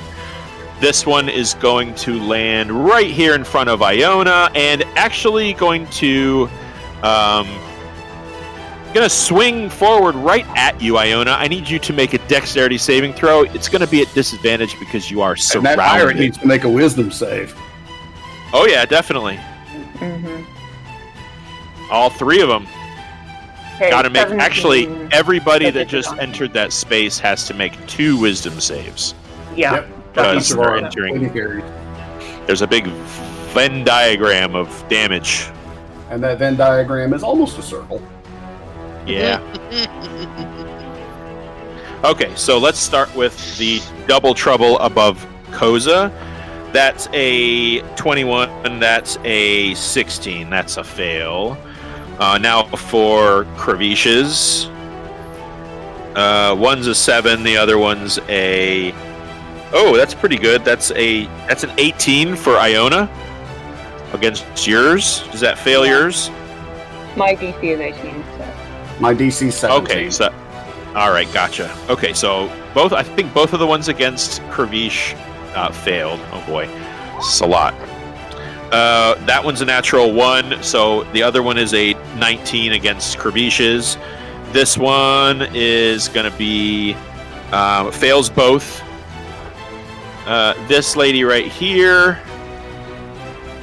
This one is going to land right here in front of Iona, and actually going to swing forward right at you, Iona. I need you to make a dexterity saving throw. It's going to be at disadvantage because you are surrounded. And that pirate needs to make a wisdom save. Oh yeah, definitely. Mm-hmm. All 3 of them. Okay, Got to make. 17. Actually, everybody that That's just entered that space has to make 2 wisdom saves. Yeah. Yep. Because That's they're right. entering. There's a big Venn diagram of damage. And that Venn diagram is almost a circle. Yeah. Okay, so let's start with the double trouble above Koza. That's a 21, and that's a 16. That's a fail. Now for Kravish's. One's a 7, the other one's a... Oh, that's pretty good. That's an 18 for Iona against yours. Does that fail yours? My DC is 18, so. My DC is 17. Okay, so all right, gotcha. Okay, so I think both of the ones against Kravish failed. Oh boy, it's a lot. That one's a natural 1, so the other one is a 19 against Kravish's. This one is going to be fails both. This lady right here,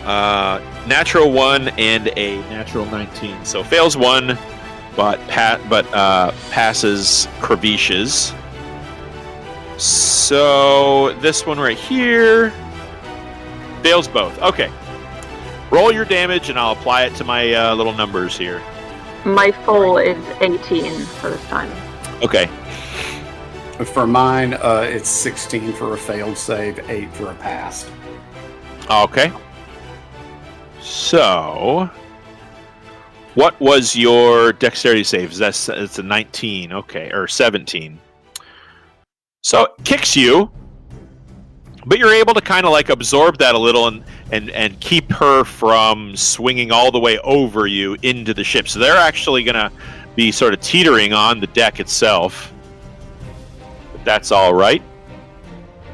natural 1 and a natural 19. So fails 1, but passes Kravish's. So this one right here fails both. Okay. Roll your damage, and I'll apply it to my little numbers here. My full is 18 for this time. Okay. For mine, it's 16 for a failed save, 8 for a pass. Okay. So, what was your dexterity save? It's a 19, okay, or 17. So it kicks you, but you're able to kind of like absorb that a little and keep her from swinging all the way over you into the ship. So they're actually going to be sort of teetering on the deck itself. But that's all right.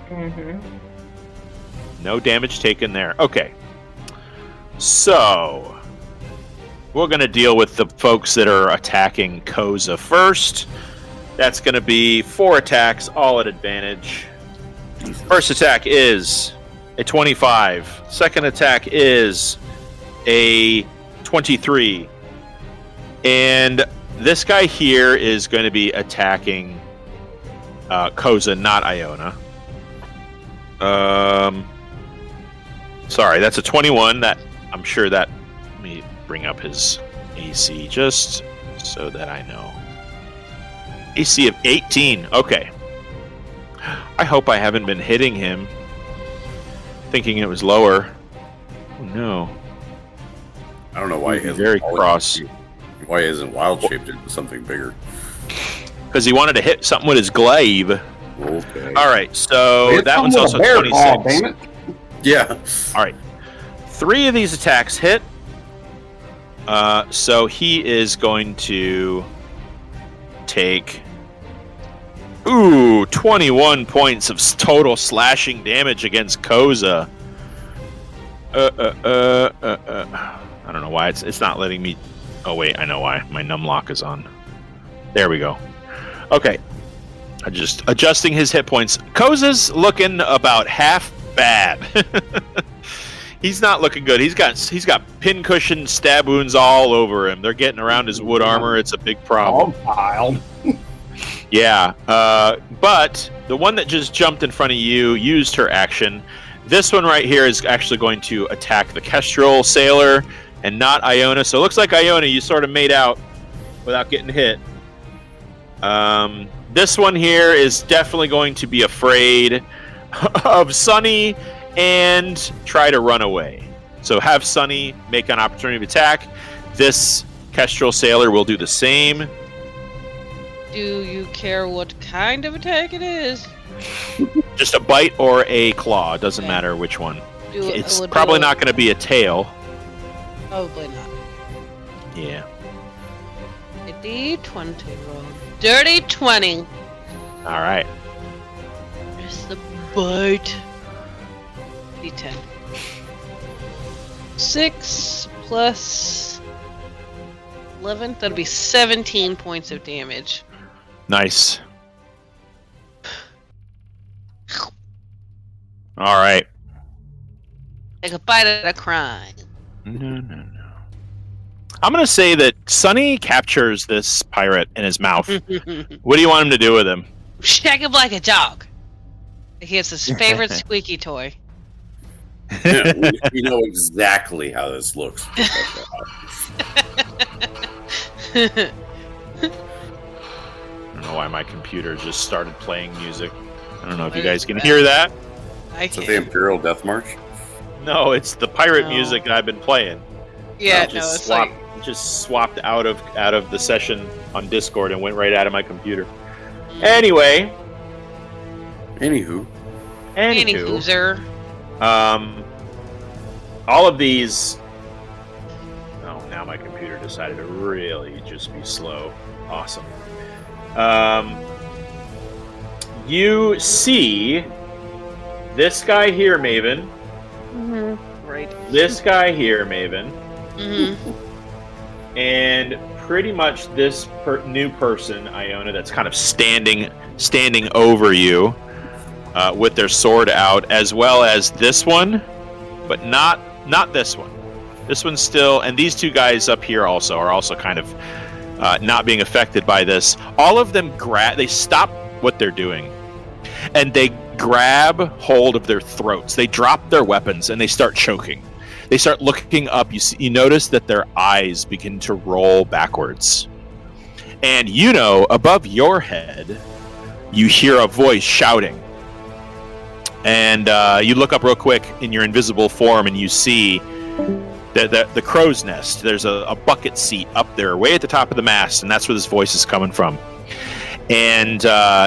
Mm-hmm. No damage taken there. Okay. So we're going to deal with the folks that are attacking Koza first. That's going to be 4 attacks, all at advantage. First attack is a 25. Second attack is a 23. And this guy here is going to be attacking Koza, not Iona. Sorry, that's a 21. That I'm sure that. Let me bring up his AC just so that I know. AC of 18. Okay. I hope I haven't been hitting him, thinking it was lower. Oh no. I don't know why he isn't very cross. Why isn't wild shaped into something bigger? Because he wanted to hit something with his glaive. Okay. All right, so that one's also 26. Damn it. Yeah. All right. 3 of these attacks hit. So he is going to take 21 points of total slashing damage against Koza. I don't know why it's not letting me. Oh wait, I know why. My numlock is on. There we go. Okay. Just adjusting his hit points. Koza's looking about half bad. He's not looking good. He's got pincushion stab wounds all over him. They're getting around his wood armor. It's a big problem. All piled. Yeah, but the one that just jumped in front of you used her action. This one right here is actually going to attack the Kestral sailor and not Iona. So it looks like Iona, you sort of made out without getting hit. This one here is definitely going to be afraid of Sunny and try to run away. So have Sunny make an opportunity to attack. This Kestral sailor will do the same. Do you care what kind of attack it is? Just a bite or a claw. Doesn't matter which one. It's probably not going to be a tail. Probably not. Yeah. A D20 roll. Dirty 20. All right. There's the bite. D10. 6 plus 11. That'll be 17 points of damage. Nice. All right. Take a bite at a crime. No. I'm going to say that Sunny captures this pirate in his mouth. What do you want him to do with him? Shake him like a dog. He has his favorite squeaky toy. We know exactly how this looks. I don't know why my computer just started playing music. I don't know if you guys can hear that. Is it the Imperial Death March? No, it's the pirate music that I've been playing. Yeah, it's swapped out of the session on Discord and went right out of my computer. Anyway. Anywho. Anywho. All of these. Oh, now my computer decided to really just be slow. Awesome. You see this guy here, Maven. Mm-hmm. Right. This guy here, Maven. Mm-hmm. And pretty much this new person, Iona, that's kind of standing over you with their sword out, as well as this one, but not this one. This one's still, and these two guys up here also are also kind of not being affected by this. All of them they stop what they're doing, and they grab hold of their throats. They drop their weapons and they start choking. They start looking up. You notice that their eyes begin to roll backwards. And above your head, you hear a voice shouting. And you look up real quick in your invisible form, and you see the crow's nest. There's a bucket seat up there, way at the top of the mast, and that's where this voice is coming from. And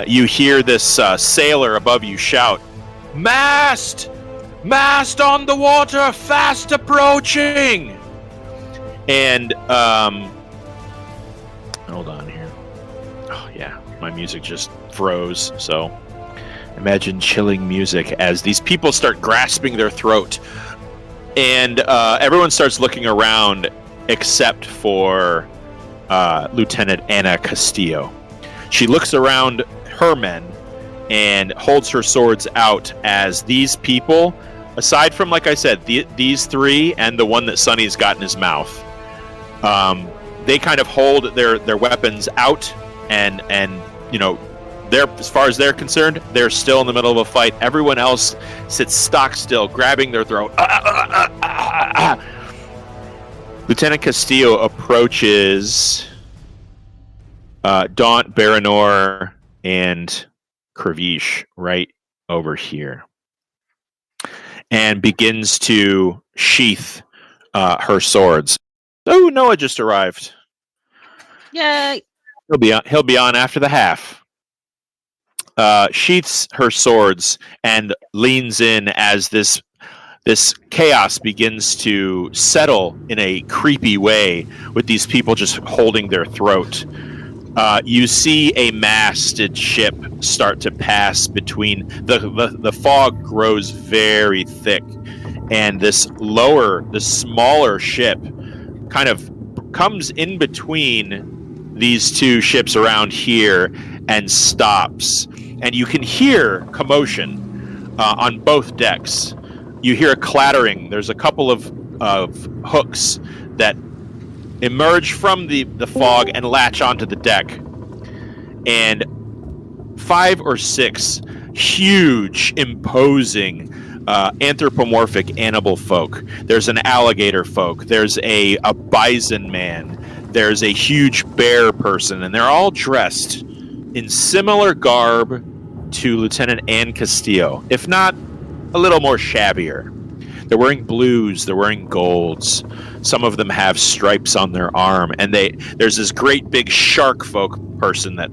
you hear this sailor above you shout, "Mast! Mast on the water, fast approaching!" And, hold on here. Oh, yeah, my music just froze, so imagine chilling music as these people start grasping their throat. And everyone starts looking around except for Lieutenant Anna Castillo. She looks around her men and holds her swords out as these people, aside from, like I said, these three and the one that Sonny's got in his mouth, they kind of hold their weapons out and they're, as far as they're concerned, they're still in the middle of a fight. Everyone else sits stock still, grabbing their throat. Lieutenant Castillo approaches Daunt, Baranor, and Kravish right over here, and begins to sheath her swords. Oh, Noah just arrived. Yay! He'll be on after the half. Sheaths her swords and leans in as this chaos begins to settle in a creepy way, with these people just holding their throat. You see a masted ship start to pass between the fog grows very thick, and the smaller ship kind of comes in between these two ships around here and stops. And you can hear commotion on both decks. You hear a clattering. There's a couple of hooks that emerge from the fog and latch onto the deck. And 5 or 6 huge, imposing anthropomorphic animal folk. There's an alligator folk. There's a bison man. There's a huge bear person. And they're all dressed in similar garb to Lieutenant Ann Castillo, if not a little more shabbier. They're wearing blues, they're wearing golds. Some of them have stripes on their arm, and there's this great big shark folk person that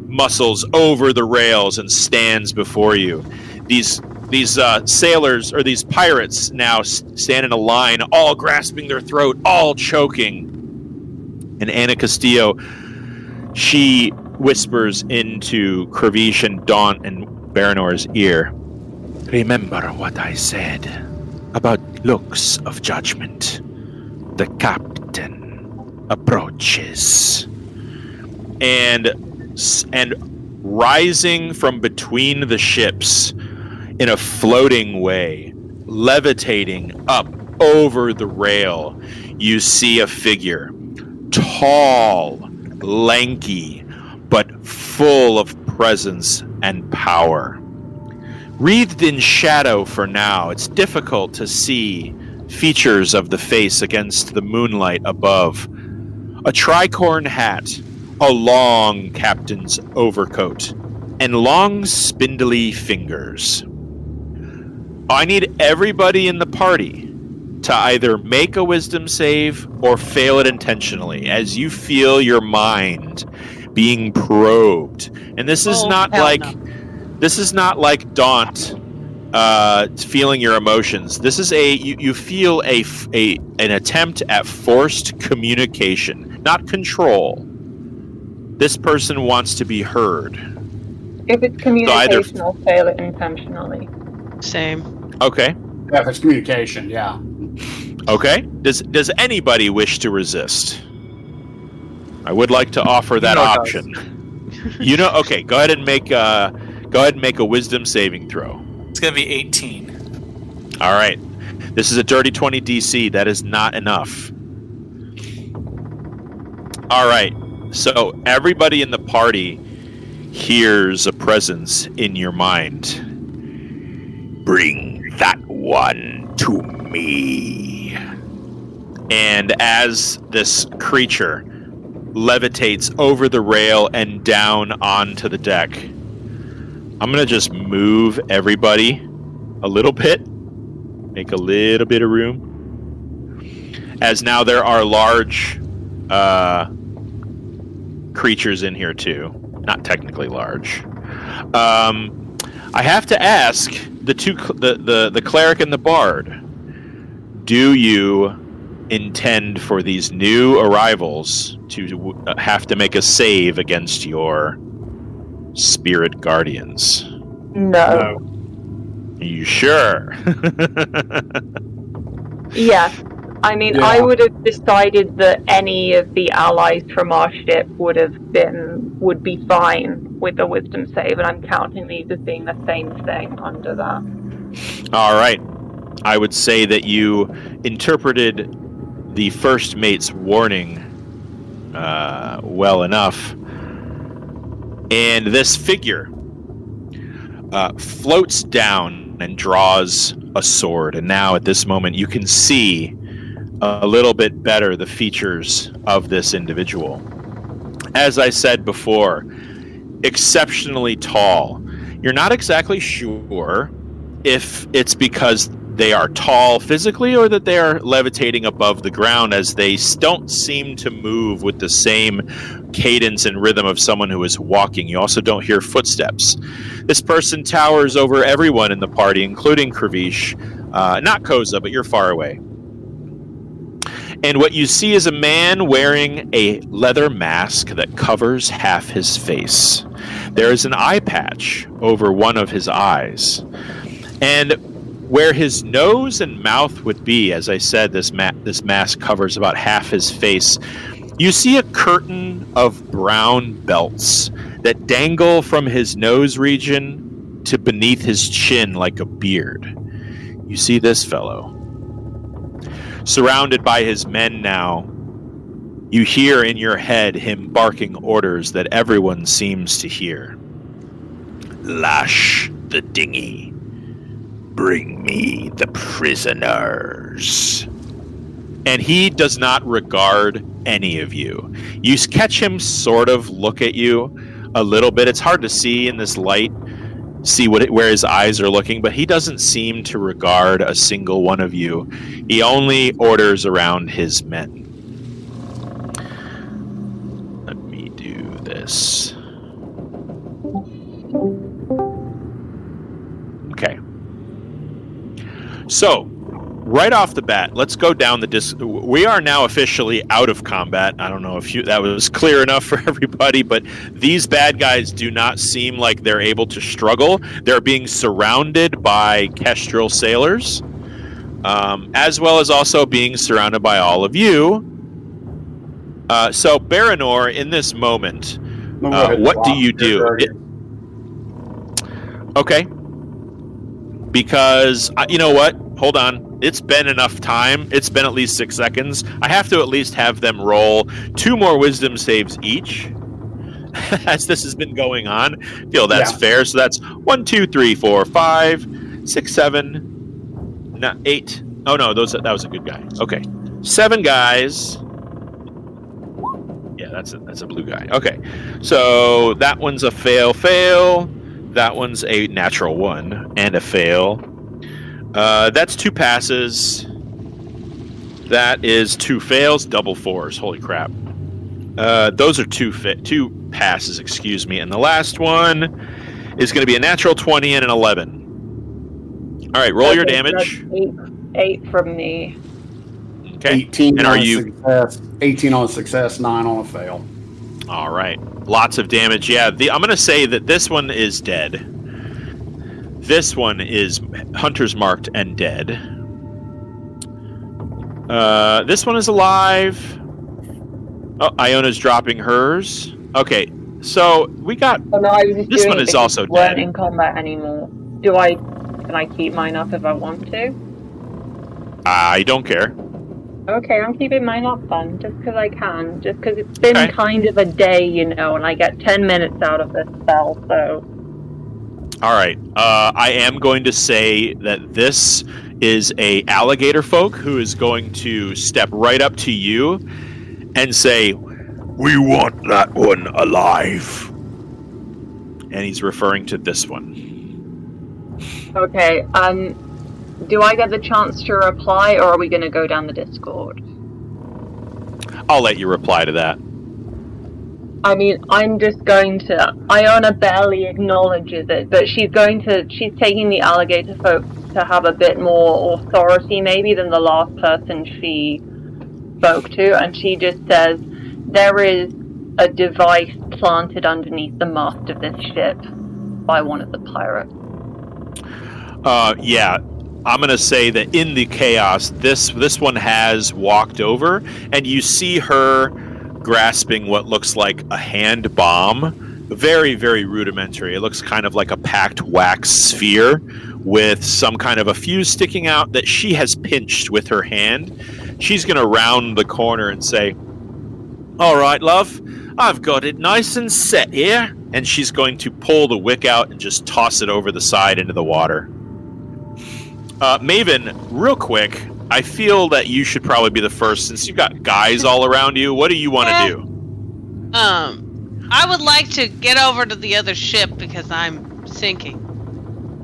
muscles over the rails and stands before you. These sailors, or these pirates, now stand in a line, all grasping their throat, all choking. And Anna Castillo, she whispers into Kravish and Daunt and Baranor's ear, "Remember what I said about looks of judgment. The captain approaches." And rising from between the ships in a floating way, levitating up over the rail, you see a figure, tall, lanky, but full of presence and power. Wreathed in shadow for now, it's difficult to see features of the face against the moonlight above. A tricorn hat, a long captain's overcoat, and long spindly fingers. I need everybody in the party to either make a wisdom save or fail it intentionally, as you feel your mind being probed. And this is not like Daunt feeling your emotions. This is you feel an attempt at forced communication, not control. This person wants to be heard. If it's communication, I'll fail it intentionally. Same. Okay. Yeah, if it's communication, yeah. Okay. Does anybody wish to resist? I would like to offer that option. Okay. Go ahead and make a wisdom saving throw. It's gonna be 18. All right. This is a dirty 20 DC. That is not enough. All right. So everybody in the party hears a presence in your mind. Bring that one to me. And as this creature levitates over the rail and down onto the deck, I'm going to just move everybody a little bit, make a little bit of room, as now there are large creatures in here too. Not technically large. I have to ask the cleric and the bard, do you intend for these new arrivals to have to make a save against your spirit guardians? No. Are you sure? Yes. I mean, Yeah. I would have decided that any of the allies from our ship would be fine with the wisdom save, and I'm counting these as being the same thing under that. All right. I would say that you interpreted the first mate's warning well enough. And this figure floats down and draws a sword. And now at this moment you can see a little bit better the features of this individual. As I said before, exceptionally tall. You're not exactly sure if it's because they are tall physically or that they are levitating above the ground, as they don't seem to move with the same cadence and rhythm of someone who is walking. You also don't hear footsteps. This person towers over everyone in the party, including Kravish. Not Koza, but you're far away. And what you see is a man wearing a leather mask that covers half his face. There is an eye patch over one of his eyes. And where his nose and mouth would be, as I said, this mask covers about half his face. You see a curtain of brown belts that dangle from his nose region to beneath his chin like a beard. You see this fellow. Surrounded by his men now, you hear in your head him barking orders that everyone seems to hear. Lash the dinghy. Bring me the prisoners. And he does not regard any of you. You catch him sort of look at you a little bit. It's hard to see in this light, see where his eyes are looking, but he doesn't seem to regard a single one of you. He only orders around his men. Let me do this. Okay. So, right off the bat, let's go down the we are now officially out of combat. I don't know if that was clear enough for everybody, but these bad guys do not seem like they're able to struggle. They're being surrounded by Kestral sailors, as well as also being surrounded by all of you. So, Baranor, in this moment, what do you do? Okay. Because, you know what? Hold on. It's been enough time. It's been at least 6 seconds. I have to at least have them roll 2 more wisdom saves each as this has been going on. I feel that's fair. So that's 1, 2, 3, 4, 5, 6, 7, 8. Oh, no, that was a good guy. Okay. 7 guys. Yeah, that's a blue guy. Okay. So that one's a fail. That one's a natural 1 and a fail. That's 2 passes. That is 2 fails, double 4s. Holy crap. Those are 2 passes, excuse me. And the last one is going to be a natural 20 and an 11. All right, roll your damage. 8 from me. Okay. 18 and on are a you success, 18 on a success, 9 on a fail. All right. Lots of damage. Yeah, I'm going to say that this one is dead. This one is hunter's marked and dead. This one is alive. Oh, Iona's dropping hers. Okay, so we got... Oh, no, I was just this one is also dead. Weren't dead. in combat anymore. Can I keep mine up if I want to? I don't care. Okay, I'm keeping mine up then, just because I can. Just because it's been Okay. kind of a day, and I get 10 minutes out of this spell, so... All right. I am going to say that this is a alligator folk who is going to step right up to you and say, "We want that one alive." And he's referring to this one. Okay, do I get the chance to reply, or are we going to go down the Discord? I'll let you reply to that. I mean, I'm just going to... Iona barely acknowledges it, but she's taking the alligator folk to have a bit more authority, maybe, than the last person she spoke to, and she just says, there is a device planted underneath the mast of this ship by one of the pirates. Yeah. I'm going to say that in the chaos, this one has walked over, and you see her grasping what looks like a hand bomb. Very, very rudimentary. It looks kind of like a packed wax sphere with some kind of a fuse sticking out that she has pinched with her hand. She's going to round the corner and say, "All right, love, I've got it nice and set here." And she's going to pull the wick out and just toss it over the side into the water. Maven, real quick, I feel that you should probably be the first since you've got guys all around you. What do you want to do? I would like to get over to the other ship because I'm sinking.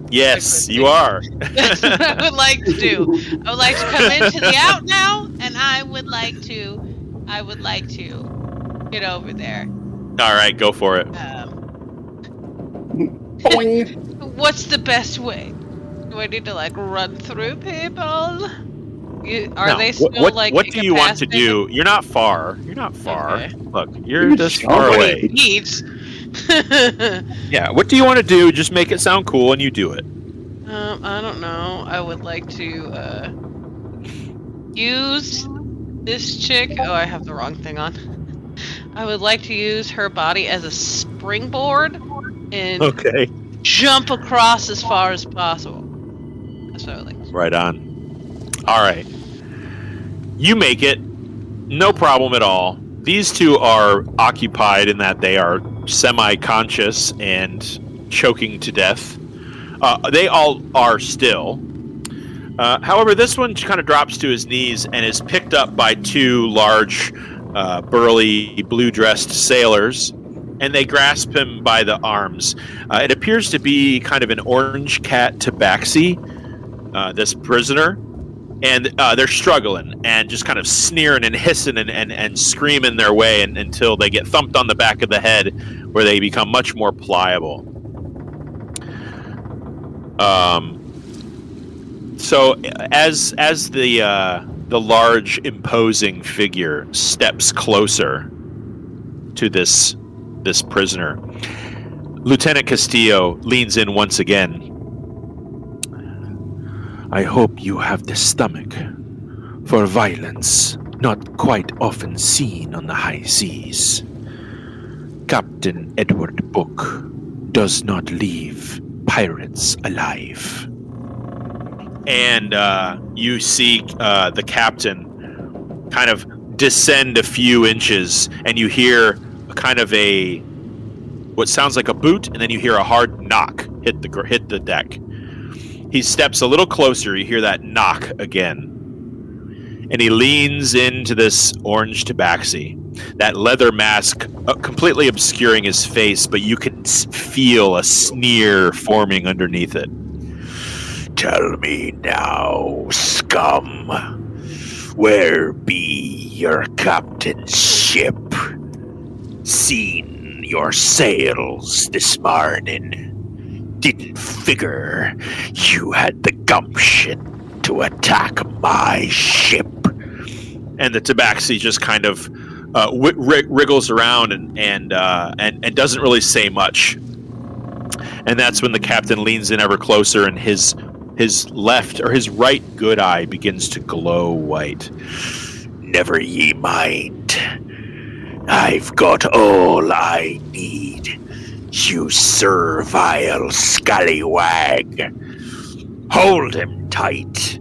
Yes, you are. That's what I would like to do. I would like to come into the out now, and I would like to get over there. All right, go for it. What's the best way? Do I need to run through people? They still what do you want to do? You're not far. Okay. Look, you're just far away. Yeah. What do you want to do? Just make it sound cool, and you do it. I don't know. I would like to use this chick. Oh, I have the wrong thing on. I would like to use her body as a springboard and jump across as far as possible. That's what I would like to do. Right on. All right. You make it. No problem at all. These two are occupied in that they are semi-conscious and choking to death. They all are still. However, this one kind of drops to his knees and is picked up by two large, burly, blue-dressed sailors, and they grasp him by the arms. It appears to be kind of an orange cat tabaxi, this prisoner, and they're struggling and just kind of sneering and hissing and screaming their way until they get thumped on the back of the head, where they become much more pliable. So as the large imposing figure steps closer to this prisoner, Lieutenant Castillo leans in once again. "I hope you have the stomach for violence not quite often seen on the high seas. Captain Edward Book does not leave pirates alive." And you see the captain kind of descend a few inches, and you hear kind of what sounds like a boot, and then you hear a hard knock hit the deck. He steps a little closer. You hear that knock again. And he leans into this orange tabaxi, that leather mask completely obscuring his face, but you can feel a sneer forming underneath it. "Tell me now, scum, where be your captain's ship? Seen your sails this morning. Didn't figure you had the gumption to attack my ship." And the tabaxi just kind of wriggles around and doesn't really say much. And that's when the captain leans in ever closer, and his left or his right good eye begins to glow white. "Never ye mind. I've got all I need, you servile scallywag. Hold him tight.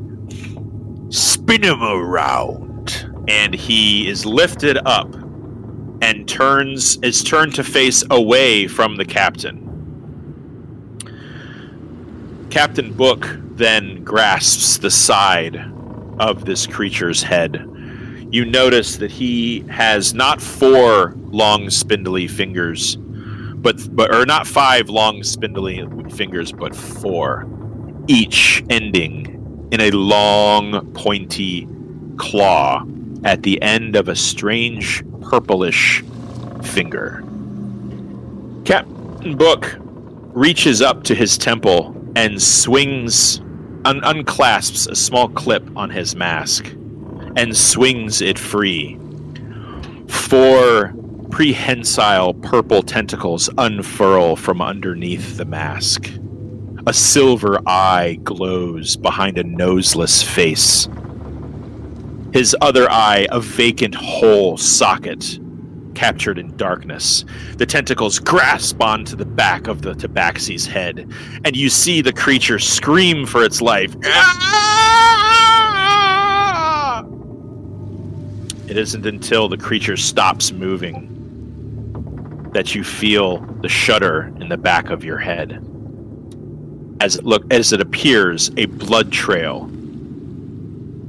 Spin him around." And he is lifted up and is turned to face away from the captain. Captain Book then grasps the side of this creature's head. You notice that he has not 4 long spindly fingers, or not 5 long spindly fingers, but 4, each ending in a long pointy claw at the end of a strange purplish finger. Captain Book reaches up to his temple and swings, unclasps a small clip on his mask and swings it free. 4 prehensile purple tentacles unfurl from underneath the mask. A silver eye glows behind a noseless face. His other eye, a vacant hole socket, captured in darkness. The tentacles grasp onto the back of the tabaxi's head, and you see the creature scream for its life. Ah! It isn't until the creature stops moving that you feel the shudder in the back of your head. As it appears, a blood trail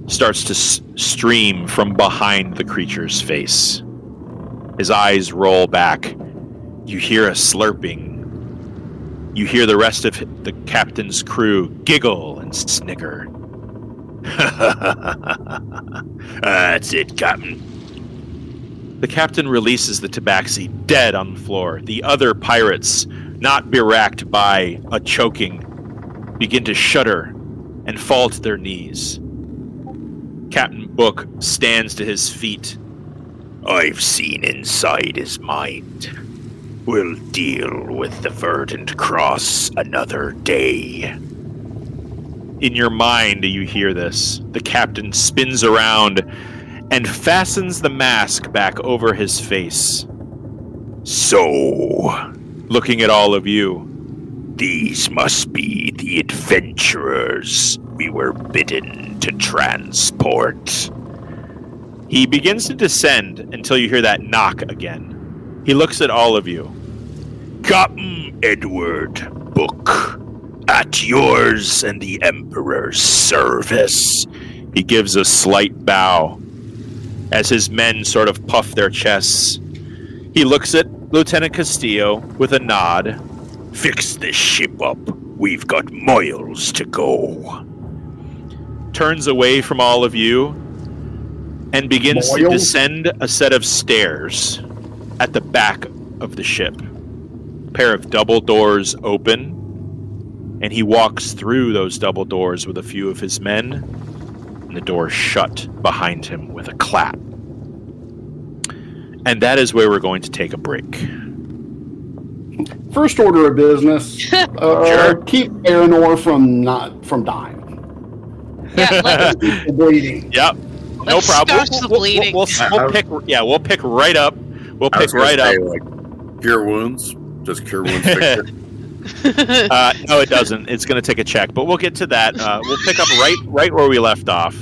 starts to stream from behind the creature's face. His eyes roll back. You hear a slurping. You hear the rest of the captain's crew giggle and snicker. That's it, Captain. The captain releases the tabaxi dead on the floor. The other pirates, not beracked by a choking, begin to shudder and fall to their knees. Captain Book stands to his feet. I've seen inside his mind. We'll deal with the Verdant Cross another day. In your mind, you hear this. The captain spins around and fastens the mask back over his face. So, looking at all of you, these must be the adventurers we were bidden to transport. He begins to descend until you hear that knock again. He looks at all of you. Captain Edward Book, at yours and the Emperor's service. He gives a slight bow as his men sort of puff their chests. He looks at Lieutenant Castillo with a nod. Fix this ship up. We've got miles to go. Turns away from all of you and begins to descend a set of stairs at the back of the ship. A pair of double doors open, and he walks through those double doors with a few of his men, and the doors shut behind him with a clap. And that is where we're going to take a break. First order of business, Sure. Keep Aranor from dying. Yeah, let's Bleeding. Yep. No problem. start the bleeding. We'll pick right up. We'll I was pick right gonna up. say, like, cure wounds. Does cure wounds fix it? No, it doesn't. It's going to take a check, but we'll get to that. We'll pick up right where we left off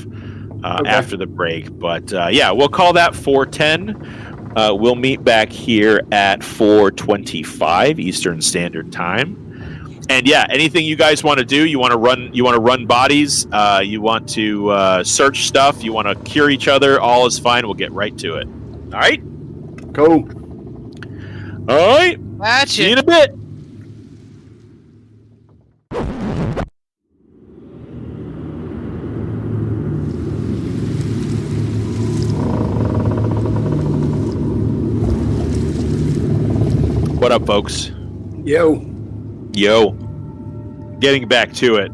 after the break. But we'll call that 4:10. We'll meet back here at 4:25 Eastern Standard Time. And anything you guys want to do? You want to run bodies? You want to search stuff? You want to cure each other? All is fine. We'll get right to it. All right. Cool. All right. Gotcha. See you in a bit. What up, folks? Yo. Getting back to it.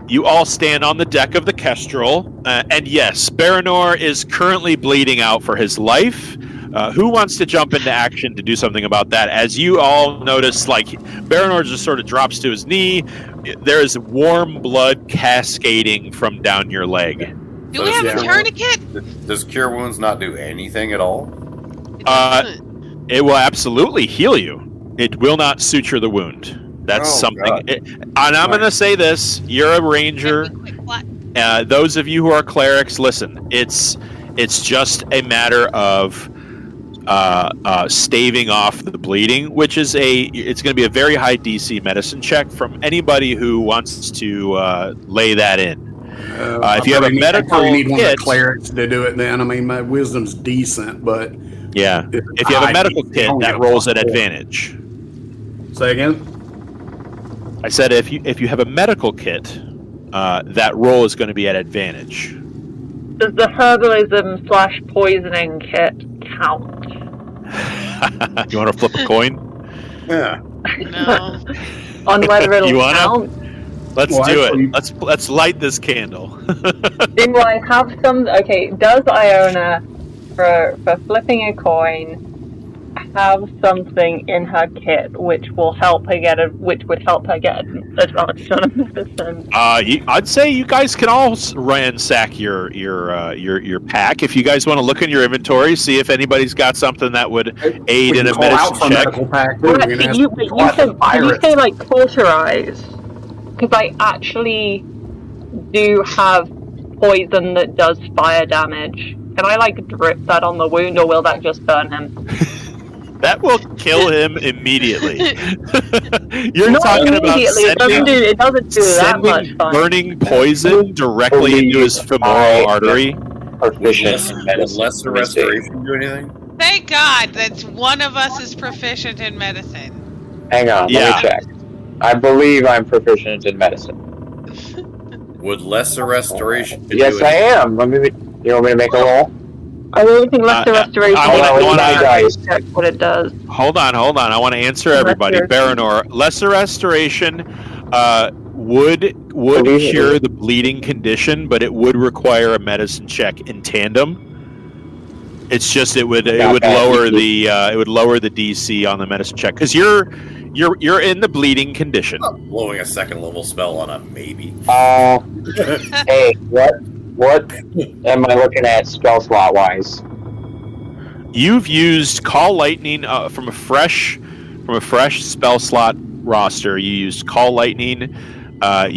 You all stand on the deck of the Kestral, and yes, Baranor is currently bleeding out for his life. Who wants to jump into action to do something about that? As you all notice, Baranor just sort of drops to his knee. There is warm blood cascading from down your leg. Do we have a tourniquet? Does cure wounds not do anything at all? It doesn't. It will absolutely heal you. It will not suture the wound. That's something. And I'm going to say this. You're a ranger. Those of you who are clerics, listen. It's just a matter of staving off the bleeding, which is it's going to be a very high DC medicine check from anybody who wants to lay that in. If you have a medical I need one of kit, the clerics to do it. Then I mean, my wisdom's decent, but yeah, if you have a medical kit, that rolls at advantage. Say again. I said if you have a medical kit, that roll is going to be at advantage. Does the herbalism/poisoning kit count? You want to flip a coin? Yeah. No. On whether it'll You wanna? count? Let's do it. Let's light this candle. Do I have some? Okay, does Iona, for flipping a coin, have something in her kit which would help her get an advantage on a medicine? I'd say you guys can all ransack your pack if you guys want to look in your inventory, see if anybody's got something that would aid in a medicine check. Can you say like cauterize? Because I actually do have poison that does fire damage. Can I like drip that on the wound, or will that just burn him? That will kill him immediately. You're Not talking about it doesn't do that much fun. burning poison directly into his femoral artery. Proficient in medicine. Would lesser restoration do anything? Thank God that one of us is proficient in medicine. Hang on, let me check. I believe I'm proficient in medicine. Would lesser restoration do Yes, I am. You want me to make a roll? I really think lesser restoration. I wanna check what it does. Hold on. I want to answer everybody. Baranor, lesser restoration would cure the bleeding condition, but it would require a medicine check in tandem. It's just it would lower the DC on the medicine check because you're in the bleeding condition. I'm blowing a second level spell on a maybe. Hey, what am I looking at spell slot wise? You've used Call Lightning from a fresh spell slot roster. You used Call Lightning. I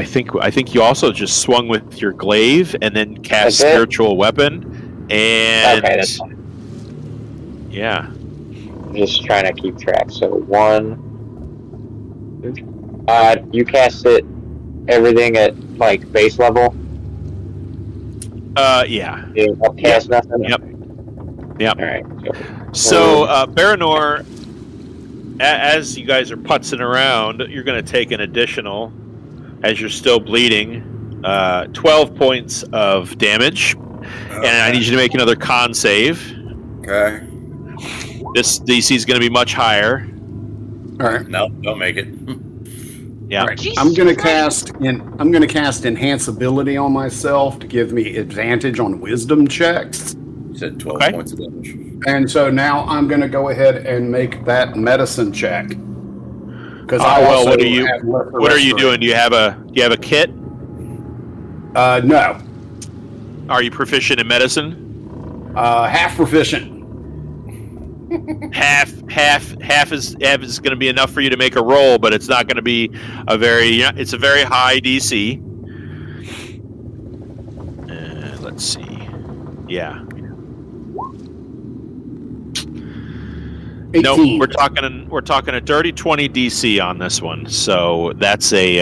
think you also just swung with your glaive and then cast Spiritual Weapon. And okay, that's fine. Yeah. I'm just trying to keep track. So 1. You cast it everything at like base level. Yeah. You don't cast nothing. Yep. All right. So Baranor, as you guys are putzing around, you're going to take an additional, as you're still bleeding, 12 points of damage, and I need you to make another con save. Okay. This DC is going to be much higher. All right. No, don't make it. Yeah. All right. I'm going to cast enhanceability on myself to give me advantage on wisdom checks. You said 12 points of damage. And so now I'm going to go ahead and make that medicine check. Because what are you doing? Do you have a kit? No. Are you proficient in medicine? Half proficient. Half is going to be enough for you to make a roll, but it's not going to be it's a very high DC. Let's see. Yeah. 18. No, we're talking a dirty 20 DC on this one. So that's a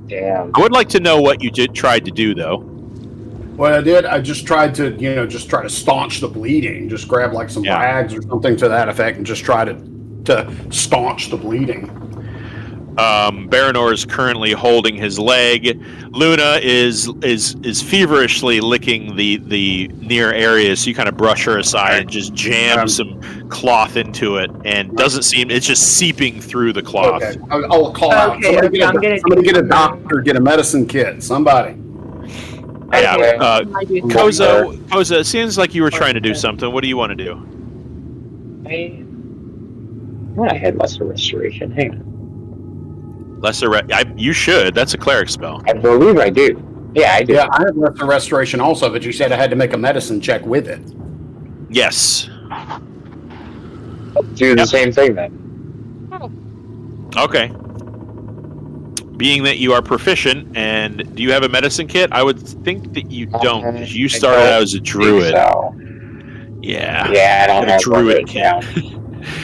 damn. I would like to know what you tried to do though. What I did, I just tried to, try to staunch the bleeding. Just grab like some rags or something to that effect, and just try to staunch the bleeding. Baranor is currently holding his leg. Luna is feverishly licking the near areas. So you kind of brush her aside and just jam some cloth into it, and doesn't seem it's just seeping through the cloth. Okay, I'll call out. Somebody get a doctor, get a medicine kit. Somebody. Yeah, Koza, it seems like you were trying to do something. What do you want to do? I had lesser restoration. Hang on. You should. That's a cleric spell. I believe I do. Yeah, I do. Yeah, I have lesser restoration also, but you said I had to make a medicine check with it. Yes. Do the same thing then. Okay. Being that you are proficient, and do you have a medicine kit? I would think that you don't, because you started out as a druid. So. Yeah. Yeah, I don't The have druid one down.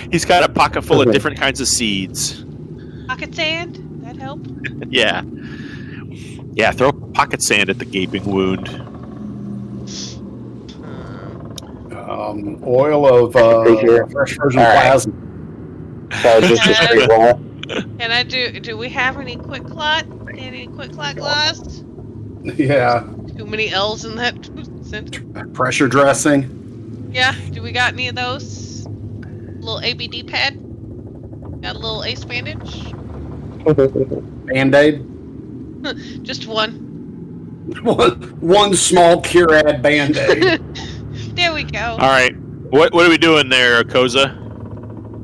He's got a pocket full of different kinds of seeds. Pocket sand? That help? Yeah. Yeah, throw pocket sand at the gaping wound. Oil of fresh virgin plasma. So just a straight roll. Can I do we have any quick clot? Any quick clot glass? Yeah. Too many L's in that sentence. Pressure dressing. Yeah, do we got any of those? Little ABD pad? Got a little ace bandage? Band-Aid. Just one. One small Curad Band-Aid. There we go. All right. What are we doing there, Koza?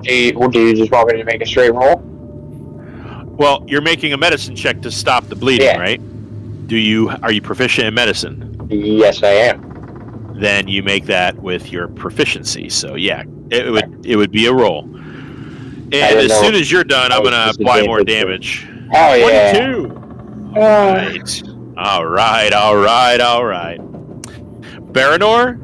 Do you just want me to make a straight roll? Well, you're making a medicine check to stop the bleeding, right? Are you proficient in medicine? Yes, I am. Then you make that with your proficiency. So yeah, it would be a roll. And as soon as you're done, I'm gonna apply more damage. Oh yeah. 22. All right. Baranor,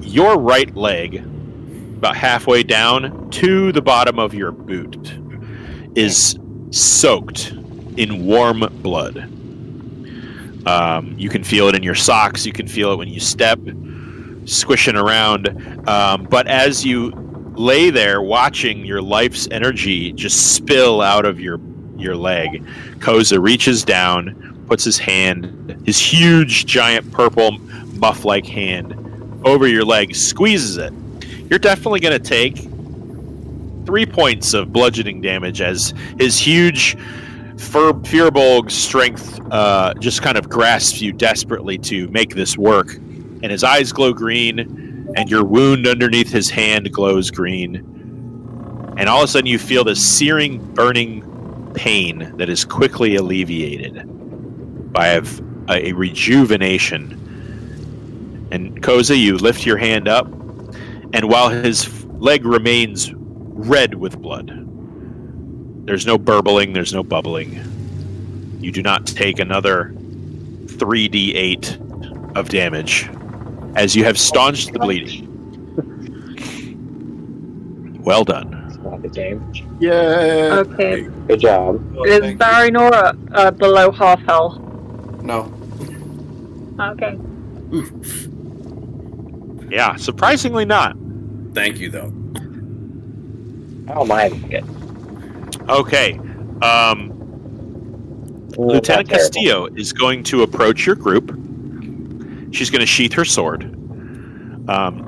your right leg, about halfway down to the bottom of your boot, is soaked in warm blood. You can feel it in your socks. You can feel it when you step, squishing around. But as you lay there watching your life's energy just spill out of your leg, Koza reaches down, puts his hand, his huge, giant, purple, muff-like hand, over your leg, squeezes it. You're definitely going to take 3 points of bludgeoning damage as his huge Firbolg strength just kind of grasps you desperately to make this work. And his eyes glow green, and your wound underneath his hand glows green. And all of a sudden you feel this searing, burning pain that is quickly alleviated by a rejuvenation. And Koza, you lift your hand up, and while his leg remains red with blood, there's no burbling, there's no bubbling. You do not take another 3d8 of damage as you have staunched the bleeding. Well done. Not the damage. Yeah. Okay. Good job. Is Baranor below half health? No. Okay. Yeah, surprisingly not. Thank you, though. Oh my. Good. Okay. Lieutenant Castillo is going to approach your group. She's going to sheath her sword.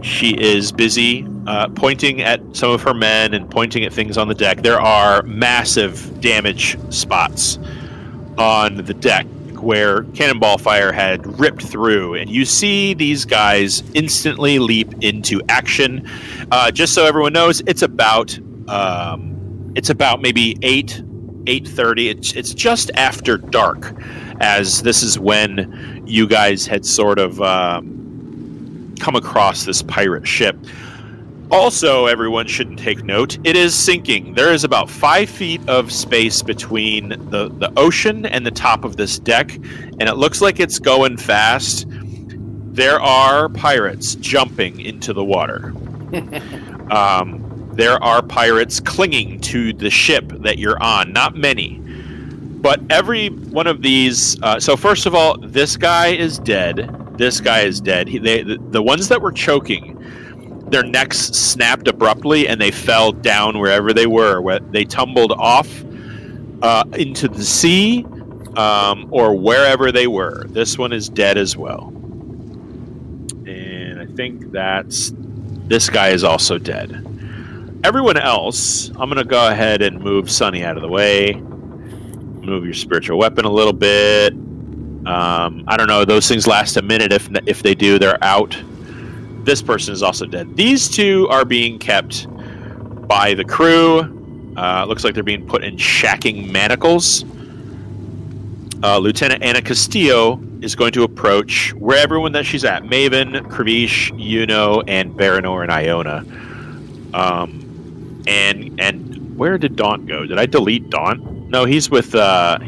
She is busy pointing at some of her men and pointing at things on the deck. There are massive damage spots on the deck where cannonball fire had ripped through, and you see these guys instantly leap into action. Just so everyone knows, it's about maybe 8:30. It's just after dark, as this is when you guys had sort of come across this pirate ship. Also, everyone should take note, it is sinking. There is about 5 feet of space between the ocean and the top of this deck, and it looks like it's going fast. There are pirates jumping into the water. There are pirates clinging to the ship that you're on. Not many. But every one of these... so first of all, this guy is dead. This guy is dead. The ones that were choking, their necks snapped abruptly and they fell down wherever they were. They tumbled off into the sea or wherever they were. This one is dead as well. And I think this guy is also dead. Everyone else, I'm going to go ahead and move Sunny out of the way. Move your spiritual weapon a little bit. I don't know, those things last a minute. If they do, they're out. This person is also dead. These two are being kept by the crew. Looks like they're being put in shacking manacles. Lieutenant Anna Castillo is going to approach where everyone that she's at. Maven, Kravish, Yuno, and Baranor and Iona. And where did Daunt go? Did I delete Daunt? No, he's with Anna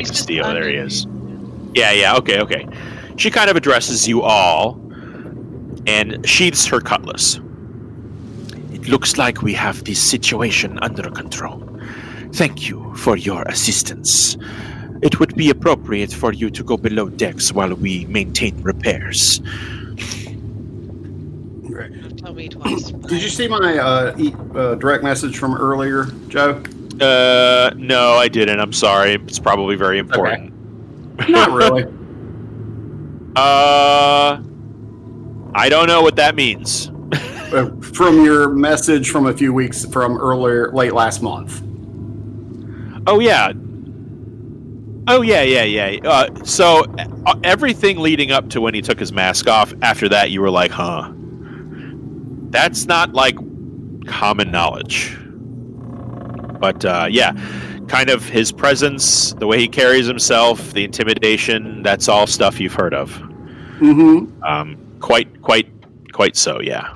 Castillo. There he is. Yeah, okay. She kind of addresses you all. and sheaths her cutlass. It looks like we have this situation under control. Thank you for your assistance. It would be appropriate for you to go below decks while we maintain repairs. Tell me twice. Did you see my direct message from earlier, Joe? No, I didn't. I'm sorry. It's probably very important. Okay. Not really. I don't know what that means. From your message from a few weeks from earlier, late last month. Oh, yeah. So everything leading up to when he took his mask off, after that you were like, huh. That's not like common knowledge. But yeah, kind of his presence, the way he carries himself, the intimidation, that's all stuff you've heard of. Mm-hmm. Quite so, yeah.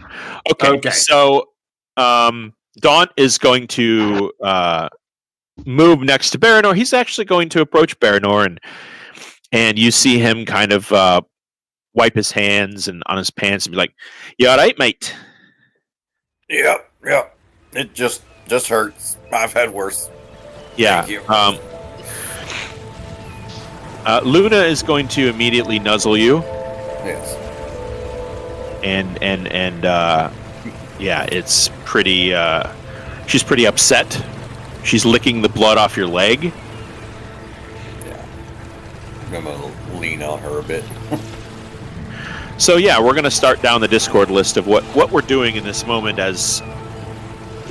Okay. So Daunt is going to move next to Baranor. He's actually going to approach Baranor, and you see him kind of wipe his hands and on his pants and be like, "You all right, mate?" Yep. It just hurts. I've had worse. Yeah. Thank you. Luna is going to immediately nuzzle you. Yes. And yeah, it's pretty. She's pretty upset. She's licking the blood off your leg. Yeah. I'm gonna lean on her a bit. So yeah, we're gonna start down the Discord list of what we're doing in this moment. As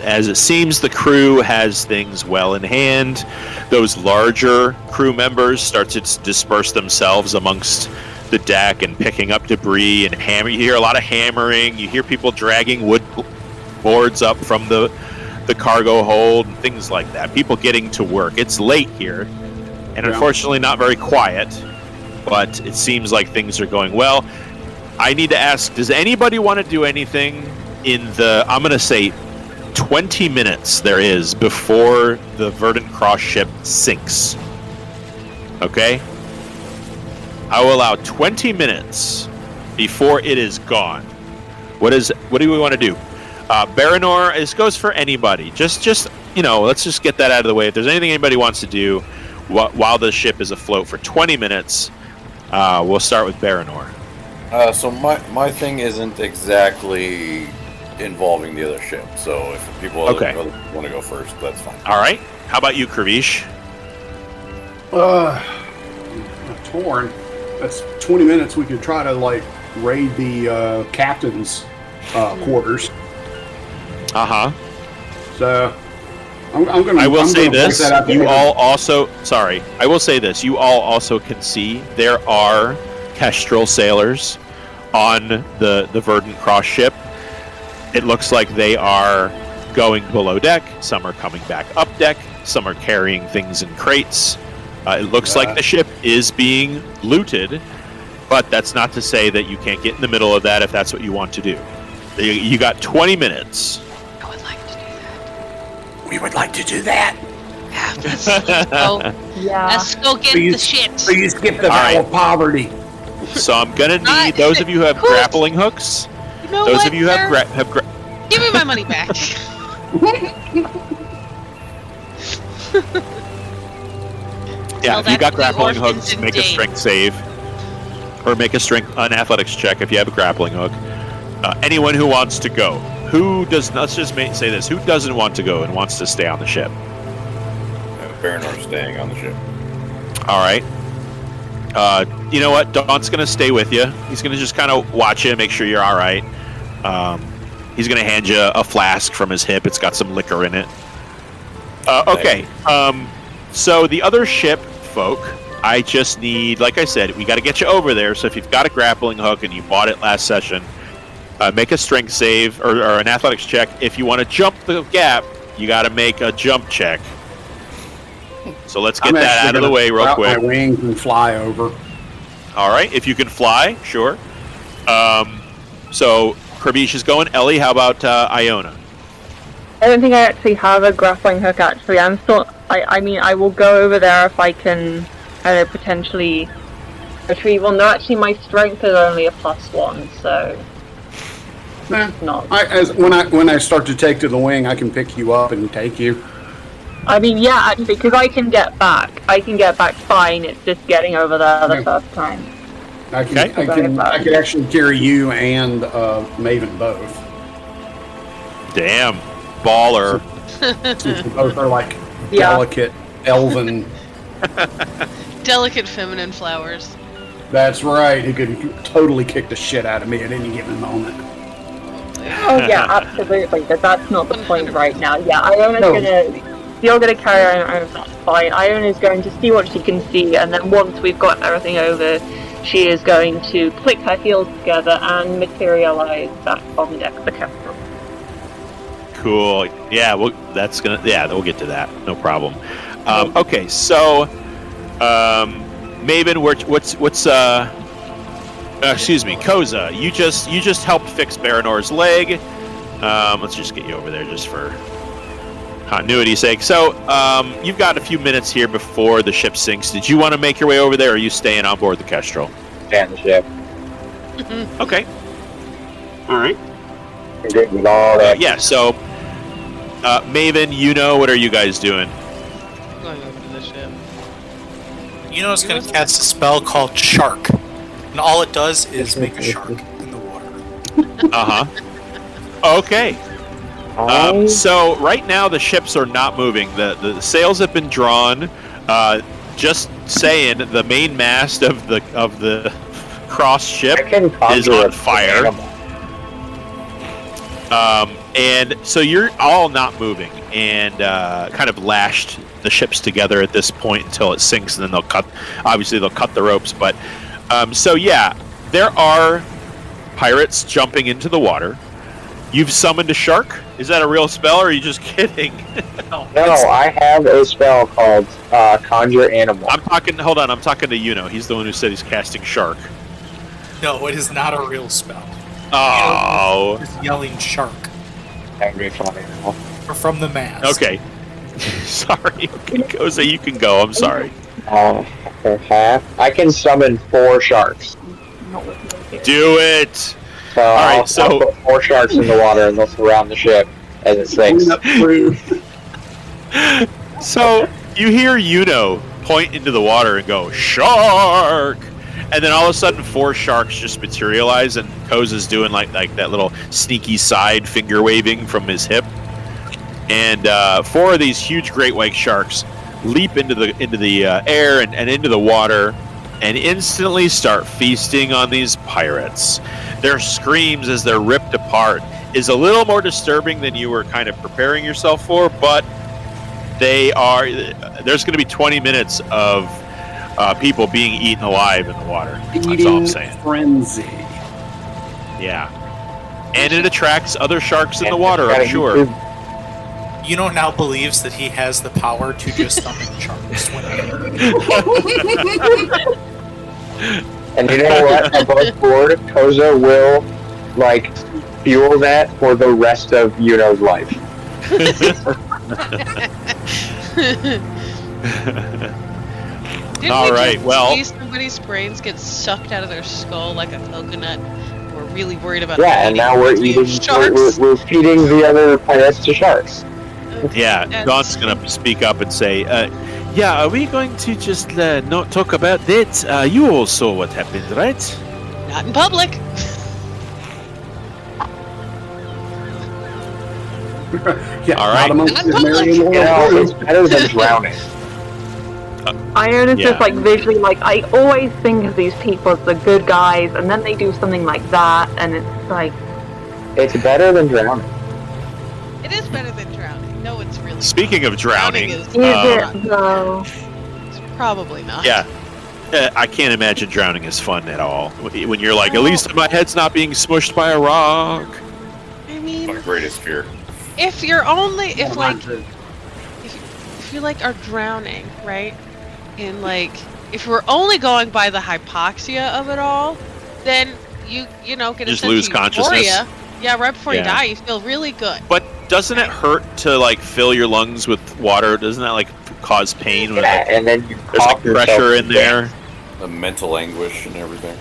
it seems, the crew has things well in hand. Those larger crew members start to disperse themselves amongst the deck and picking up debris and hammer. You hear a lot of hammering. You hear people dragging wood boards up from the cargo hold and things like that. People getting to work. It's late here, and unfortunately not very quiet, but it seems like things are going well. I need to ask, does anybody want to do anything in the, I'm going to say, 20 minutes there is before the Verdant Cross ship sinks? Okay? I will allow 20 minutes before it is gone. What do we want to do? Baranor, this goes for anybody. Just let's just get that out of the way. If there's anything anybody wants to do while the ship is afloat for 20 minutes, we'll start with Baranor. So my thing isn't exactly involving the other ship. So if people want to go first, that's fine. All right. How about you, Kravish? I'm torn. That's 20 minutes. We could try to raid the captain's quarters. So I'm gonna. I will say this. You all also. Sorry. I will say this. You all also can see there are Kestral sailors on the Verdant Cross ship. It looks like they are going below deck. Some are coming back up deck. Some are carrying things in crates. It looks like the ship is being looted, but that's not to say that you can't get in the middle of that if that's what you want to do. You got 20 minutes. I would like to do that. We would like to do that. Let's go get the ship. Please skip the vow of poverty. So I'm gonna need those of you who have grappling hooks. You know those what, of you who have give me my money back. Yeah, if you got grappling hooks, make a strength save, or make an athletics check if you have a grappling hook. Anyone who wants to go, let's just say this: who doesn't want to go and wants to stay on the ship? Baranor staying on the ship. All right. You know what? Daunt's going to stay with you. He's going to just kind of watch you, make sure you're all right. He's going to hand you a flask from his hip. It's got some liquor in it. Okay. So the other ship folk, I just need, like I said, we got to get you over there. So if you've got a grappling hook and you bought it last session, make a strength save or an athletics check. If you want to jump the gap, you got to make a jump check. So let's get that out of the way real quick. My wings and fly over. All right, if you can fly, sure. So Kravish is going. Ellie, how about Iona? I don't think I actually have a grappling hook. Actually, I'm still. I mean, I will go over there if I can, potentially retrieve one. No, actually, my strength is only a +1, so not. When I start to take to the wing, I can pick you up and take you. I mean, yeah, actually, because I can get back. I can get back fine. It's just getting over there the first time. I can actually carry you and Maven both. Damn, baller. Both are like delicate elven. Delicate feminine flowers. That's right. He could totally kick the shit out of me at any given moment. Oh yeah, absolutely. But that's not the point right now. Yeah, Iona's gonna. You're gonna carry on. That's fine. Iona's going to see what she can see, and then once we've got everything over, she is going to click her heels together and materialize back on deck of the Kestral. Cool. Yeah, we'll get to that. No problem. Okay, so, Maven, excuse me, Koza, you just helped fix Baranor's leg. Let's just get you over there just for continuity's sake. So, you've got a few minutes here before the ship sinks. Did you want to make your way over there, or are you staying on board the Kestral? Stay on the ship. Okay. All right. With all that. Yeah. So, Maven, what are you guys doing? Going over to the ship. It's going to cast a spell called Shark. And all it does is make a shark in the water. Okay. So right now the ships are not moving. The sails have been drawn. Just saying, the main mast of the cross ship is on fire. And so you're all not moving and kind of lashed the ships together at this point until it sinks, and then they'll cut the ropes. But so yeah, there are pirates jumping into the water. You've summoned a shark? Is that a real spell, or are you just kidding? No, I have a spell called Conjure Animal. I'm talking to Yuno. He's the one who said he's casting shark. No, it is not a real spell. Oh. Just yelling shark. Angry flying animal. Or from the mast. Okay. Sorry. Okay, Koza, you can go. I'm sorry. For half. I can summon 4 sharks. Do it! So I'll put 4 sharks in the water and they'll surround the ship as it sinks. So you hear Yuno point into the water and go, "Shark!" And then all of a sudden 4 sharks just materialize, and Koza's doing like that little sneaky side finger waving from his hip. And 4 of these huge great white sharks leap into the air and into the water and instantly start feasting on these pirates. Their screams as they're ripped apart is a little more disturbing than you were kind of preparing yourself for, but there's going to be 20 minutes of people being eaten alive in the water. That's all I'm saying. Frenzy. Yeah. And it attracts other sharks in the water, I'm sure. Now believes that he has the power to just summon sharks whenever. And you know what? Above board, Koza will, fuel that for the rest of Yuno's life. All right, well... see somebody's brains get sucked out of their skull like a coconut? We're really worried about and now we're we're feeding the other pirates to sharks. Yeah, Dawn's going to speak up and say, are we going to just not talk about that? You all saw what happened, right? Not in public. All right. It's better than drowning. Iona's just visually I always think of these people as the good guys, and then they do something like that, and it's like... It's better than drowning. It is better than drowning. No, it's really Speaking not. of drowning... Is it, though? It's probably not. Yeah. I can't imagine drowning is fun at all. When you're at least my head's not being smushed by a rock. I mean... My greatest fear. If you're only... If you are drowning, right? And if we're only going by the hypoxia of it all, then you get a just sense lose of consciousness. Euphoria. Yeah, right before you die, you feel really good. But doesn't it hurt to fill your lungs with water? Doesn't that cause pain? And then you there's pressure in there. The mental anguish and everything.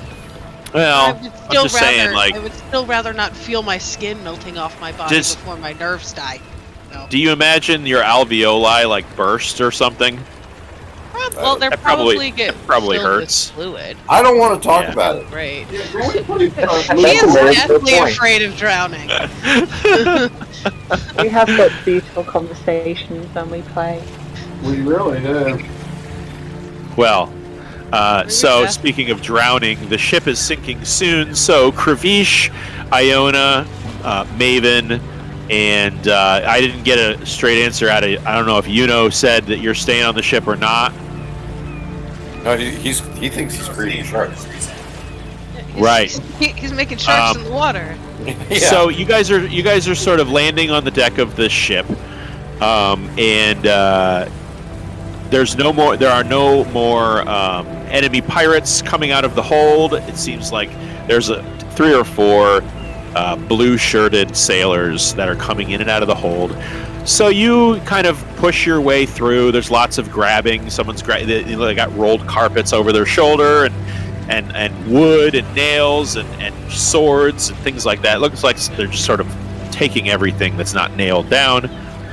Well, I would I'm still just rather, saying, like, I would still rather not feel my skin melting off my body before my nerves die. So. do you imagine your alveoli like burst or something? Well, they're that probably probably filled with hurts. Fluid. I don't want to talk Yeah. about it. Great. He He is deathly afraid of drowning. We have such beautiful conversations when we play. We really do. Well, so Yeah. speaking of drowning, the ship is sinking soon. So Kravish, Iona, Maven, and I didn't get a straight answer out of. I don't know if Yuno said that you're staying on the ship or not. No, he thinks he's creating sharks. Right. He's making sharks in the water. Yeah. So you guys are sort of landing on the deck of the ship, and there are no more enemy pirates coming out of the hold. It seems like there's 3 or 4 blue-shirted sailors that are coming in and out of the hold. So you kind of push your way through. There's lots of grabbing. They got rolled carpets over their shoulder and wood and nails and swords and things like that. It looks like they're just sort of taking everything that's not nailed down.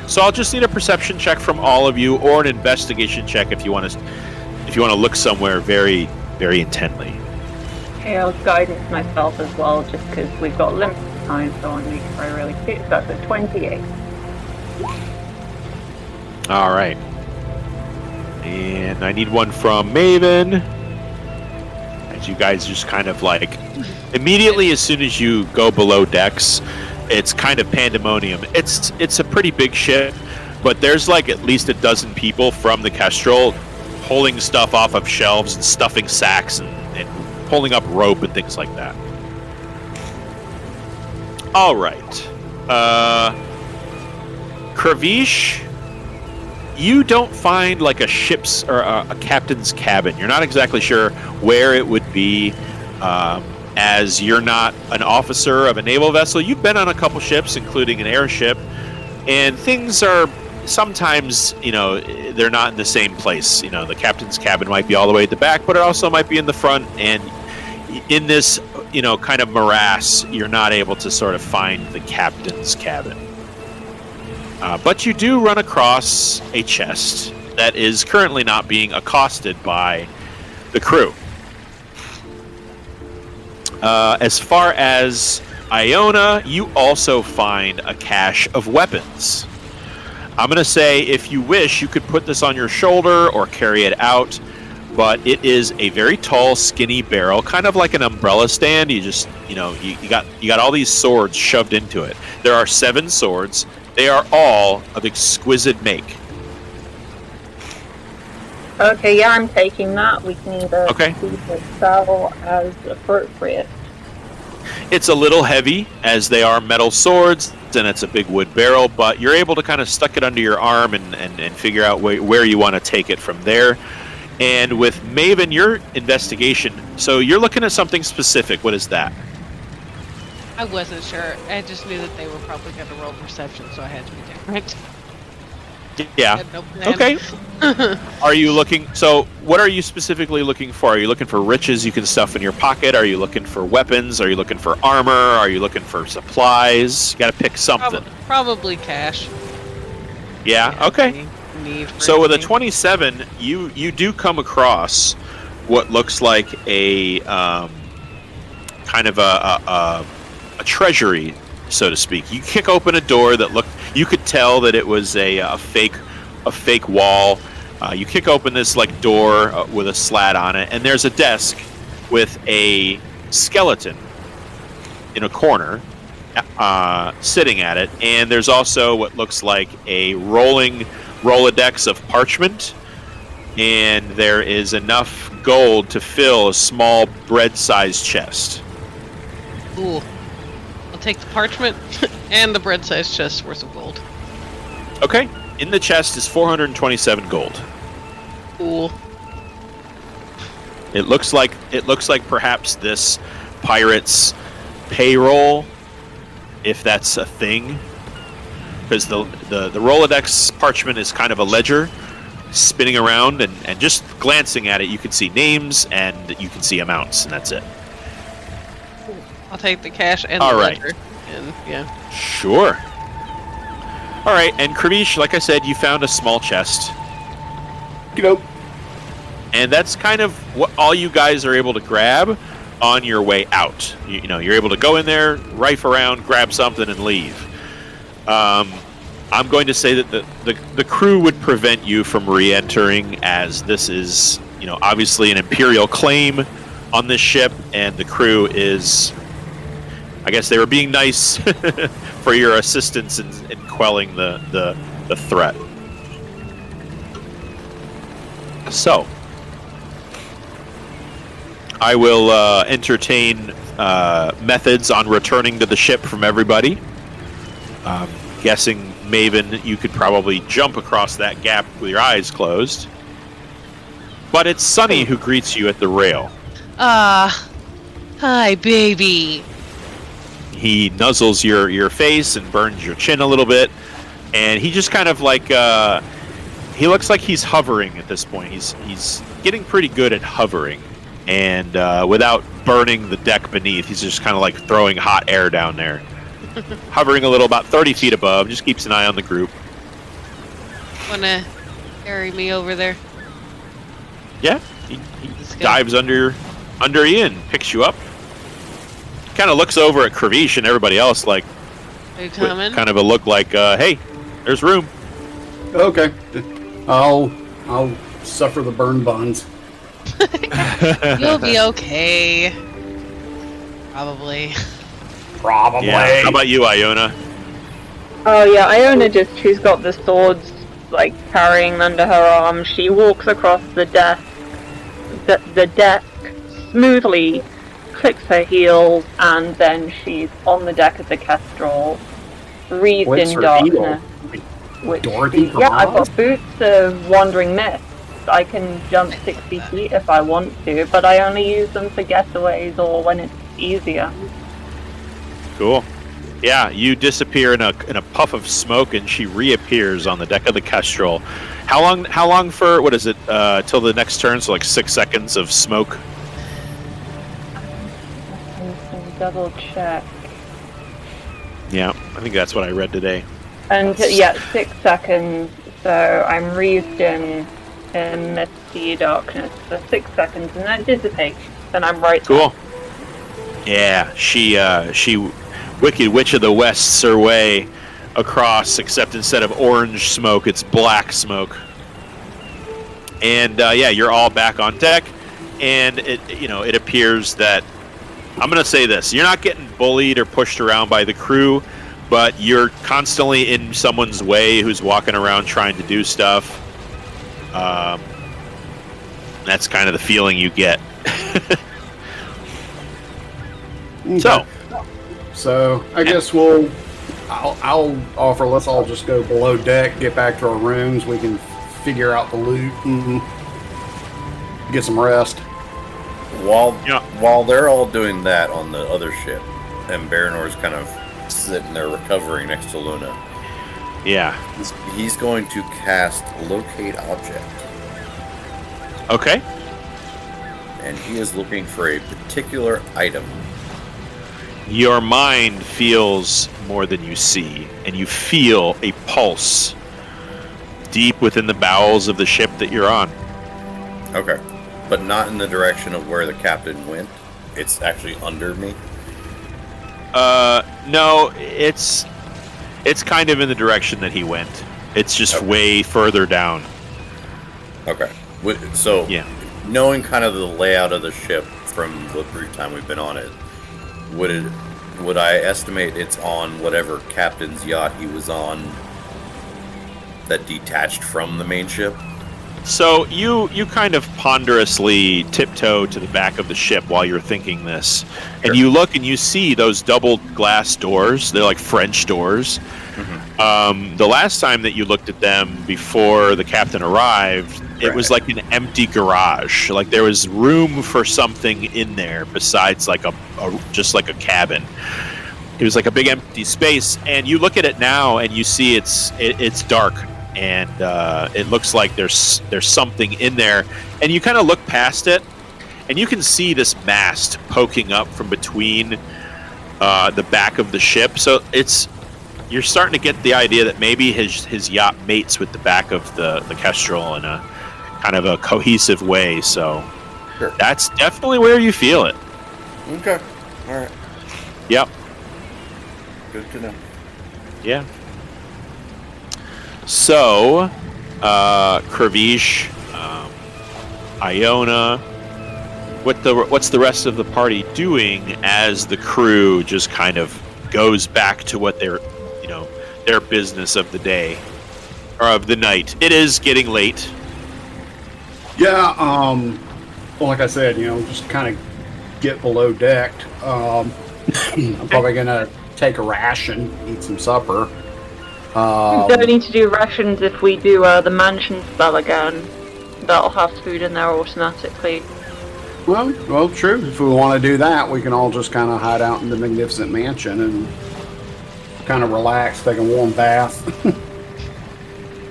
So I'll just need a perception check from all of you, or an investigation check if you want to look somewhere very, very intently. Okay, I'll guidance myself as well, just because we've got limited time, so I want to make sure I really see. So that's a 28. All right. And I need one from Maven. As you guys just kind of like, immediately as soon as you go below decks, it's kind of pandemonium. It's a pretty big ship, but there's like at least a dozen people from the Kestral pulling stuff off of shelves and stuffing sacks and pulling up rope and things like that. All right. Kravish, you don't find like a ship's or a captain's cabin. You're not exactly sure where it would be, as you're not an officer of a naval vessel. You've been on a couple ships, including an airship, and things are sometimes, they're not in the same place. The captain's cabin might be all the way at the back, but it also might be in the front. And in this, kind of morass, you're not able to sort of find the captain's cabin. But you do run across a chest that is currently not being accosted by the crew. As far as Iona, you also find a cache of weapons. I'm going to say, if you wish, you could put this on your shoulder or carry it out, but it is a very tall, skinny barrel, kind of like an umbrella stand. You just, you got all these swords shoved into it. There are 7 swords. They are all of exquisite make. Okay, yeah, I'm taking that. We can either sell as appropriate. It's a little heavy, as they are metal swords, and it's a big wood barrel, but you're able to kind of stuck it under your arm and figure out where you want to take it from there. And with Maven, your investigation, so you're looking at something specific. What is that? I wasn't sure. I just knew that they were probably going to roll perception, so I had to be different. Yeah. I had no plan. Okay. Are you looking? So, what are you specifically looking for? Are you looking for riches you can stuff in your pocket? Are you looking for weapons? Are you looking for armor? Are you looking for supplies? You got to pick something. Probably cash. Yeah. Okay. So with a 27, you do come across what looks like a kind of a treasury, so to speak. You kick open a door that you could tell that it was a fake wall. You kick open this like door with a slat on it, and there's a desk with a skeleton in a corner sitting at it, and there's also what looks like a rolling Rolodex of parchment, and there is enough gold to fill a small bread-sized chest. Ooh. I'll take the parchment and the bread-sized chest worth of gold. Okay. In the chest is 427 gold. Cool. It looks like perhaps this pirate's payroll, if that's a thing, because the Rolodex parchment is kind of a ledger spinning around, and just glancing at it, you can see names and you can see amounts, and that's it. I'll take the cash and All the right. ledger. And yeah. Sure. All right, and Kravish, like I said, you found a small chest. And that's kind of what all you guys are able to grab on your way out. You know, you're able to go in there, rife around, grab something, and leave. I'm going to say that the crew would prevent you from re-entering, as this is, you know, obviously an Imperial claim on this ship, and the crew is, I guess they were being nice for your assistance in quelling the threat. So, I will entertain methods on returning to the ship from everybody. Guessing, Maven, you could probably jump across that gap with your eyes closed. But it's Sunny who greets you at the rail. Hi, baby. He nuzzles your face and burns your chin a little bit. And he just kind of like... he looks like he's hovering at this point. He's getting pretty good at hovering. And without burning the deck beneath, he's just kind of like throwing hot air down there. Hovering a little, about 30 feet above, just keeps an eye on the group. Wanna carry me over there? Yeah, he dives under Ian, picks you up. Kind of looks over at Kravish and everybody else like, Are you coming? kind of a look like, hey, there's room. Okay, I'll suffer the burn buns. You'll be okay. Probably. Yeah. How about you, Iona? Oh yeah, Iona she's got the swords like carrying under her arm. She walks across the desk, the desk smoothly, clicks her heels, and then she's on the deck of the Kestral, wreathed in darkness. Dorothy? Yeah, I've got boots of wandering mist. I can jump 60 feet if I want to, but I only use them for getaways or when it's easier. Cool. Yeah, you disappear in a puff of smoke, and she reappears on the deck of the Kestral. How long for, what is it, till the next turn? So like 6 seconds of smoke? I can double check. Yeah, I think that's what I read today. And yeah, 6 seconds, so I'm wreathed in misty darkness for 6 seconds, and that dissipates, and I'm right Cool. Yeah, she Wicked Witch of the West's her way across, except instead of orange smoke, it's black smoke. And yeah, you're all back on deck, and it appears that, I'm going to say this, you're not getting bullied or pushed around by the crew, but you're constantly in someone's way who's walking around trying to do stuff. That's kind of the feeling you get. Okay. So I guess I'll offer, let's all just go below deck, get back to our rooms. We can figure out the loot and get some rest. While they're all doing that on the other ship, and Baranor's kind of sitting there recovering next to Luna. Yeah. He's going to cast Locate Object. Okay. And he is looking for a particular item. Your mind feels more than you see, and you feel a pulse deep within the bowels of the ship that you're on. Okay. But not in the direction of where the captain went. It's actually under me. No, it's kind of in the direction that he went. It's just way further down. Okay. So, yeah. Knowing kind of the layout of the ship from the brief time we've been on it, would I estimate it's on whatever captain's yacht he was on that detached from the main ship? So you kind of ponderously tiptoe to the back of the ship while you're thinking this. Sure. And you look and you see those double glass doors. They're like French doors. Mm-hmm. The last time that you looked at them before the captain arrived, it was like an empty garage. Like there was room for something in there besides like just like a cabin. It was like a big empty space, and you look at it now and you see it's dark, and it looks like there's something in there, and you kind of look past it, and you can see this mast poking up from between the back of the ship. So you're starting to get the idea that maybe his yacht mates with the back of the Kestral in a kind of a cohesive way. So Sure. that's definitely where you feel it. Okay. All right. Yep. Good to know. Yeah. So, Kravish, Iona, what's the rest of the party doing as the crew just kind of goes back to what their business of the day or of the night? It is getting late. Yeah, well, like I said, just kind of get below decked. I'm probably gonna take a ration, eat some supper. We don't need to do rations if we do the mansion spell again. That'll have food in there automatically. Well, true. If we want to do that, we can all just kind of hide out in the magnificent mansion and kind of relax, take a warm bath.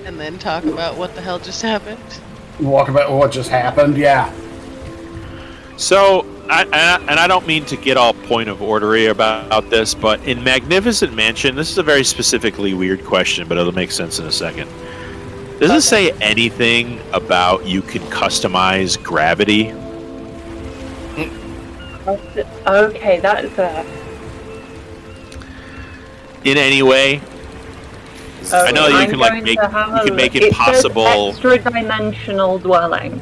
And then talk about what the hell just happened. Walk about what just happened, yeah. So, I don't mean to get all point of ordery about this, but in Magnificent Mansion, this is a very specifically weird question, but it'll make sense in a second. Does it say anything about you can customize gravity? Okay, that is In any way? I know that you can make it possible. Extra dimensional dwelling,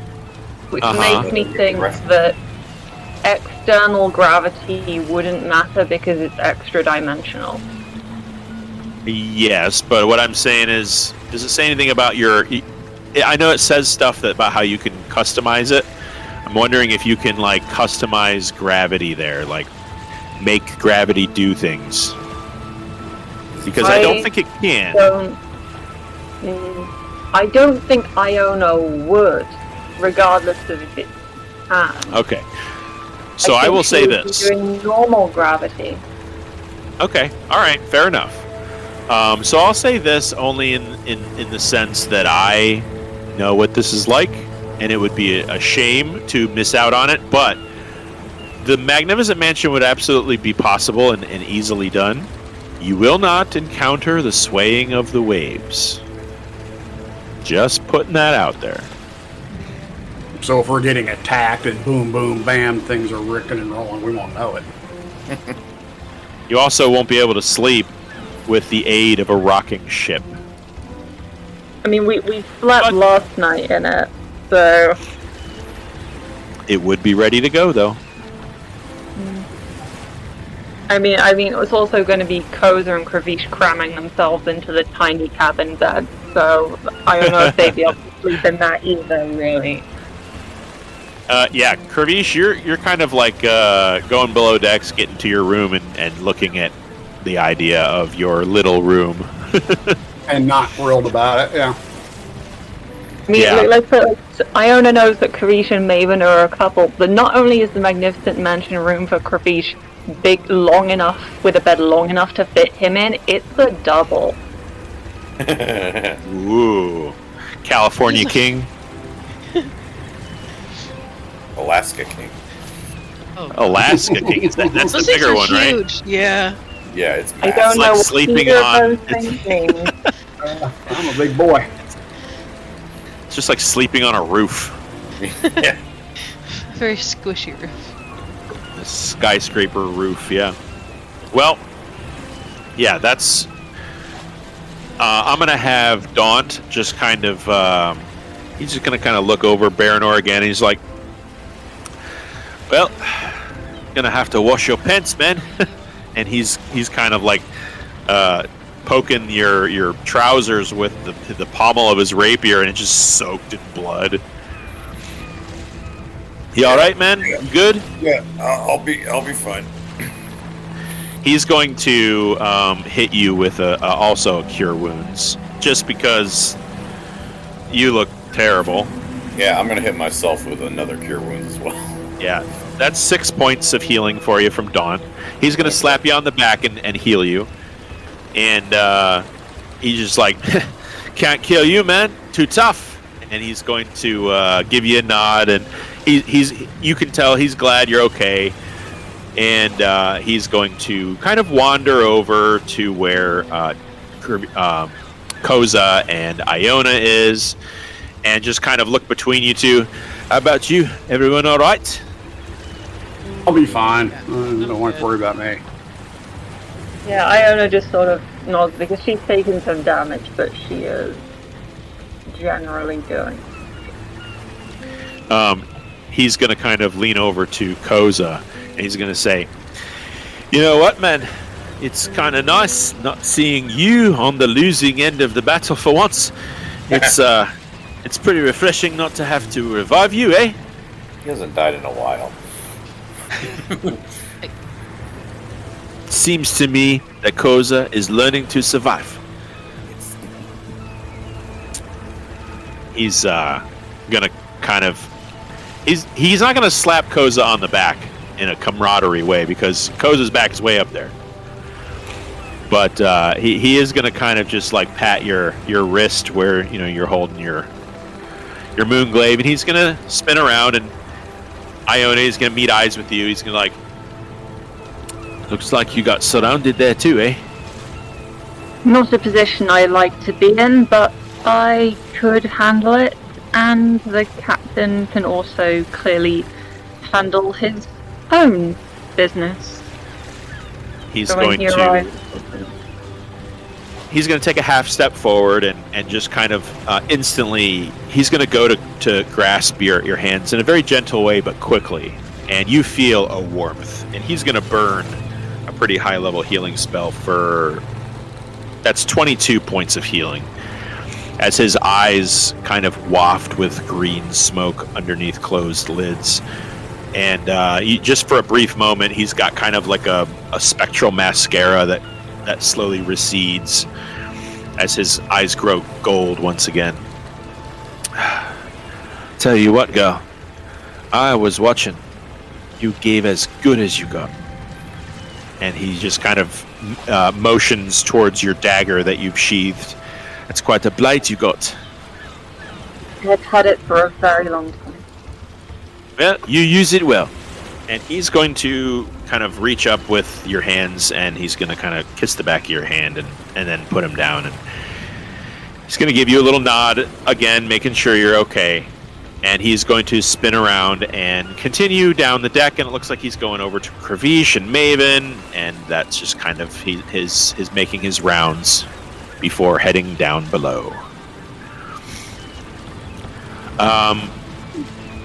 which makes me think that external gravity wouldn't matter because it's extra dimensional. Yes, but what I'm saying is, does it say anything about I know it says stuff about how you can customize it. I'm wondering if you can customize gravity there, make gravity do things. Because I don't think it can. I don't think Iona would, regardless of if it can. Okay. So I will say this. Doing normal gravity. Okay. All right. Fair enough. So I'll say this only in the sense that I know what this is like, and it would be a shame to miss out on it. But the Magnificent Mansion would absolutely be possible and easily done. You will not encounter the swaying of the waves. Just putting that out there. So if we're getting attacked and boom, boom, bam, things are ricking and rolling, we won't know it. You also won't be able to sleep with the aid of a rocking ship. I mean, we slept last night in it, so... It would be ready to go, though. I mean, it's also going to be Koza and Kravish cramming themselves into the tiny cabin bed, so I don't know if they'd be able to sleep in that either, really. Yeah, Kravish, you're kind of going below decks, getting to your room and looking at the idea of your little room. And not thrilled about it, yeah. I mean, Iona knows that Kravish and Maven are a couple, but not only is the Magnificent Mansion room for Kravish long enough, with a bed long enough to fit him in, it's a double. Ooh. California King. Alaska King. Oh. Alaska King. That's Those the bigger one, huge. right? Yeah. Yeah, it's I don't know what sleeping either on. of those things mean. I'm a big boy. It's just like sleeping on a roof. Yeah. Very squishy roof. A skyscraper roof, yeah. Well, yeah, that's... I'm going to have Daunt just kind of... he's just going to kind of look over Baranor again, and he's like, well, gonna have to wash your pants, man. And he's kind of poking your trousers with the pommel of his rapier, and it's just soaked in blood. You all right, man? You good? Yeah, I'll be fine. He's going to hit you with also a cure wounds, just because you look terrible. Yeah, I'm gonna hit myself with another cure wounds as well. Yeah, that's 6 points of healing for you from Dawn. He's going to slap you on the back and heal you. And he's just like, can't kill you, man. Too tough. And he's going to give you a nod. And you can tell he's glad you're okay. and he's going to kind of wander over to where Koza and Iona is, and just kind of look between you two. How about you? Everyone all right? I'll be fine. Don't want to worry about me. Yeah, Iona just sort of nods because she's taken some damage, but she is generally doing. He's going to kind of lean over to Koza, and he's going to say, "You know what, man? It's kind of nice not seeing you on the losing end of the battle for once. It's pretty refreshing not to have to revive you, eh?" He hasn't died in a while. Seems to me that Koza is learning to survive. He's gonna kind of... He's not gonna slap Koza on the back in a camaraderie way, because Koza's back is way up there. But he is gonna kind of just like pat your wrist where you're holding your moonglaive, and he's gonna spin around, and Iona is gonna meet eyes with you. He's gonna like, "Looks like you got surrounded there too, eh?" Not a position I like to be in, but I could handle it, and the captain can also clearly handle his own business. He's going to take a half step forward and just kind of instantly, he's going to go to grasp your hands in a very gentle way, but quickly. And you feel a warmth. And he's going to burn a pretty high level healing spell that's 22 points of healing, as his eyes kind of waft with green smoke underneath closed lids. And just for a brief moment, he's got kind of like a spectral mascara that slowly recedes as his eyes grow gold once again. "Tell you what, girl, I was watching. You gave as good as you got." And he just kind of motions towards your dagger that you've sheathed. "That's quite a blight you got." I've had it for a very long time. "Well, you use it well." And he's going to kind of reach up with your hands, and he's going to kind of kiss the back of your hand and then put him down. And he's going to give you a little nod again, making sure you're okay. And he's going to spin around and continue down the deck, and it looks like he's going over to Kravish and Maven, and that's just kind of his making his rounds before heading down below.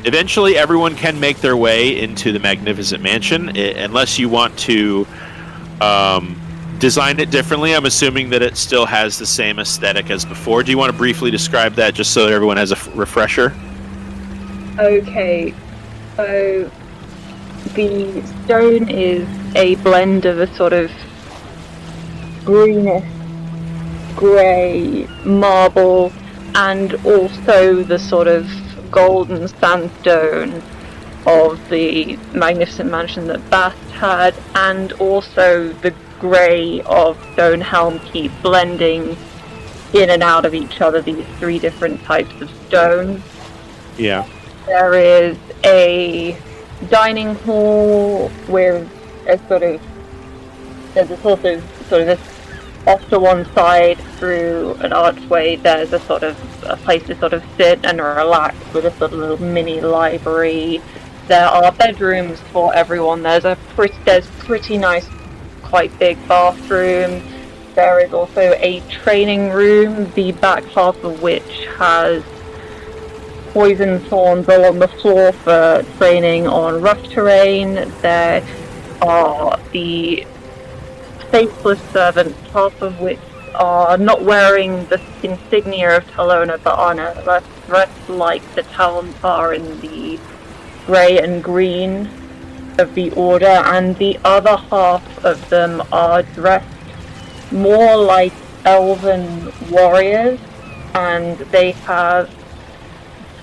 Eventually, everyone can make their way into the magnificent mansion, unless you want to design it differently. I'm assuming that it still has the same aesthetic as before. Do you want to briefly describe that, just so that everyone has a refresher? Okay, so the stone is a blend of a sort of greenish grey marble and also the sort of golden sandstone of the magnificent mansion that Bast had, and also the grey of Stone Helm Keep, blending in and out of each other, these three different types of stones. Yeah. There is a dining hall with a there's a sort of this off to one side through an archway. There's a place to sort of sit and relax with a sort of little mini library. There are bedrooms for everyone. There's pretty nice, quite big bathroom. There is also a training room, the back half of which has poison thorns along the floor for training on rough terrain. There are the faceless servants, half of which are not wearing the insignia of Talona, but are dressed like the Talons are in the grey and green of the Order, and the other half of them are dressed more like elven warriors, and they are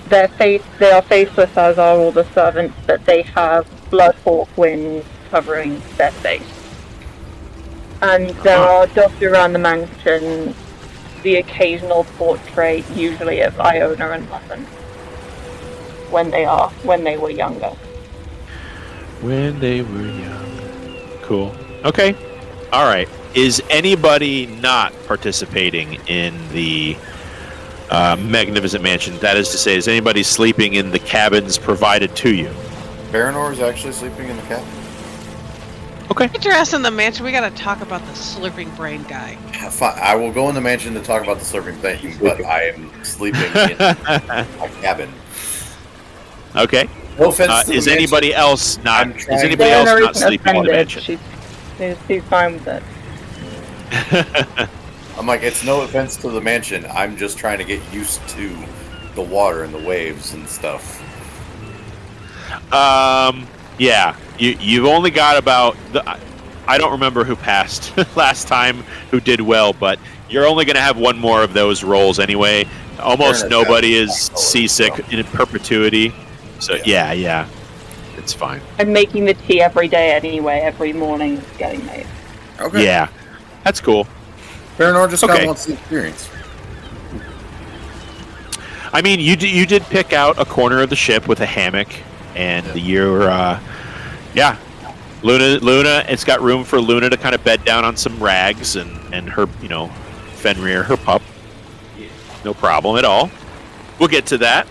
faceless, as are all the servants, but they have bloodhawk wings covering their face. And there are dotted around the mansion the occasional portrait, usually of Iona and Muffin, when they were younger. When they were young. Cool. Okay. All right. Is anybody not participating in the magnificent mansion? That is to say, is anybody sleeping in the cabins provided to you? Baranor is actually sleeping in the cabin. Okay. Get your ass in the mansion. We gotta talk about the slurping brain guy. Fine. I will go in the mansion to talk about the slurping thing, but I am sleeping in a cabin. Okay. No offense to is the anybody mansion. else not? Is trying- anybody else not sleeping in the mansion? She's fine with it. I'm like, it's no offense to the mansion. I'm just trying to get used to the water and the waves and stuff. Yeah. You've only got about I don't remember who passed last time, who did well, but you're only going to have one more of those rolls anyway. Almost nobody is seasick in perpetuity. So yeah, it's fine. I'm making the tea every day anyway. Every morning it's getting made. Okay. Yeah, that's cool. Baranor just kind of wants the experience. I mean, you did pick out a corner of the ship with a hammock, and Luna. It's got room for Luna to kind of bed down on some rags, and her, Fenrir, her pup. No problem at all. We'll get to that.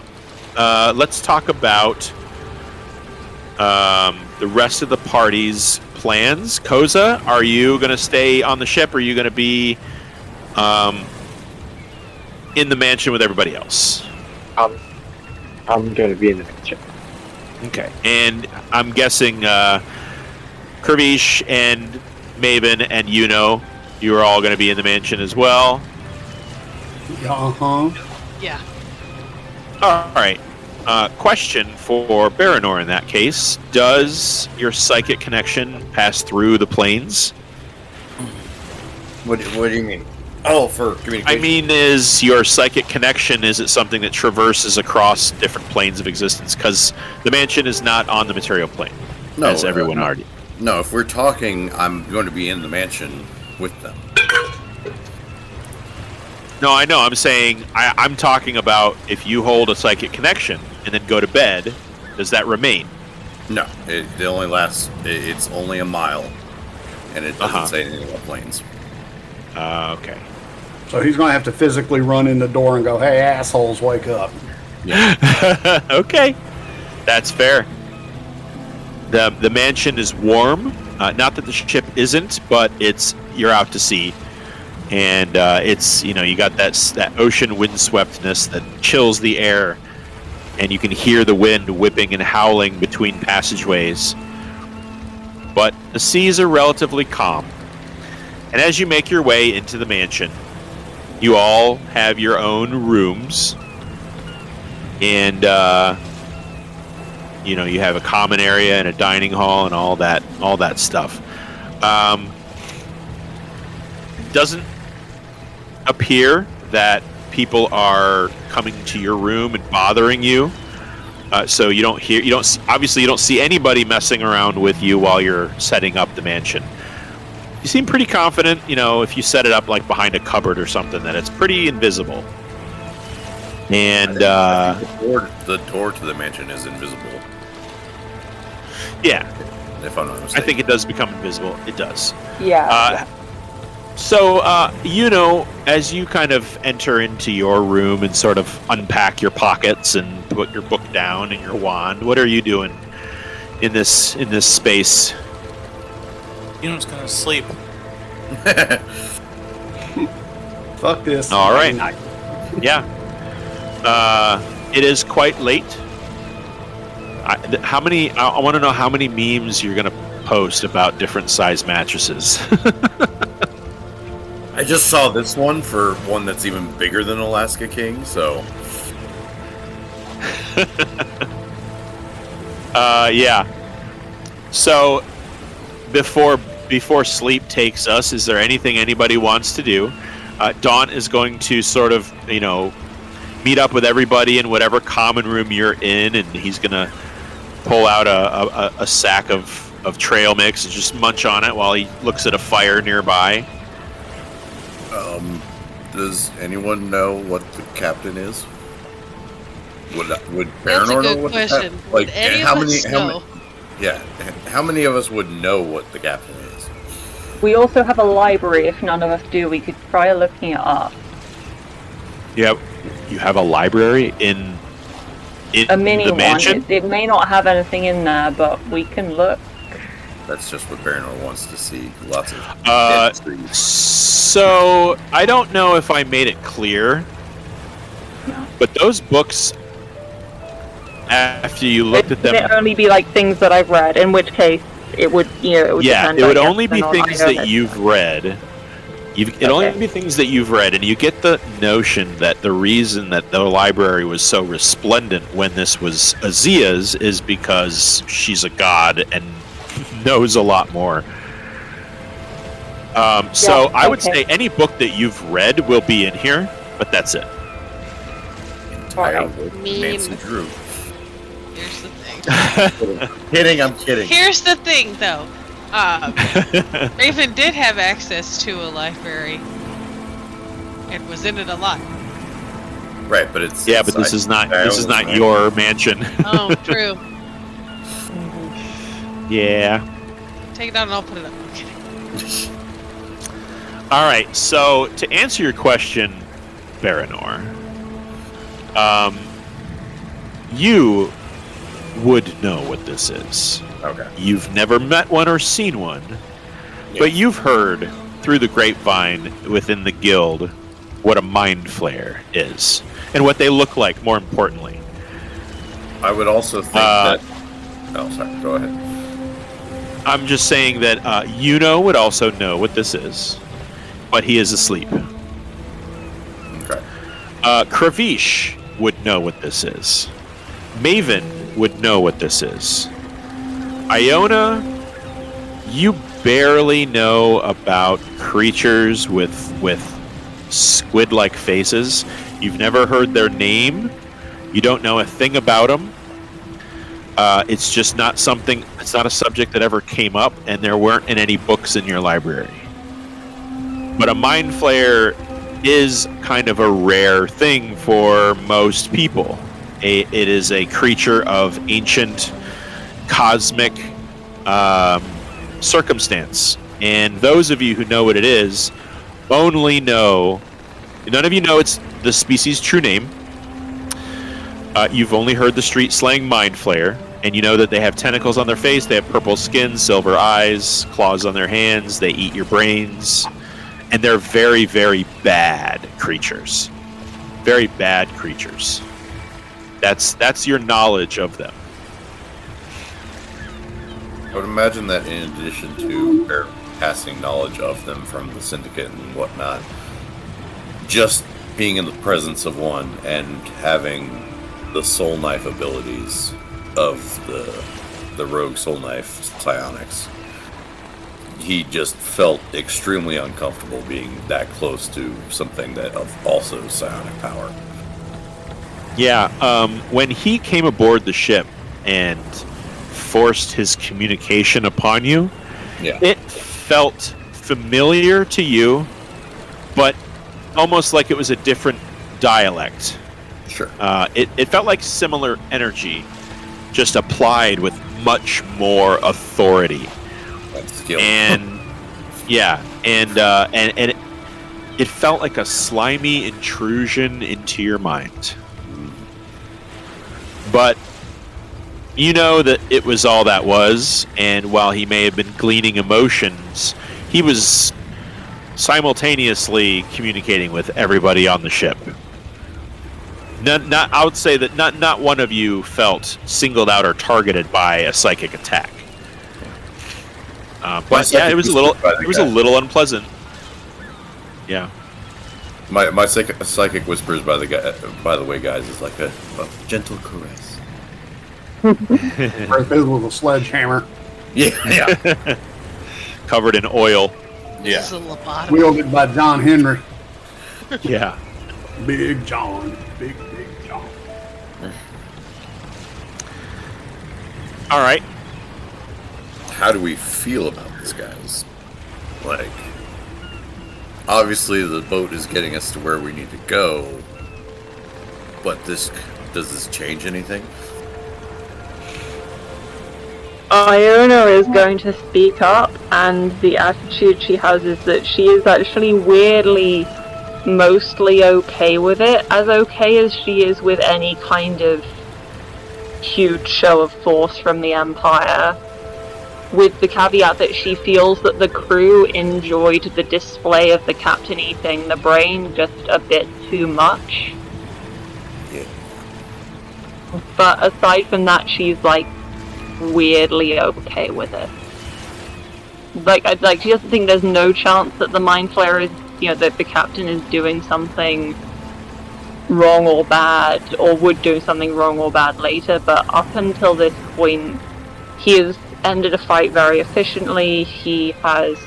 Let's talk about the rest of the party's plans. Koza, are you going to stay on the ship, or are you going to be in the mansion with everybody else? I'm going to be in the mansion. Okay. And I'm guessing Kurvish and Maven and you are all going to be in the mansion as well. Uh-huh. Yeah. All right. Question for Baranor in that case. Does your psychic connection pass through the planes? What do you mean? Oh, for communication. I mean, is your psychic connection, is it something that traverses across different planes of existence? Because the mansion is not on the material plane, as everyone already. No, if we're talking, I'm going to be in the mansion with them. No, I know. I'm saying, I'm talking about if you hold a psychic connection and then go to bed, does that remain? No, it only lasts, it's only a mile, and it doesn't say anything about planes. Okay. So he's going to have to physically run in the door and go, "Hey, assholes, wake up." Yeah. Okay. That's fair. The mansion is warm. Not that the ship isn't, but you're out to sea. And it's, you got that ocean windsweptness that chills the air, and you can hear the wind whipping and howling between passageways. But the seas are relatively calm. And as you make your way into the mansion, you all have your own rooms. And, you have a common area and a dining hall and all that stuff. Doesn't appear that people are coming to your room and bothering you. So you don't see anybody messing around with you while you're setting up the mansion. You seem pretty confident, if you set it up like behind a cupboard or something, that it's pretty invisible. And I think the door to the mansion is invisible. Yeah. If I'm not mistaken. I think it does become invisible. It does. Yeah. So, as you kind of enter into your room and sort of unpack your pockets and put your book down and your wand, what are you doing in this space? Yuno's gonna sleep. Fuck this. All right. Yeah. It is quite late. I want to know how many memes you're gonna post about different size mattresses. I just saw this one for one that's even bigger than Alaska King, so. Yeah. So, before sleep takes us, is there anything anybody wants to do? Dawn is going to sort of, meet up with everybody in whatever common room you're in, and he's going to pull out a sack of trail mix and just munch on it while he looks at a fire nearby. Does anyone know what the captain is? Would That's a Baranor know good what question. the Would any of us know? Yeah. How many of us would know what the captain is? We also have a library. If none of us do, we could try looking it up. Yeah, you have a library in A mini the one. mansion? It may not have anything in there, but we can look. That's just what Baranor wants to see. Lots of dead trees. So I don't know if I made it clear, but those books, after you looked at them, It only be like things that I've read. In which case, it would, it would yeah, depend, it would I guess, only be on things either that of it. you've read. It'd only be things that you've read, and you get the notion that the reason that the library was so resplendent when this was Azia's is because she's a god and knows a lot more. So I would say any book that you've read will be in here, but that's it. Entire Mean. Nancy Drew. Here's the thing. I'm kidding. Here's the thing, though. Raven did have access to a library and was in it a lot. Right, but it's But this is not your mansion. Oh, true. Yeah. Take it out and I'll put it up. I'm kidding. All right. So to answer your question, Baranor, you would know what this is. Okay. You've never met one or seen one, but you've heard through the grapevine within the guild what a mind flare is and what they look like, more importantly. I would also think that... Oh, sorry. Go ahead. I'm just saying that Iona would also know what this is, but he is asleep. Okay. Kravish would know what this is. Maven would know what this is. Iona, you barely know about creatures with squid-like faces. You've never heard their name. You don't know a thing about them. It's just not something. It's not a subject that ever came up, and there weren't in any books in your library. But a mind flare is kind of a rare thing for most people. It is a creature of ancient cosmic circumstance, and those of you who know what it is only know. None of you know it's the species' true name. You've only heard the street slang mind flare, and you know that they have tentacles on their face, they have purple skin, silver eyes, claws on their hands, they eat your brains, and they're very, very bad creatures. Very bad creatures. That's your knowledge of them. I would imagine that in addition to their passing knowledge of them from the Syndicate and whatnot, just being in the presence of one and having the soul knife abilities of the rogue soul knife psionics, he just felt extremely uncomfortable being that close to something that of also psionic power. Yeah, when he came aboard the ship and forced his communication upon you, it felt familiar to you, but almost like it was a different dialect. Sure. It felt like similar energy, just applied with much more authority. And skill. And it felt like a slimy intrusion into your mind. But you know that it was all that was, and while he may have been gleaning emotions, he was simultaneously communicating with everybody on the ship. I would say that not one of you felt singled out or targeted by a psychic attack. But yeah, it was a little unpleasant. Yeah. My psychic whispers, by the way, guys, is like a gentle caress. Right there with a sledgehammer. Yeah. Covered in oil. Yeah. This is a lobotomy. Wielded by John Henry. Yeah. Big John. Big John. All right. How do we feel about this, guys? Like, obviously the boat is getting us to where we need to go, but does this change anything? Iona is going to speak up, and the attitude she has is that she is actually weirdly mostly okay with it, as okay as she is with any kind of huge show of force from the Empire, with the caveat that she feels that the crew enjoyed the display of the captain eating the brain just a bit too much. Yeah. But aside from that, she's like weirdly okay with it. Like she doesn't think there's no chance that the Mind Flayer is, that the captain is doing something wrong or bad, or would do something wrong or bad later, but up until this point, he has ended a fight very efficiently. He has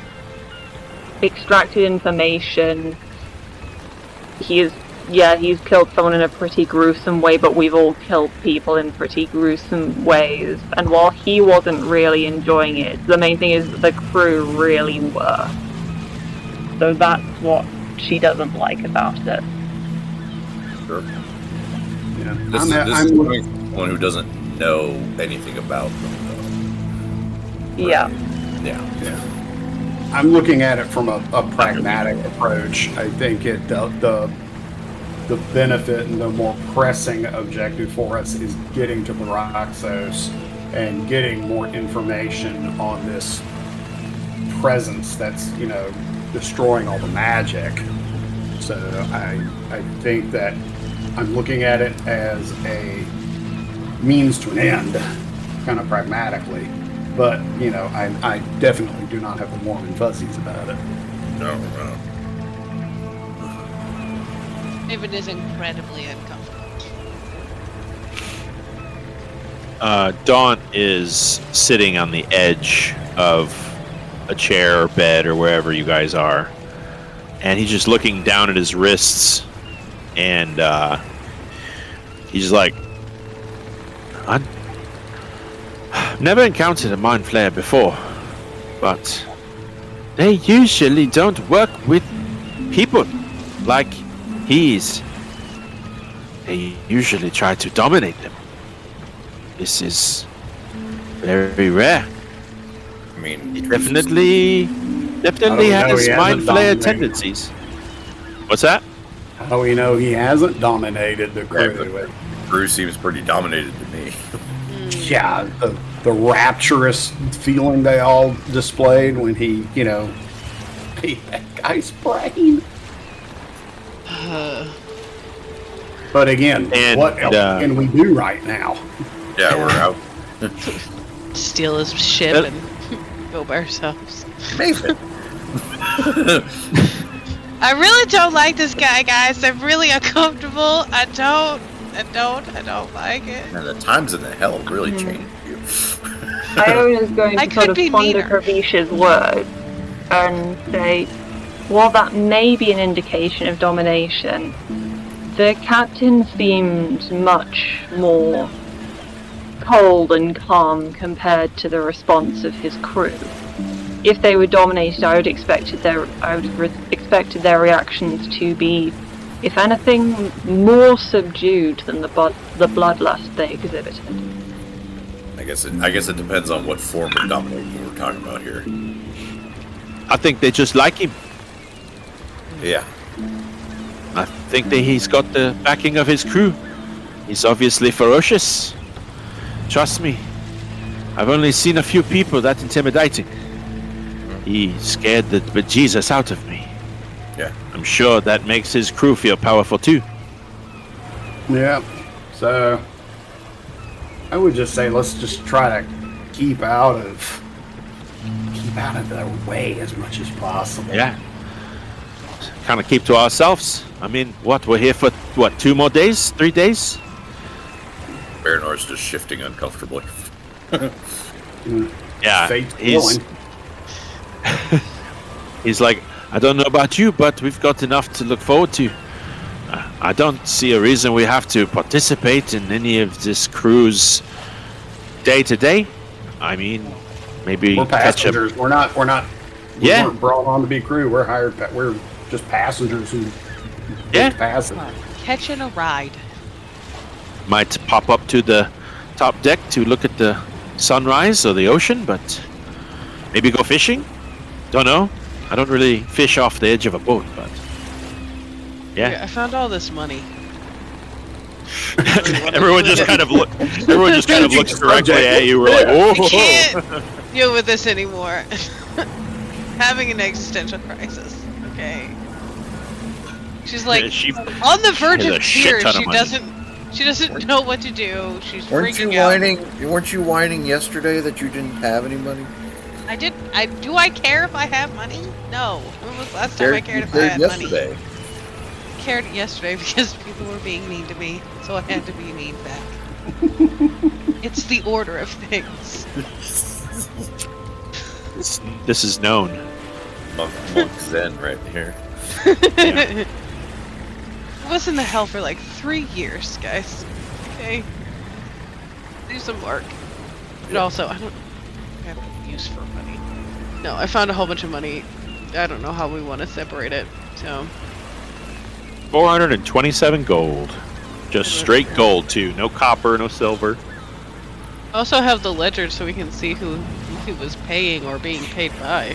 extracted information. He's killed someone in a pretty gruesome way, but we've all killed people in pretty gruesome ways. And while he wasn't really enjoying it, the main thing is that the crew really were. So that's what she doesn't like about it. Sure. Yeah. This is coming from someone who doesn't know anything about them, though. Yeah. Yeah. I'm looking at it from a pragmatic approach. I think the benefit and the more pressing objective for us is getting to Baraxos and getting more information on this presence that's, destroying all the magic. So I think that I'm looking at it as a means to an end, kind of pragmatically. But, I definitely do not have the warm and fuzzies about it. No. David is incredibly uncomfortable. Dawn is sitting on the edge of a chair or bed or wherever you guys are, and he's just looking down at his wrists, and he's like, I've never encountered a Mind Flayer before, but they usually don't work with people like he's. They usually try to dominate them. This is very rare. I mean, He definitely has Mind Flayer tendencies. What's that? How do we know he hasn't dominated the crew? the crew seems pretty dominated to me. Yeah, the rapturous feeling they all displayed when he, ate that guy's brain. But again, what else can we do right now? Yeah, we're out. Steal his ship and go by ourselves. Nathan. I really don't like this guy, guys. I'm really uncomfortable. I don't like it. Man, the times in the hell really changed you. Iona's going I to sort could of be ponder meaner. Kravish's words and say, while that may be an indication of domination, the captain seemed much more cold and calm compared to the response of his crew. If they were dominated, I would have expected their reactions to be, if anything, more subdued than the bloodlust they exhibited. I guess it depends on what form of dominating we're talking about here. I think they just like him. Yeah. I think that he's got the backing of his crew. He's obviously ferocious. Trust me, I've only seen a few people that intimidating. He scared the bejesus out of me. Yeah. I'm sure that makes his crew feel powerful too. Yeah. So I would just say let's just try to keep out of their way as much as possible. Yeah. Kind of keep to ourselves. I mean, we're here for 2 more days? 3 days? Baranor's just shifting uncomfortably. Yeah. Fate's He's willing. he's like, I don't know about you, but we've got enough to look forward to. I don't see a reason we have to participate in any of this cruise day to day. I mean, maybe We're catch up. passengers. We're not. We Yeah. weren't brought on to be crew. We're hired. We're just passengers who. Yeah. Pass it. Catching a ride. Might pop up to the top deck to look at the sunrise or the ocean, but maybe go fishing? Don't know. I don't really fish off the edge of a boat, but yeah. I found all this money. Everyone just kind of looks directly at you. We're like, I oh. can't deal with this anymore. Having an existential crisis. Okay. She's like on the verge of tears. She doesn't know what to do. She's freaking out. Weren't you whining yesterday that you didn't have any money? Do I care if I have money? No. When was the last time I cared if I had yesterday. money? I cared yesterday because people were being mean to me, so I had to be mean back. It's the order of things. This is known. Monk Zen right here. Yeah. I was in the hell for like 3 years, guys. Okay. Do some work. But also, I don't have a use for money. No, I found a whole bunch of money. I don't know how we want to separate it, so... 427 gold. Just straight gold, too. No copper, no silver. I also have the ledger so we can see who he was paying or being paid by.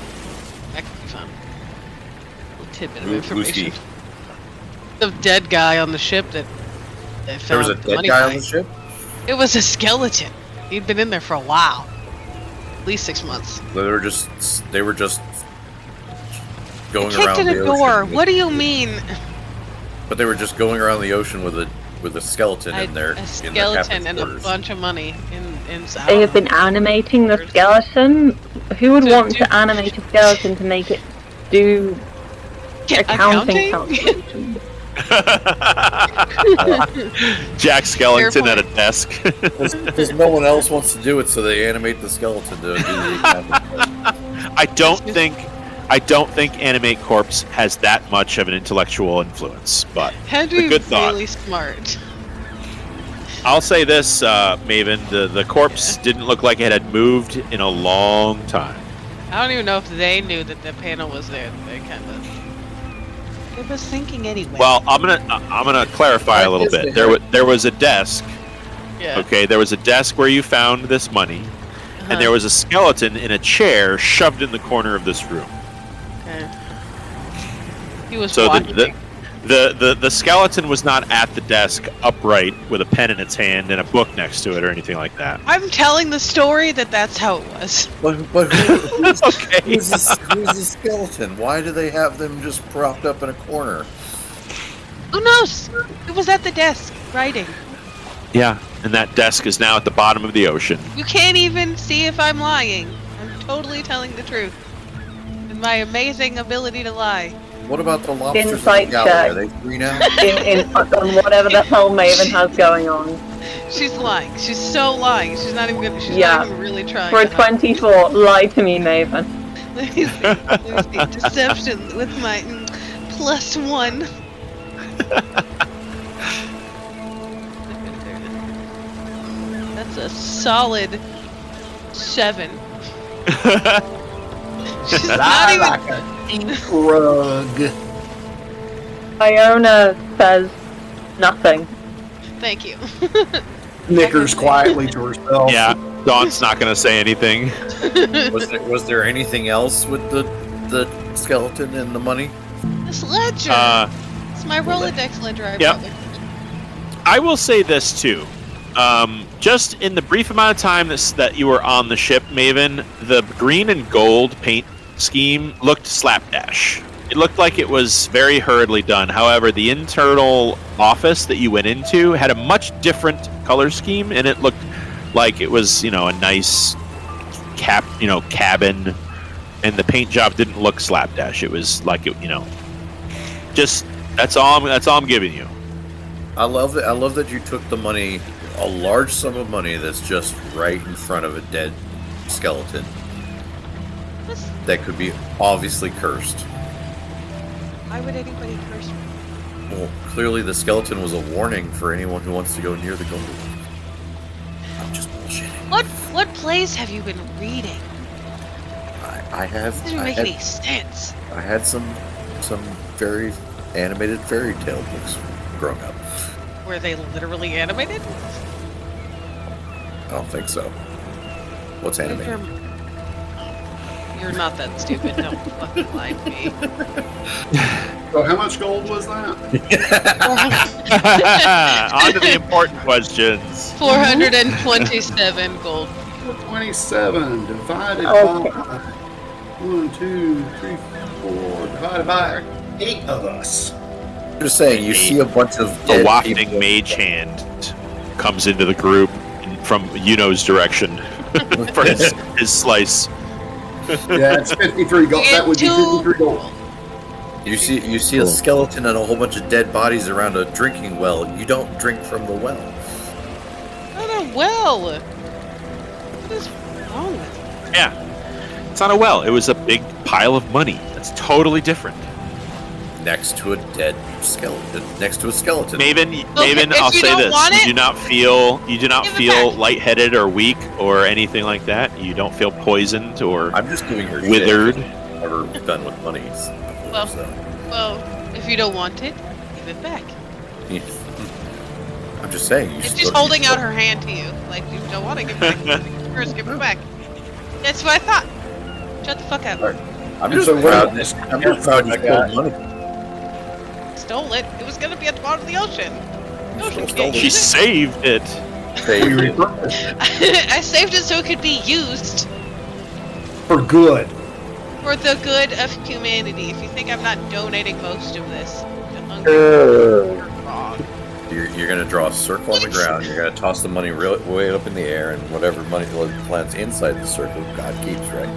That could be fun. A little tidbit of information. The dead guy on the ship that found there was a dead guy on the ship? It was a skeleton. He'd been in there for a while. At least 6 months. They were just going around the the door. ocean. What do you mean? But they were just going around the ocean with a skeleton in there. A skeleton and a bunch of money in They have been animating the skeleton. Who would want to animate a skeleton to make it do accounting calculations? Jack Skellington at a desk. Because no one else wants to do it, so they animate the skeleton to do the I don't think Animate Corpse has that much of an intellectual influence, but Henry good thought. Really smart. I'll say this, Maven, the corpse didn't look like it had moved in a long time. I don't even know if they knew that the panel was there. They kind of... It was thinking anyway. Well, I'm gonna clarify a little bit. There was a desk. Yeah. Okay, there was a desk where you found this money, and there was a skeleton in a chair shoved in the corner of this room. Okay. He was so watching. the skeleton was not at the desk upright with a pen in its hand and a book next to it or anything like that. I'm telling the story that's how it was. But who's the skeleton? Why do they have them just propped up in a corner? Who knows? It was at the desk, writing. Yeah, and that desk is now at the bottom of the ocean. You can't even see if I'm lying. I'm totally telling the truth. And my amazing ability to lie. What about the lobsters Insight in the gallery? check. Are they free now? On whatever the hell Maven has going on. She's lying. She's so lying. She's not even good. She's not even really trying. For a 24, lie to me, Maven. Let me see. Deception with my +1. That's a solid 7. She's not even. Like a ink rug. Iona says nothing. Thank you. Knickers quietly to herself. Yeah, Dawn's not going to say anything. Was there anything else with the skeleton and the money? This ledger. It's my Rolodex ledger. I will say this too. Just in the brief amount of time that you were on the ship, Maven, the green and gold paint scheme looked slapdash. It looked like it was very hurriedly done. However, the internal office that you went into had a much different color scheme, and it looked like it was, a nice cabin, and the paint job didn't look slapdash. It was like it, just that's all I'm giving you. I love that you took the money, a large sum of money that's just right in front of a dead skeleton that could be obviously cursed. Why would anybody curse me? Well, clearly the skeleton was a warning for anyone who wants to go near the gold. I'm just bullshitting. What plays have you been reading? I have. It doesn't make any sense. I had some very animated fairy tale books growing up. Were they literally animated? I don't think so. What's animated? You're not that stupid. Don't fucking lie to me. So how much gold was that? On to the important questions. 427 gold. 27 divided by 1, 2, 3, 4 divided by 8 of us. I'm just saying, you see a bunch of A dead wafting people. mage hand comes into the group from Yuno's direction for his slice. Yeah, it's 53 gold. That would be 53 gold. You see a skeleton and a whole bunch of dead bodies around a drinking well. You don't drink from the well. Not a well. What is wrong with you? Yeah. It's not a well. It was a big pile of money. That's totally different. Next to a dead skeleton. Next to a skeleton. Maven, if I'll you say don't this. want it, You do not feel give it back. lightheaded or weak or anything like that. You don't feel poisoned or I'm just giving her withered. shit. Never done with money. Well, So. well, if you don't want it, give it back. I'm just saying. It's just holding out her hand to you. Like, you don't want to give it back. First, give it back. That's what I thought. Shut the fuck up. I'm just proud. I'm just proud you stole money. Stole it. It was going to be at the bottom of the ocean. The ocean Stole can't it. She use it. saved it. I saved it so it could be used For good. for the good of humanity. If you think I'm not donating most of this to hunger, you're wrong. You're gonna draw a circle on the ground. You're gonna toss the money way up in the air, and whatever money lands inside the circle, God keeps, right?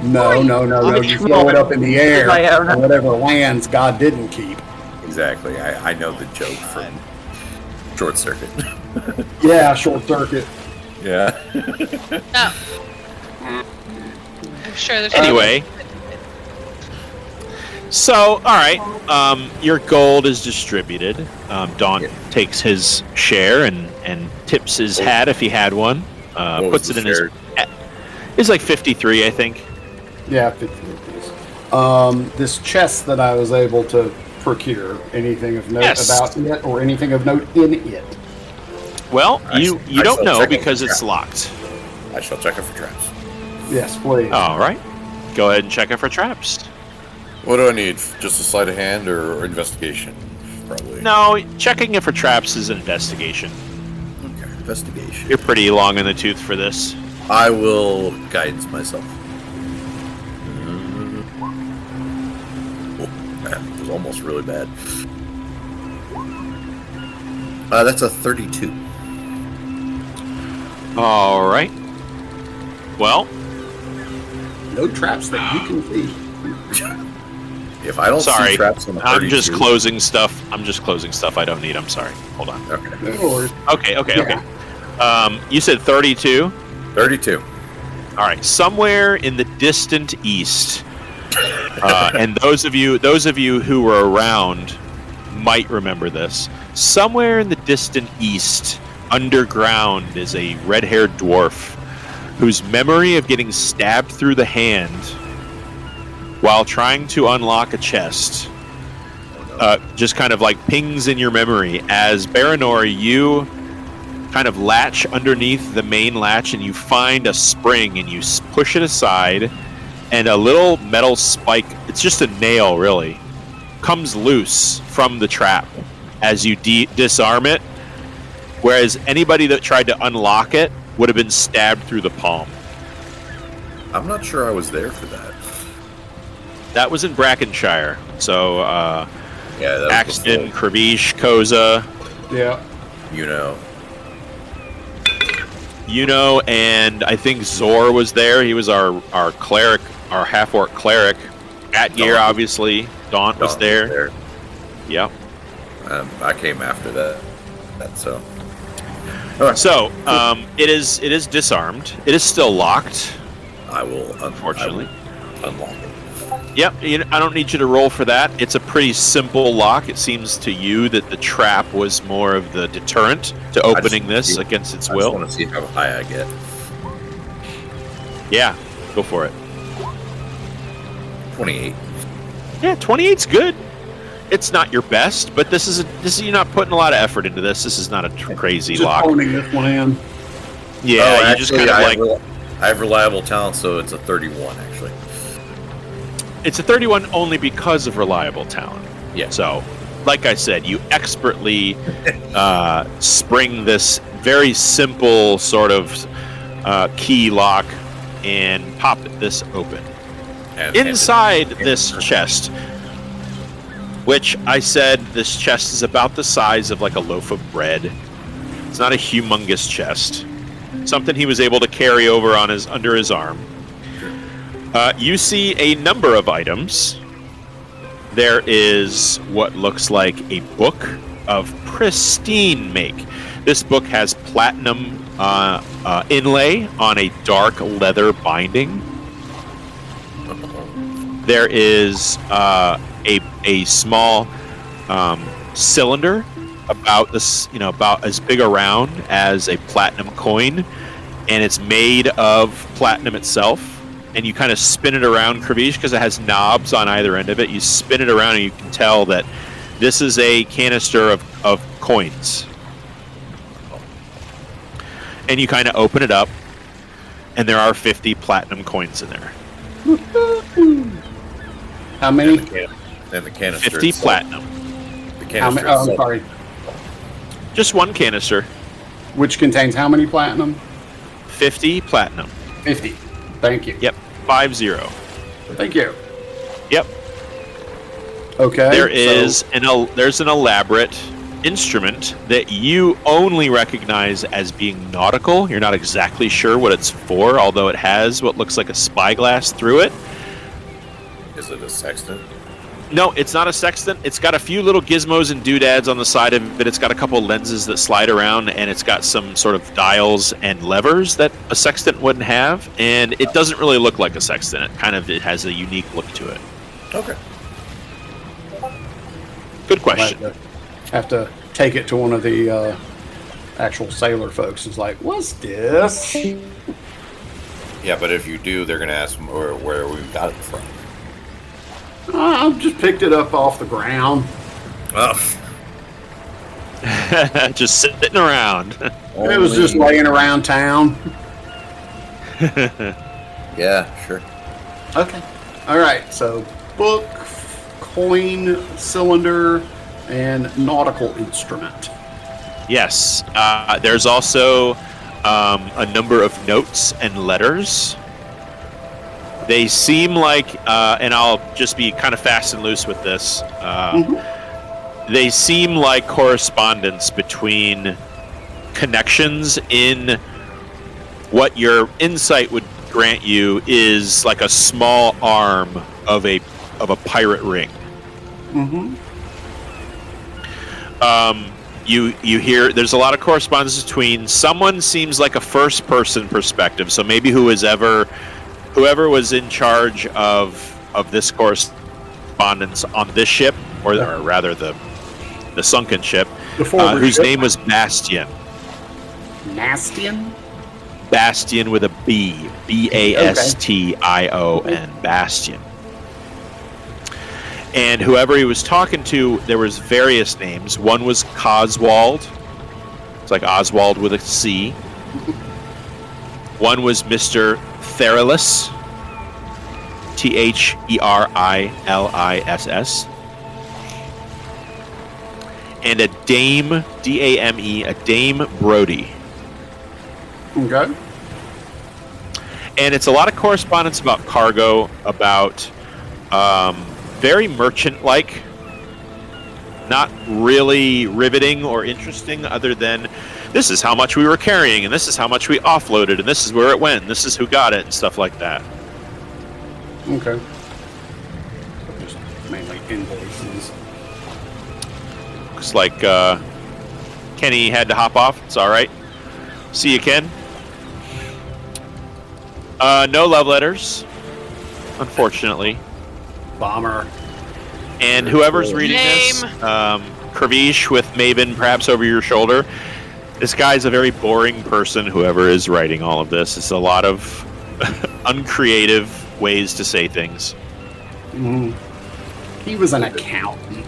No. You throw it up in the air, and whatever lands, God didn't keep. Exactly. I know the joke from Short Circuit. Yeah, short circuit. Yeah. No. I'm sure there's Anyway. So, all right. Your gold is distributed. Daunt takes his share and tips his hat if he had one. What Puts was it in the his. share? It's like 53, I think. Yeah, 50 rupees. This chest that I was able to procure, anything of note Yes. about it or anything of note in it? Well, I you shall don't know check it because for it's traps. locked. I shall check it for traps. Yes, please. All right. Go ahead and check it for traps. What do I need? Just a sleight of hand or investigation? Probably. No, checking it for traps is an investigation. Okay. Investigation. You're pretty long in the tooth for this. I will guidance myself. Oh, that was almost really bad. That's a 32. All right. Well, No traps that you can see. If I don't sorry. see traps on the I'm just 32 closing stuff. I don't need. I'm sorry. Hold on. Okay. No worries. Okay. You said 32. 32. All right. Somewhere in the distant east, and those of you who were around might remember this. Somewhere in the distant east, underground, is a red-haired dwarf whose memory of getting stabbed through the hand while trying to unlock a chest just kind of like pings in your memory as Baranor, you kind of latch underneath the main latch and you find a spring and you push it aside and a little metal spike, it's just a nail really, comes loose from the trap as you disarm it, whereas anybody that tried to unlock it would have been stabbed through the palm. I'm not sure I was there for that. That was in Brackenshire. So, Yeah, that was Axton, before, Kravish, Koza, Yeah. you know. and I think Zor was there. He was our cleric, our half-orc cleric. Atgeir, Daunt. obviously. Daunt was Don there. Yep. I came after that. So. All right. So, it is disarmed. It is still locked, I will unfortunately. unlock it. Yep, I don't need you to roll for that. It's a pretty simple lock. It seems to you that the trap was more of the deterrent to opening this against its I just will. want to see how high I get. Yeah, go for it. 28. Yeah, 28's good. It's not your best, but this is you're not putting a lot of effort into this. This is not a crazy Just lock. honing this one in. Yeah, you just kind of like. I have reliable talent, so it's a 31 actually. It's a 31 only because of reliable talent. Yeah. So, like I said, you expertly spring this very simple sort of key lock and pop this open. And Inside this chest, which I said this chest is about the size of like a loaf of bread. It's not a humongous chest. Something he was able to carry over on under his arm. You see a number of items. There is what looks like a book of pristine make. This book has platinum inlay on a dark leather binding. There is a small cylinder about this, about as big around as a platinum coin, and it's made of platinum itself. And you kind of spin it around, Kravish, because it has knobs on either end of it. You spin it around, and you can tell that this is a canister of coins. And you kind of open it up, and there are 50 platinum coins in there. How many? And the canister. 50 platinum. The canister. I'm sorry. Just one canister. Which contains how many platinum? 50 platinum. 50. Thank you. Yep. 50. Thank you. Yep. Okay. There's an elaborate instrument that you only recognize as being nautical. You're not exactly sure what it's for, although it has what looks like a spyglass through it. Is it a sextant? No, it's not a sextant. It's got a few little gizmos and doodads on the side of it. It's got a couple lenses that slide around, and it's got some sort of dials and levers that a sextant wouldn't have. And it doesn't really look like a sextant. It has a unique look to it. Okay. Good question. Have to take it to one of the actual sailor folks. It's like, what's this? Yeah, but if you do, they're going to ask where we got it from. I just picked it up off the ground. Oh. Just sitting around. It was just laying around town. Yeah, sure. Okay. All right. So, book, coin, cylinder, and nautical instrument. Yes. There's also a number of notes and letters. They seem like, and I'll just be kind of fast and loose with this, they seem like correspondence between connections in what your insight would grant you is like a small arm of a pirate ring. Mm-hmm. You hear there's a lot of correspondence between someone seems like a first person perspective, so maybe whoever was in charge of this correspondence on this ship, or rather the sunken ship, whose name was Bastion. Bastion? Bastion with a B. Bastion. Bastion. And whoever he was talking to, there was various names. One was Coswald. It's like Oswald with a C. One was Mr. Therilis. Therilis. And a Dame, D-A-M-E, a Dame Brody. Okay. And it's a lot of correspondence about cargo, about very merchant-like, not really riveting or interesting other than this is how much we were carrying, and this is how much we offloaded, and this is where it went, and this is who got it, and stuff like that. Okay. Just mainly invoices. Looks like Kenny had to hop off. It's all right. See you, Ken. No love letters, unfortunately. Bomber. And whoever's reading this, Kravish with Maven perhaps over your shoulder, this guy's a very boring person, whoever is writing all of this. It's a lot of uncreative ways to say things. Mm. He was an accountant.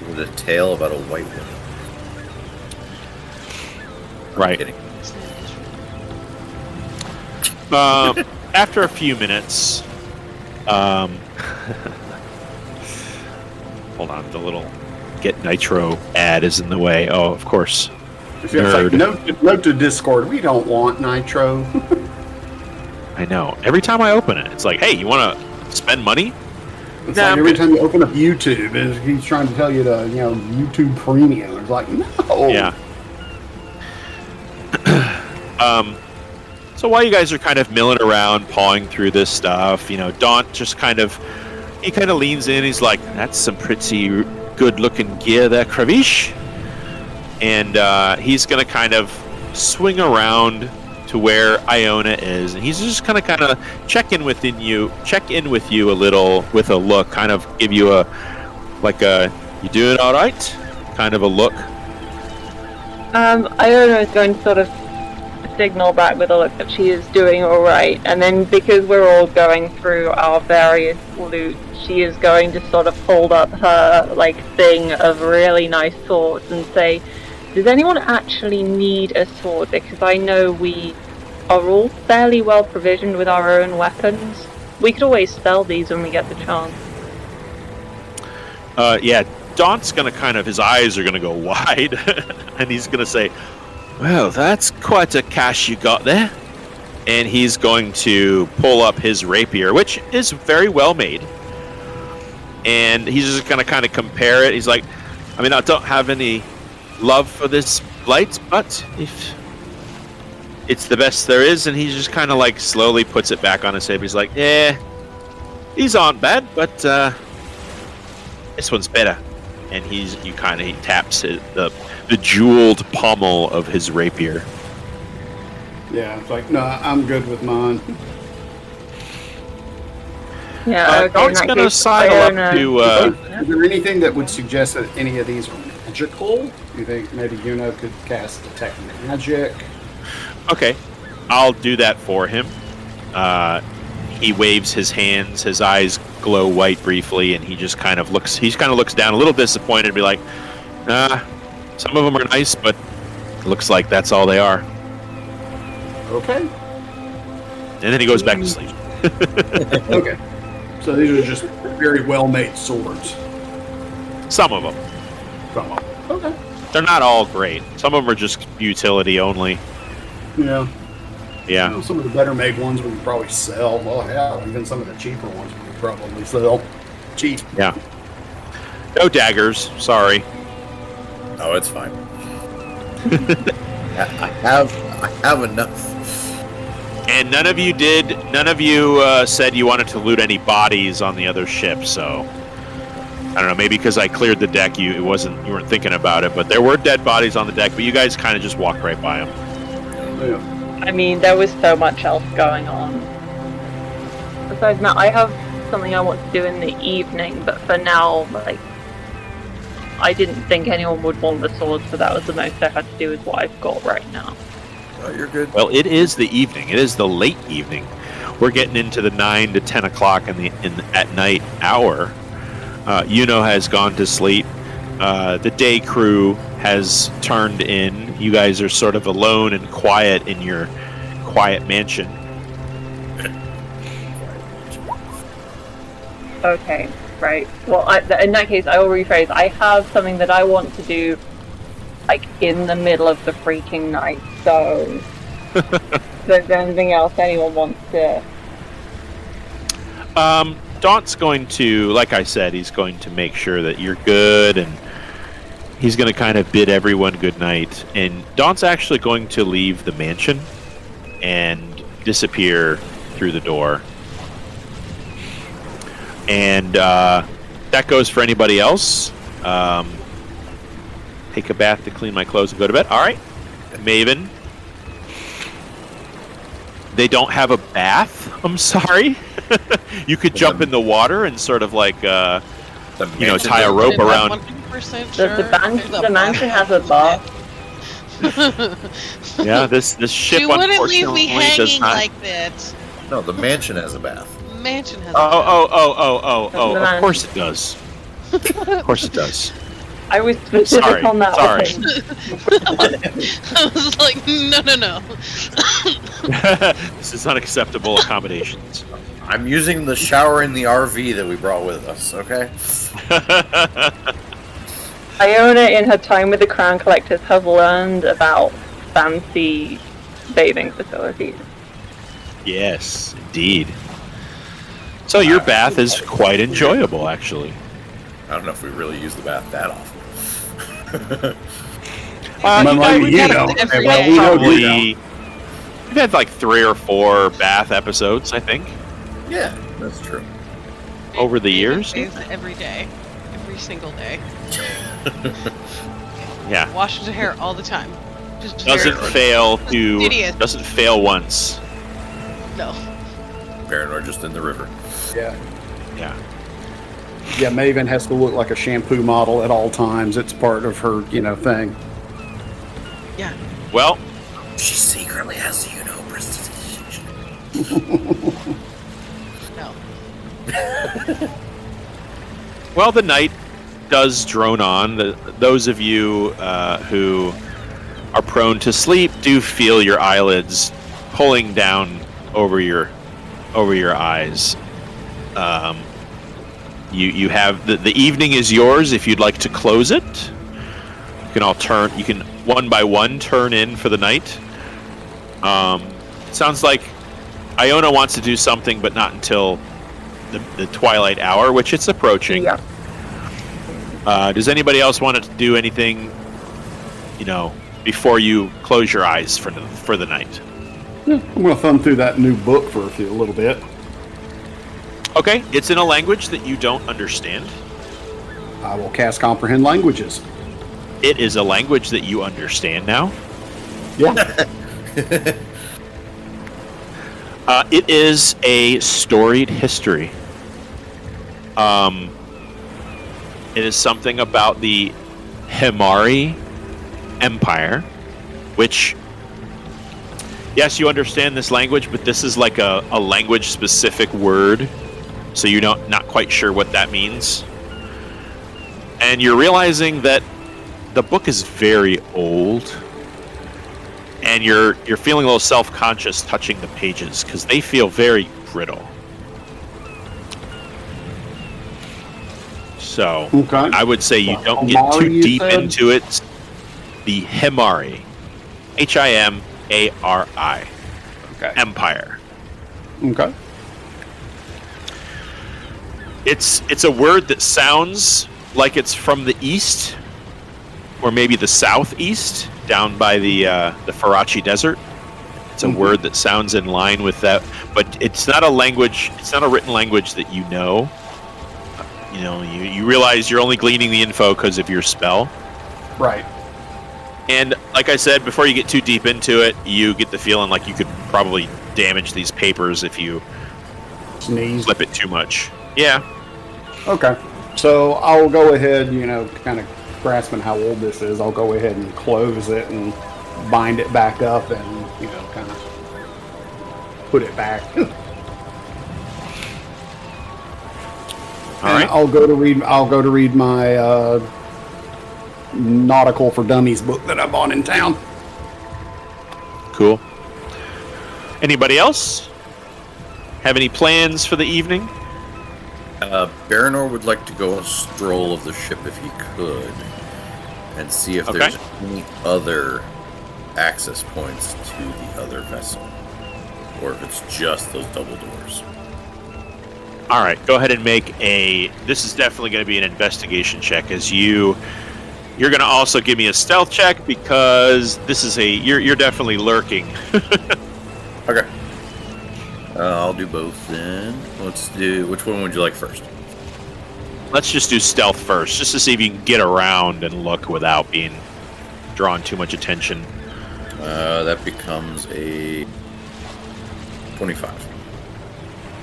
With a tale about a white woman. Right. Kidding. After a few minutes, hold on, the little get nitro ad is in the way. Oh, of course. It's like, note to Discord, we don't want nitro. I know. Every time I open it, it's like, hey, you want to spend money? It's like every time you open up YouTube, he's trying to tell you to, YouTube Premium. It's like, no. Yeah. So while you guys are kind of milling around, pawing through this stuff, Daunt just kind of leans in. He's like, that's some pretty good-looking gear there, Kravish. And he's going to kind of swing around to where Iona is, and he's just kind of check in with you a little with a look, kind of give you a you doing all right kind of a look. Iona is going to sort of signal back with a look that she is doing all right, and then because we're all going through our various loot, she is going to sort of hold up her thing of really nice swords and say, does anyone actually need a sword? Because I know we are all fairly well provisioned with our own weapons. We could always sell these when we get the chance. Yeah, Daunt's gonna his eyes are gonna go wide, and he's gonna say, well, that's quite a cache you got there. And he's going to pull up his rapier, which is very well made. And he's just gonna kind of compare it. He's like, I don't have any love for this blight, but if it's the best there is, and he just kind of slowly puts it back on his hip. He's like, yeah, these aren't bad, but this one's better. And he taps the jeweled pommel of his rapier. Yeah, it's like, no, I'm good with mine. Yeah, Daunt's gonna sidle up to. Is there anything that would suggest that any of these are magical? Do you think maybe Iona could cast detect magic? Okay, I'll do that for him. He waves his hands, his eyes glow white briefly, and he just kind of looks down a little disappointed and be like, some of them are nice, but it looks like that's all they are. Okay. And then he goes back to sleep. Okay. So these are just very well-made swords. Some of them. Okay. They're not all great. Some of them are just utility only. Yeah. Yeah. Some of the better-made ones we could probably sell. Well, hell, even some of the cheaper ones we could probably sell. Cheap. Yeah. No daggers. Sorry. Oh, it's fine. I have enough. And none of you said you wanted to loot any bodies on the other ship, so I don't know, maybe because I cleared the deck you weren't thinking about it, but there were dead bodies on the deck, but you guys kind of just walked right by them. Yeah. There was so much else going on. Besides that, I have something I want to do in the evening, but for now, I didn't think anyone would want the sword, so that was the most I had to do with what I've got right now. Oh, you're good. Well, it is the evening. It is the late evening. We're getting into the 9 to 10 o'clock at night hour. Iona has gone to sleep. The day crew has turned in. You guys are sort of alone and quiet in your quiet mansion. Okay, right. Well, in that case, I will rephrase. I have something that I want to do, in the middle of the freaking night, so... If there's anything else anyone wants to... Daunt's going to, like I said, he's going to make sure that you're good, and he's going to kind of bid everyone good night. And Daunt's actually going to leave the mansion and disappear through the door. And that goes for anybody else. Take a bath to clean my clothes and go to bed. All right. Maven. They don't have a bath. I'm sorry. You could jump in the water and sort of tie a rope around. The mansion has a bath. Yeah, this ship you wouldn't unfortunately leave me does hanging not. like that. No, the mansion has a bath. Mansion has. Oh! Of course it does. Of course it does. I was specific on that Sorry. one. I was like, no. This is unacceptable accommodations. I'm using the shower in the RV that we brought with us, okay? Iona, in her time with the Crown Collectors, has learned about fancy bathing facilities. Yes, indeed. So your bath is quite enjoyable, actually. I don't know if we really use the bath that often. We've had like 3 or 4 bath episodes, I think. Yeah, that's true. Over the years. Every day. Every single day. Yeah. Washes her hair all the time. Just Doesn't fail once. No. Baranor just in the river. Yeah. Yeah. Yeah, Maven has to look like a shampoo model at all times. It's part of her, thing. Yeah. Well, she secretly has, prestige. No. Well, the night does drone on. Those of you who are prone to sleep do feel your eyelids pulling down over your eyes. You have the evening is yours if you'd like to close it. You can one by one turn in for the night. Sounds like Iona wants to do something, but not until the twilight hour, which it's approaching. Yeah. Does anybody else want to do anything, before you close your eyes for the night? Yeah, I'm going to thumb through that new book for a little bit. Okay, it's in a language that you don't understand. I will cast Comprehend Languages. It is a language that you understand now. Yeah. It is a storied history. It is something about the Himari Empire, which, yes, you understand this language, but this is like a language-specific word, so you're not quite sure what that means. And you're realizing that the book is very old, and you're feeling a little self-conscious touching the pages because they feel very brittle. So Okay. I would say you don't get too deep into it. The Himari, Himari, Okay. Empire. Okay. It's a word that sounds like it's from the east, or maybe the southeast, down by the Farachi Desert. It's a word that sounds in line with that, but it's not a language. It's not a written language that you know. You realize you're only gleaning the info because of your spell. Right. And like I said, before you get too deep into it, you get the feeling like you could probably damage these papers if you Sneeze. flip it too much. Yeah. Okay. So I'll go ahead, kind of grasping how old this is, I'll go ahead and close it and bind it back up and, kind of put it back. All right. I'll go to read my Nautical for Dummies book that I bought in town. Cool. Anybody else have any plans for the evening? Baranor would like to go a stroll of the ship if he could, and see if there's any other access points to the other vessel, or if it's just those double doors. All right, go ahead and make this is definitely going to be an investigation check, as you're going to also give me a stealth check, because this is you're definitely lurking. Okay. I'll do both then. Let's do, which one would you like first? Let's just do stealth first, just to see if you can get around and look without being drawn too much attention. That becomes a 25.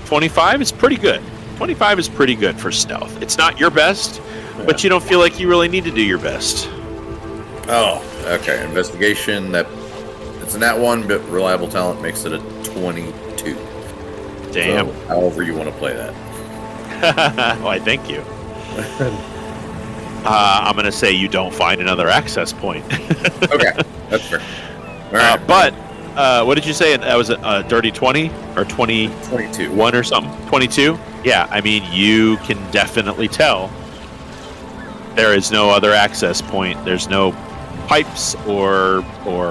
25 is pretty good. 25 is pretty good for stealth. It's not your best, but you don't feel like you really need to do your best. Oh, okay. Investigation, it's a nat 1, but reliable talent makes it a 22. Damn. So, however you want to play that. Why, thank you. I'm going to say you don't find another access point. Okay, that's fair. All right. But What did you say? That was a dirty 20 or 22. 1 or something? 22? Yeah, I mean, you can definitely tell there is no other access point. There's no pipes or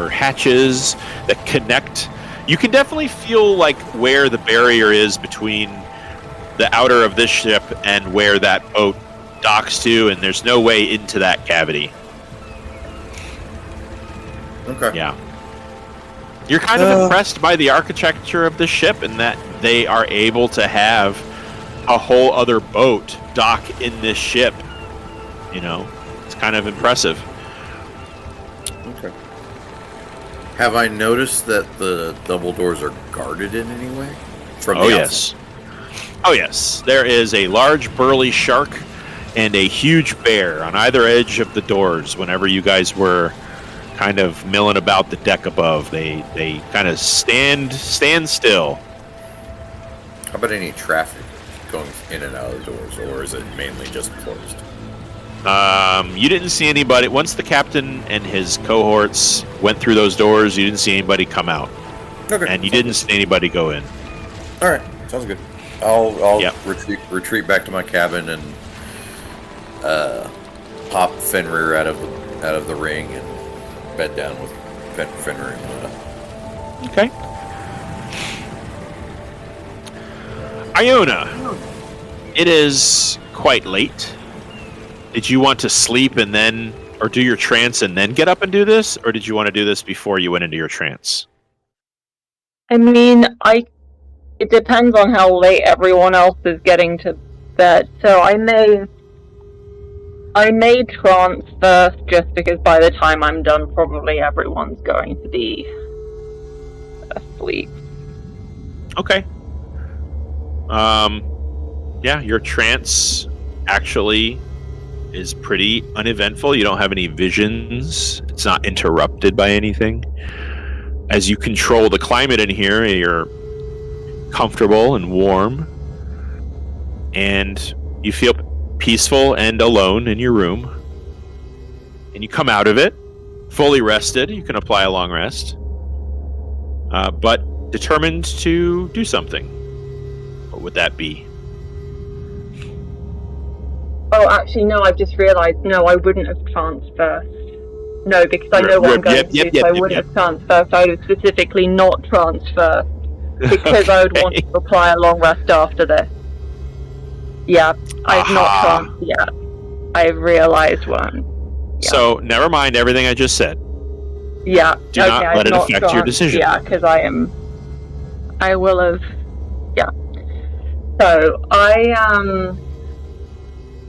hatches that connect. You can definitely feel like where the barrier is between the outer of this ship and where that boat docks to, and there's no way into that cavity. Okay. Yeah. You're kind of impressed by the architecture of the ship and that they are able to have a whole other boat dock in this ship. You know, it's kind of impressive. Okay. Have I noticed that the double doors are guarded in any way? From the outside? Yes. Oh, yes. There is a large burly shark and a huge bear on either edge of the doors whenever you guys were kind of milling about the deck above. They kind of stand still. How about any traffic going in and out of the doors, or is it mainly just closed? You didn't see anybody. Once the captain and his cohorts went through those doors, you didn't see anybody come out. Okay. And you didn't see anybody go in. All right. Sounds good. I'll Yep. retreat back to my cabin and pop Fenrir out of the ring and bed down with Fenrir and Iona. Okay. Iona, it is quite late. Did you want to sleep and then, or do your trance and then get up and do this? Or did you want to do this before you went into your trance? I mean, it depends on how late everyone else is getting to bed. So I may trance first, just because by the time I'm done, probably everyone's going to be asleep. Okay. Yeah, your trance actually is pretty uneventful. You don't have any visions. It's not interrupted by anything. As you control the climate in here, you're comfortable and warm, and you feel peaceful and alone in your room. And you come out of it fully rested. You can apply a long rest, but determined to do something. What would that be? Oh, actually, no, I've just realised, no, I wouldn't have tranced first. No, because I know what I'm going to do, so I wouldn't have tranced first. I would specifically not trance first, because I would want to apply a long rest after this. Yeah, I've not tranced yet. I've realised one. Yeah. So, never mind everything I just said. Yeah. Do not let it affect your decision. Yeah, because I will have... Yeah. So,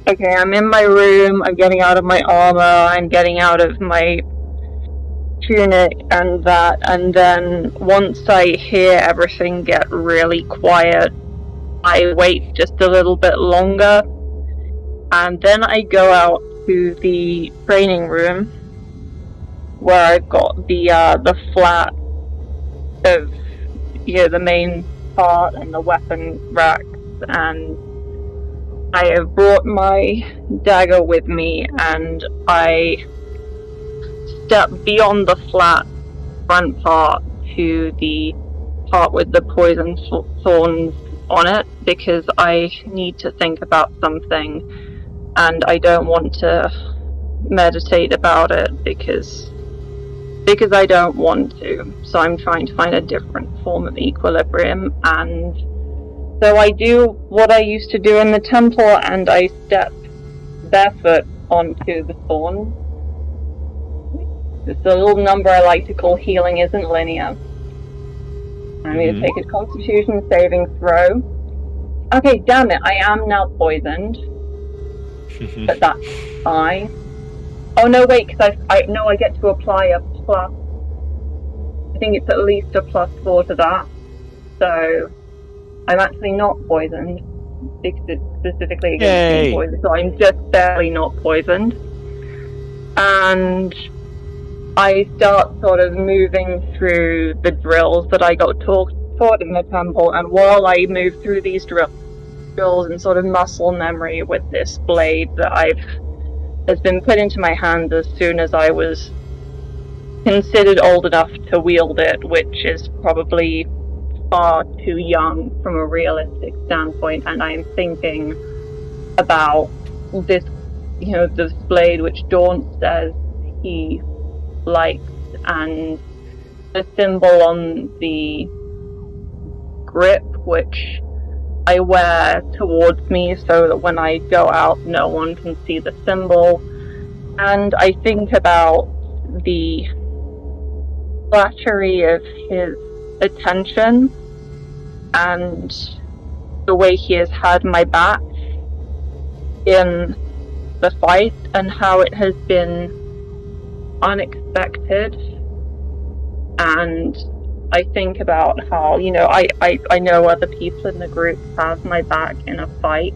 okay, I'm in my room, I'm getting out of my armor, I'm getting out of my tunic and that, and then once I hear everything get really quiet, I wait just a little bit longer, and then I go out to the training room, where I've got the flat of, the main part and the weapon racks, and I have brought my dagger with me, and I step beyond the flat front part to the part with the poison thorns on it, because I need to think about something, and I don't want to meditate about it because I don't want to. So I'm trying to find a different form of equilibrium, and so I do what I used to do in the temple, and I step barefoot onto the thorn. It's a little number I like to call healing isn't linear. I need to take a constitution saving throw. Okay, damn it, I am now poisoned. But that's fine. Oh no, wait, because I get to apply a plus. I think it's at least a +4 to that. So I'm actually not poisoned, because it's specifically against being poisoned, so I'm just barely not poisoned. And I start sort of moving through the drills that I got taught in the temple, and while I move through these drills and sort of muscle memory with this blade that has been put into my hand as soon as I was considered old enough to wield it, which is probably far too young from a realistic standpoint, and I'm thinking about this, this blade which Daunt says he likes, and the symbol on the grip which I wear towards me so that when I go out no one can see the symbol. And I think about the flattery of his attention and the way he has had my back in the fight and how it has been unexpected. And I think about how, I know other people in the group have my back in a fight,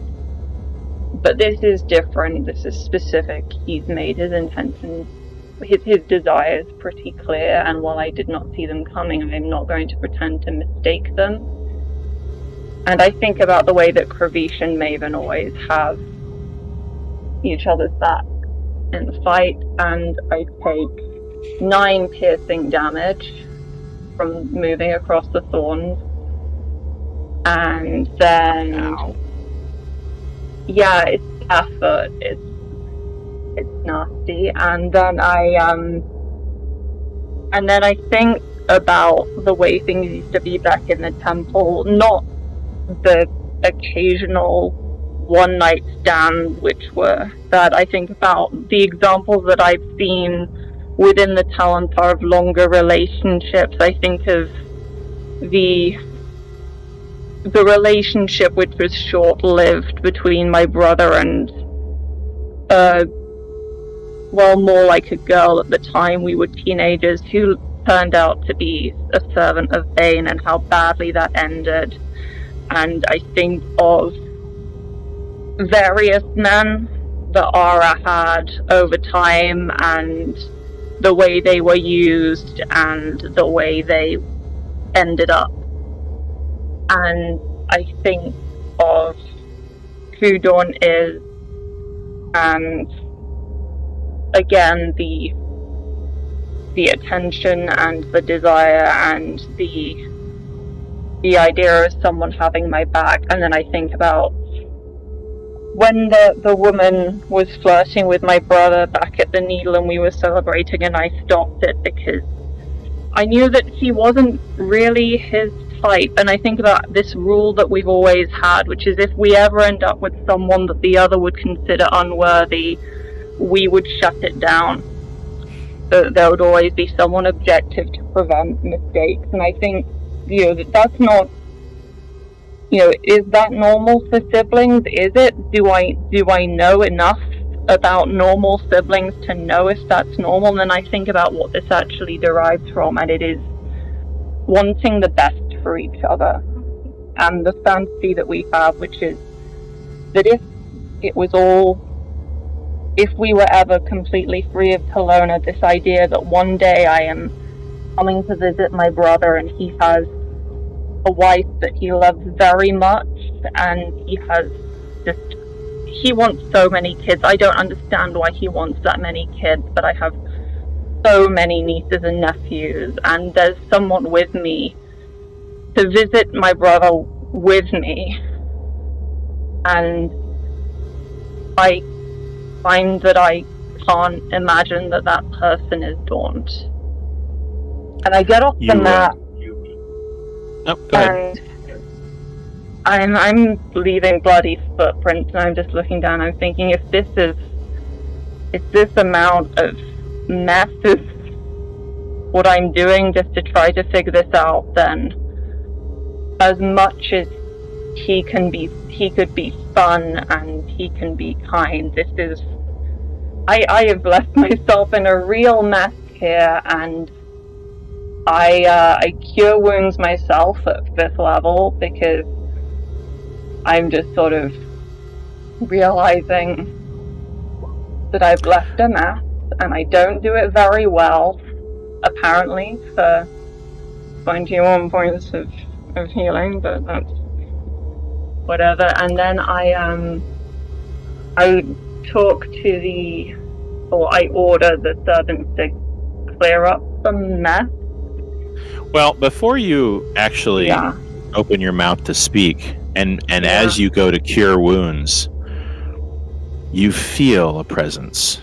but this is different. This is specific. He's made his intention, his desires pretty clear, and while I did not see them coming, I'm not going to pretend to mistake them. And I think about the way that Kravish and Maven always have each other's back in the fight, and I take 9 piercing damage from moving across the thorns. And then... Ow. Yeah, it's effort. It's nasty. And then I think about the way things used to be back in the temple, not the occasional one-night stands which were bad. I think about the examples that I've seen within the Talentar of longer relationships. I think of the relationship which was short-lived between my brother and more like a girl at the time. We were teenagers who turned out to be a servant of Bane, and how badly that ended. And I think of various men that Argh had over time, and the way they were used, and the way they ended up. And I think of who Daunt is, and again the attention and the desire and the idea of someone having my back. And then I think about when the woman was flirting with my brother back at the Needle and we were celebrating, and I stopped it because I knew that she wasn't really his type. And I think about this rule that we've always had, which is if we ever end up with someone that the other would consider unworthy, we would shut it down. So there would always be someone objective to prevent mistakes. And I think, that's not, is that normal for siblings? Is it? Do I know enough about normal siblings to know if that's normal? And then I think about what this actually derives from, and it is wanting the best for each other. And the fantasy that we have, which is that if we were ever completely free of Kelowna, this idea that one day I am coming to visit my brother and he has a wife that he loves very much, and he wants so many kids. I don't understand why he wants that many kids, but I have so many nieces and nephews, and there's someone with me to visit my brother with me. And I find that I can't imagine that person is Daunt. And I get off the map. Oh, go ahead. And I'm leaving bloody footprints, and I'm just looking down. I'm thinking, if this amount of mess is what I'm doing just to try to figure this out, then as much as he could be fun and he can be kind, I have left myself in a real mess here, and I cure wounds myself at 5th level because I'm just sort of realizing that I've left a mess, and I don't do it very well, apparently, for 21 points of healing, but that's whatever. And then I talk to I order the servants to clear up a mess. Well, before you actually open your mouth to speak, and as you go to cure wounds, you feel a presence.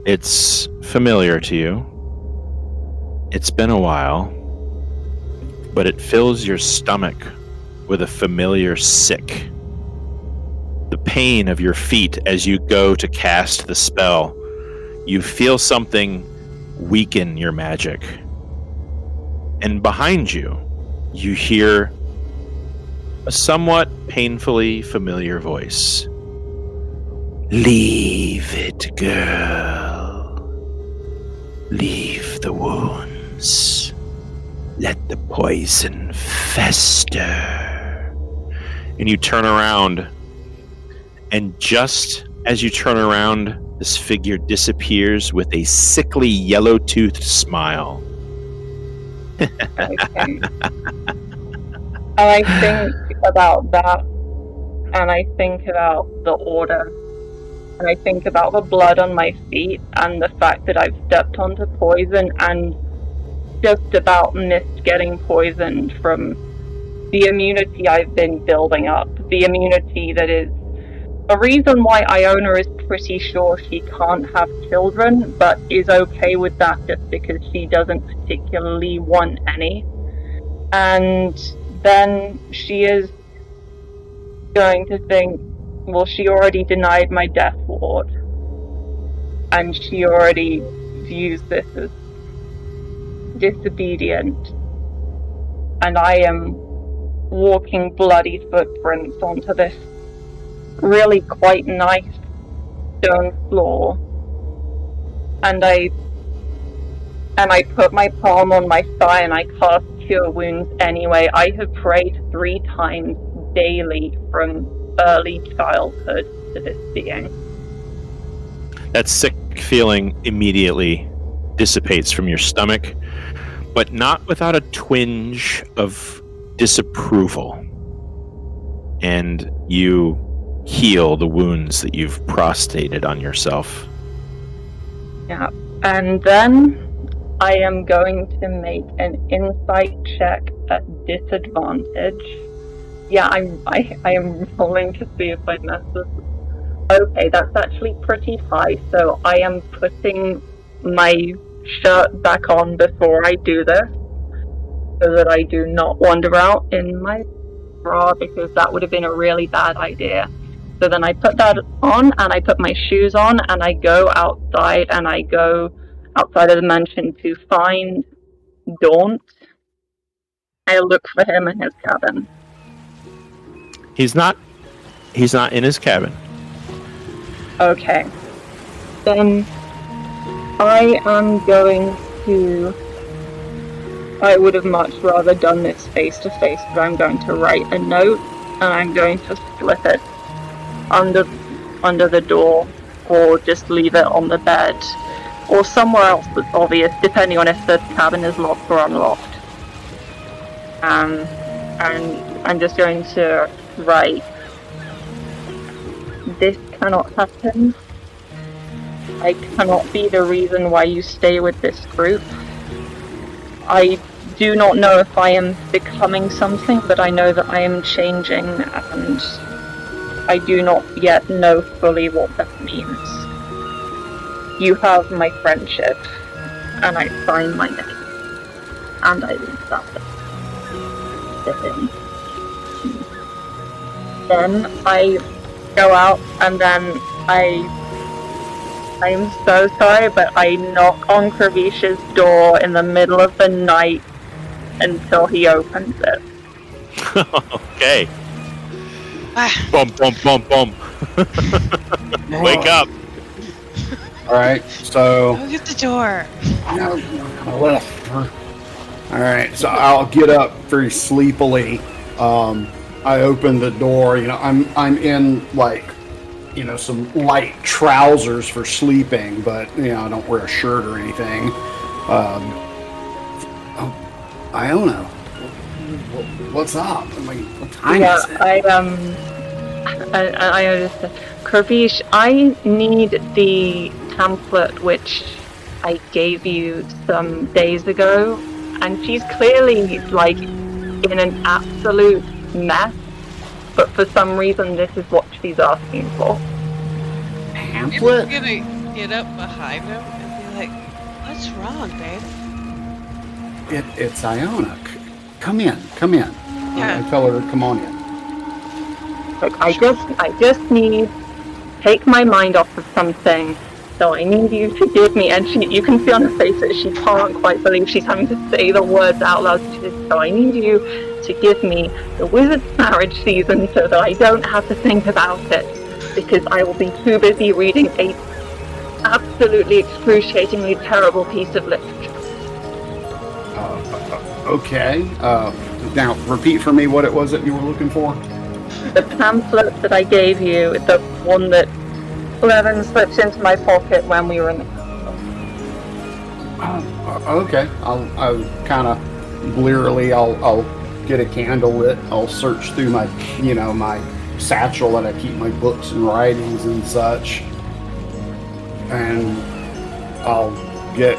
It's familiar to you. It's been a while, but it fills your stomach with a familiar sick. The pain of your feet as you go to cast the spell, you feel something weaken your magic. And behind you, you hear a somewhat painfully familiar voice. Leave it, girl. Leave the wounds. Let the poison fester. And you turn around, and just as you turn around, this figure disappears with a sickly yellow-toothed smile. Okay. And I think about that, and I think about the order, and I think about the blood on my feet, and the fact that I've stepped onto poison, and just about missed getting poisoned from the immunity I've been building up, the immunity that is a reason why Iona is pretty sure she can't have children, but is okay with that just because she doesn't particularly want any. And then she is going to think, well, she already denied my death ward, and she already views this as disobedient, and I am walking bloody footprints onto this really quite nice stone floor, and I put my palm on my thigh and I cast Cure Wounds anyway. I have prayed 3 times daily from early childhood to this being. That sick feeling immediately dissipates from your stomach, but not without a twinge of disapproval. And you heal the wounds that you've prostrated on yourself. Yeah, and then I am going to make an insight check at disadvantage. Yeah, I am rolling to see if I mess this. Okay, that's actually pretty high, so I am putting my shirt back on before I do this, so that I do not wander out in my bra, because that would have been a really bad idea. So then I put that on, and I put my shoes on, and I go outside, and I go outside of the mansion to find Daunt. I look for him in his cabin. He's not in his cabin. Okay. Then I am going to... I would have much rather done this face to face, but I'm going to write a note, and I'm going to slip it under the door, or just leave it on the bed, or somewhere else that's obvious, depending on if the cabin is locked or unlocked. And I'm just going to write, "This cannot happen. I cannot be the reason why you stay with this group. I do not know if I am becoming something, but I know that I am changing, and I do not yet know fully what that means. You have my friendship," and I sign my name, and I leave that to him. Then I go out, and then I'm so sorry, but I knock on Kravish's door in the middle of the night until he opens it. Okay. Boom, boom, boom, boom. Wake up. Alright, so... Go get the door. Alright, so I'll get up very sleepily. I open the door, I'm in, some light trousers for sleeping, but, I don't wear a shirt or anything. Iona, what's up? What time is it? I understand. Kravish, I need the pamphlet which I gave you some days ago, and she's clearly, like, in an absolute mess, but for some reason this is what she's asking for. Pamphlet? You're gonna get up behind him and be like, what's wrong, babe? It's Iona. Come in. Yeah. I tell her to come on in. Like, I just need to take my mind off of something, so I need you to give me, and you can see on her face that she can't quite believe she's having to say the words out loud. She says, so I need you to give me the wizard's marriage season so that I don't have to think about it, because I will be too busy reading a absolutely excruciatingly terrible piece of literature. Okay. Now, repeat for me what it was that you were looking for. The pamphlet that I gave you, the one that Levin slipped into my pocket when we were in the Okay. I'll kind of blearily, I'll get a candle lit. I'll search through my, my satchel that I keep my books and writings and such. And I'll get,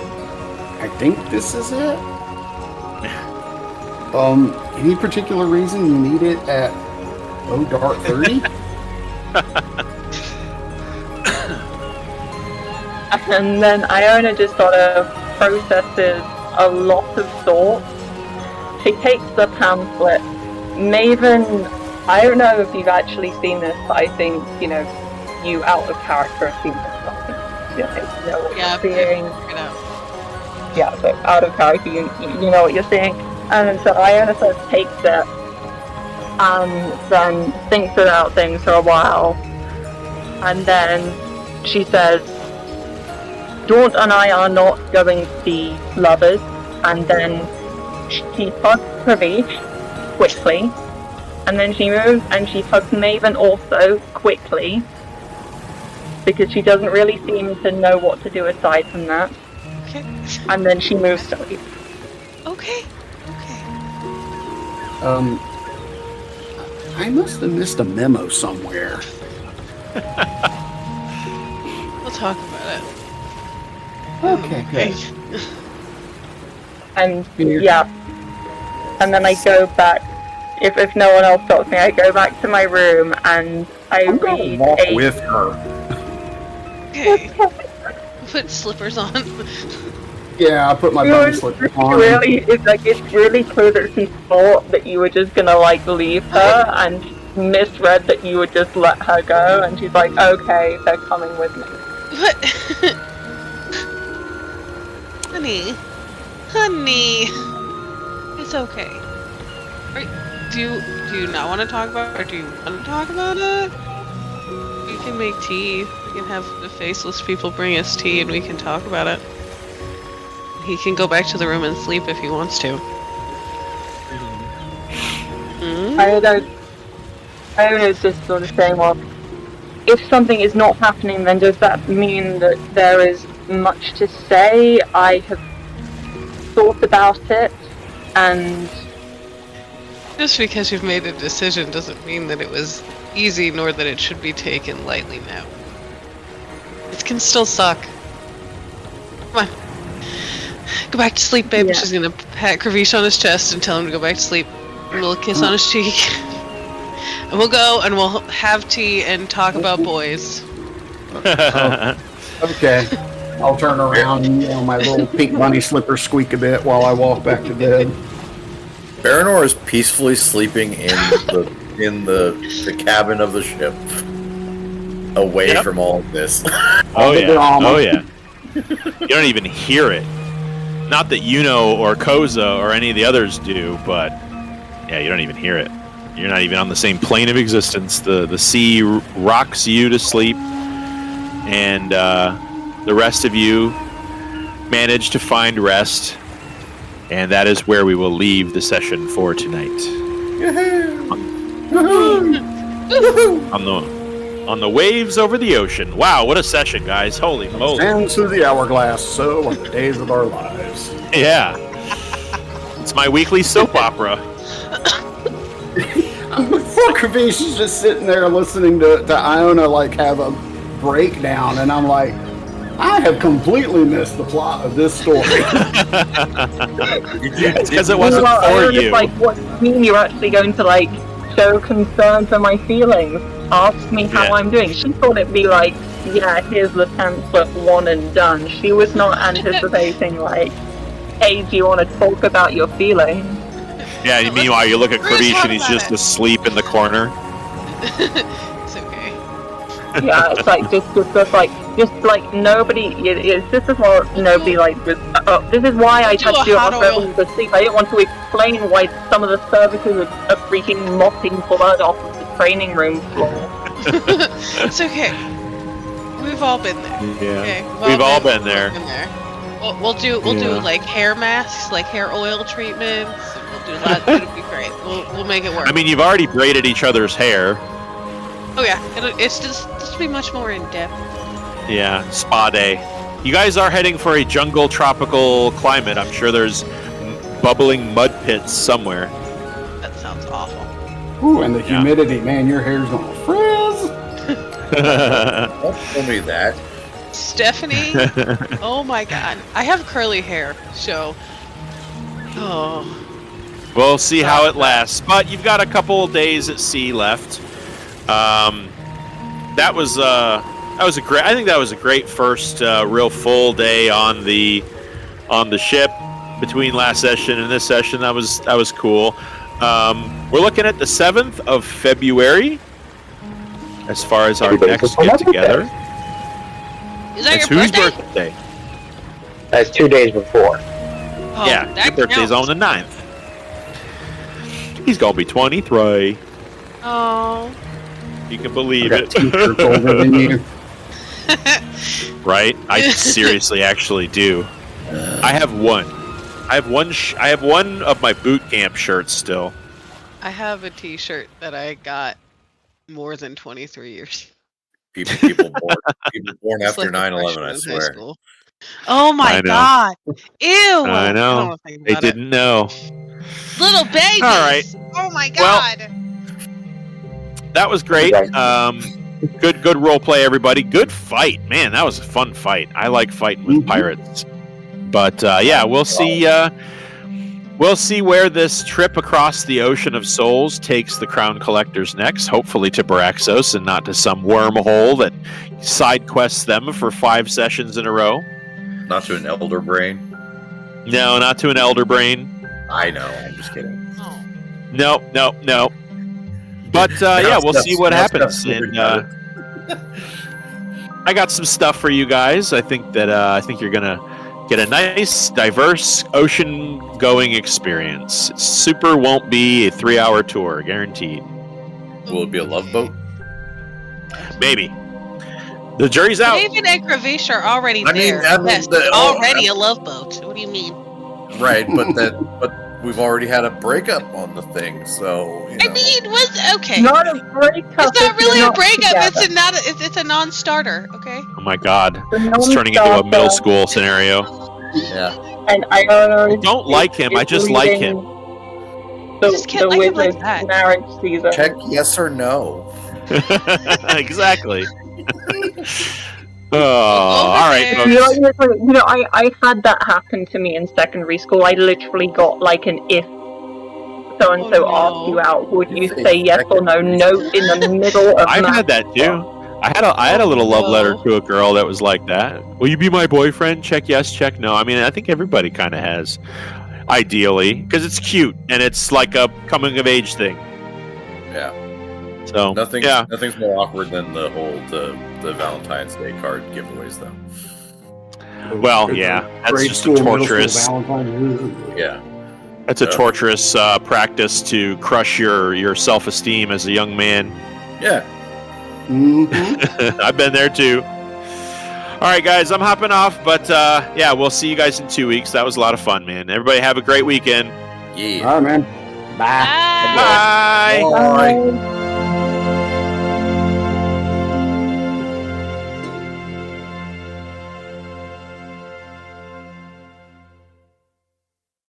I think this is it. Any particular reason you need it at dark 30? And then Iona just sort of processes a lot of thoughts. She takes the pamphlet. Maven, I don't know if you've actually seen this, but I think, you out of character have seen this stuff. You know what you're seeing. Yeah, so out of character, you know what you're seeing. And so Iona sort of takes it and then thinks about things for a while. And then she says, Daunt and I are not going to be lovers. And then she hugs Pravesh quickly. And then she moves and she hugs Maven also quickly. Because she doesn't really seem to know what to do aside from that. Okay. And then she moves to leave. Okay. I must have missed a memo somewhere. We'll talk about it. Okay, good. And yeah. And then I go back. If no one else stops me, I go back to my room and I'm gonna walk with her. Okay. Put slippers on. Yeah, I put my bunny slippers on. It's really clear that she thought that you were just gonna leave her and misread that you would just let her go, and she's like, okay, they're coming with me. What? Honey, it's okay. Do you not want to talk about it, or do you want to talk about it? We can make tea. We can have the faceless people bring us tea, and we can talk about it. He can go back to the room and sleep if he wants to. I don't know, it's just sort of saying, well, if something is not happening, then does that mean that there is much to say? I have thought about it, and... Just because you've made a decision doesn't mean that it was easy, nor that it should be taken lightly now. It can still suck. Come on. Go back to sleep, babe. Yeah. She's gonna pat Kravish on his chest and tell him to go back to sleep. A little kiss on his cheek. And we'll go and we'll have tea and talk about boys. Okay. I'll turn around and my little pink bunny slippers squeak a bit while I walk back to bed. Baranor is peacefully sleeping in the cabin of the ship. Away from all of this. Oh yeah. You don't even hear it. Not that or Koza or any of the others do, but yeah, you don't even hear it. You're not even on the same plane of existence. The sea rocks you to sleep, and the rest of you manage to find rest, and that is where we will leave the session for tonight. On the waves over the ocean. Wow, what a session, guys. Holy moly. Stand through the hourglass, so on the days of our lives. Yeah. It's my weekly soap opera. Poor Kravish is just sitting there listening to Iona have a breakdown, and I'm like, I have completely missed the plot of this story. Because it wasn't for you. Like, what do you mean you're actually going to, like, show concern for my feelings? Ask me how I'm doing. She thought it'd be like, yeah, here's the pamphlet, one and done. She was not anticipating, like, hey, do you want to talk about your feelings? Yeah, meanwhile, you look at Kravish and he's just asleep in the corner. It's okay. Yeah, it's like, just like nobody, this is why nobody, like, was, this is why I had to do it on purpose to sleep. I didn't want to explain why some of the services are freaking mopping blood off of the training room floor. It's okay. We've all been there. Yeah, okay? we've all been there. We'll do like hair masks, like hair oil treatments. We'll do that. It'll be great. We'll make it work. I mean, you've already braided each other's hair. Oh yeah, it's just be much more in depth. Yeah, spa day. You guys are heading for a jungle tropical climate. I'm sure there's bubbling mud pits somewhere. That sounds awful. Ooh, and the humidity, man, your hair's gonna frizz. Don't tell me that. Stephanie, oh my god, I have curly hair, so we'll see how it lasts. But you've got a couple of days at sea left. That was a great. I think that was a great first real full day on the ship between last session and this session. That was cool. We're looking at the 7th of February as far as our next get together. Is that it's your whose birthday? That's 2 days before. Oh, yeah, your birthday's on the 9th. He's gonna be 23. Oh. You can believe I got 2 years older than you. Right? I seriously actually do. I have one. I have one of my boot camp shirts still. I have a T-shirt that I got more than 23 years. People born after 9/11, I swear. Oh my god! Ew! I know. They didn't know. Little babies. All right. Oh my god. Well, that was great. Good role play, everybody. Good fight, man. That was a fun fight. I like fighting with pirates. But yeah, we'll see. We'll see where this trip across the Ocean of Souls takes the Crown Collectors next. Hopefully to Baraxos and not to some wormhole that side quests them for 5 sessions in a row. Not to an Elder Brain. No, not to an Elder Brain. I know. I'm just kidding. No. But yeah, we'll see what happens. And I got some stuff for you guys. I think you're gonna get a nice, diverse ocean-going experience. Super won't be a 3-hour tour, guaranteed. Will it be a love boat? Maybe. The jury's out. David and Kravish are already there. Yes, already a love boat. What do you mean? Right, but we've already had a breakup on the thing, so. You know. I mean, was okay. Not a breakup. It's not really a breakup. It's a non-starter. Okay. Oh my god, it's turning into a middle school scenario. Yeah. And Iona don't like him. I just like him. The wizard's marriage season. Check yes or no. Exactly. All right, folks. I had that happen to me in secondary school. I literally got like an if so-and-so asked you out, would you say yes or no? No in the middle of I've had that too. I had a little love letter to a girl that was like that. Will you be my boyfriend? Check yes, check no. I mean, I think everybody kind of has, ideally, because it's cute and it's like a coming of age thing. Yeah. So nothing's more awkward than the whole the Valentine's Day card giveaways, though. Well, yeah, that's just a torturous. Yeah, that's a torturous practice to crush your self-esteem as a young man. Yeah, I've been there too. All right, guys, I'm hopping off, but yeah, we'll see you guys in 2 weeks. That was a lot of fun, man. Everybody have a great weekend. Yeah. All right, man. Bye. Bye. Bye.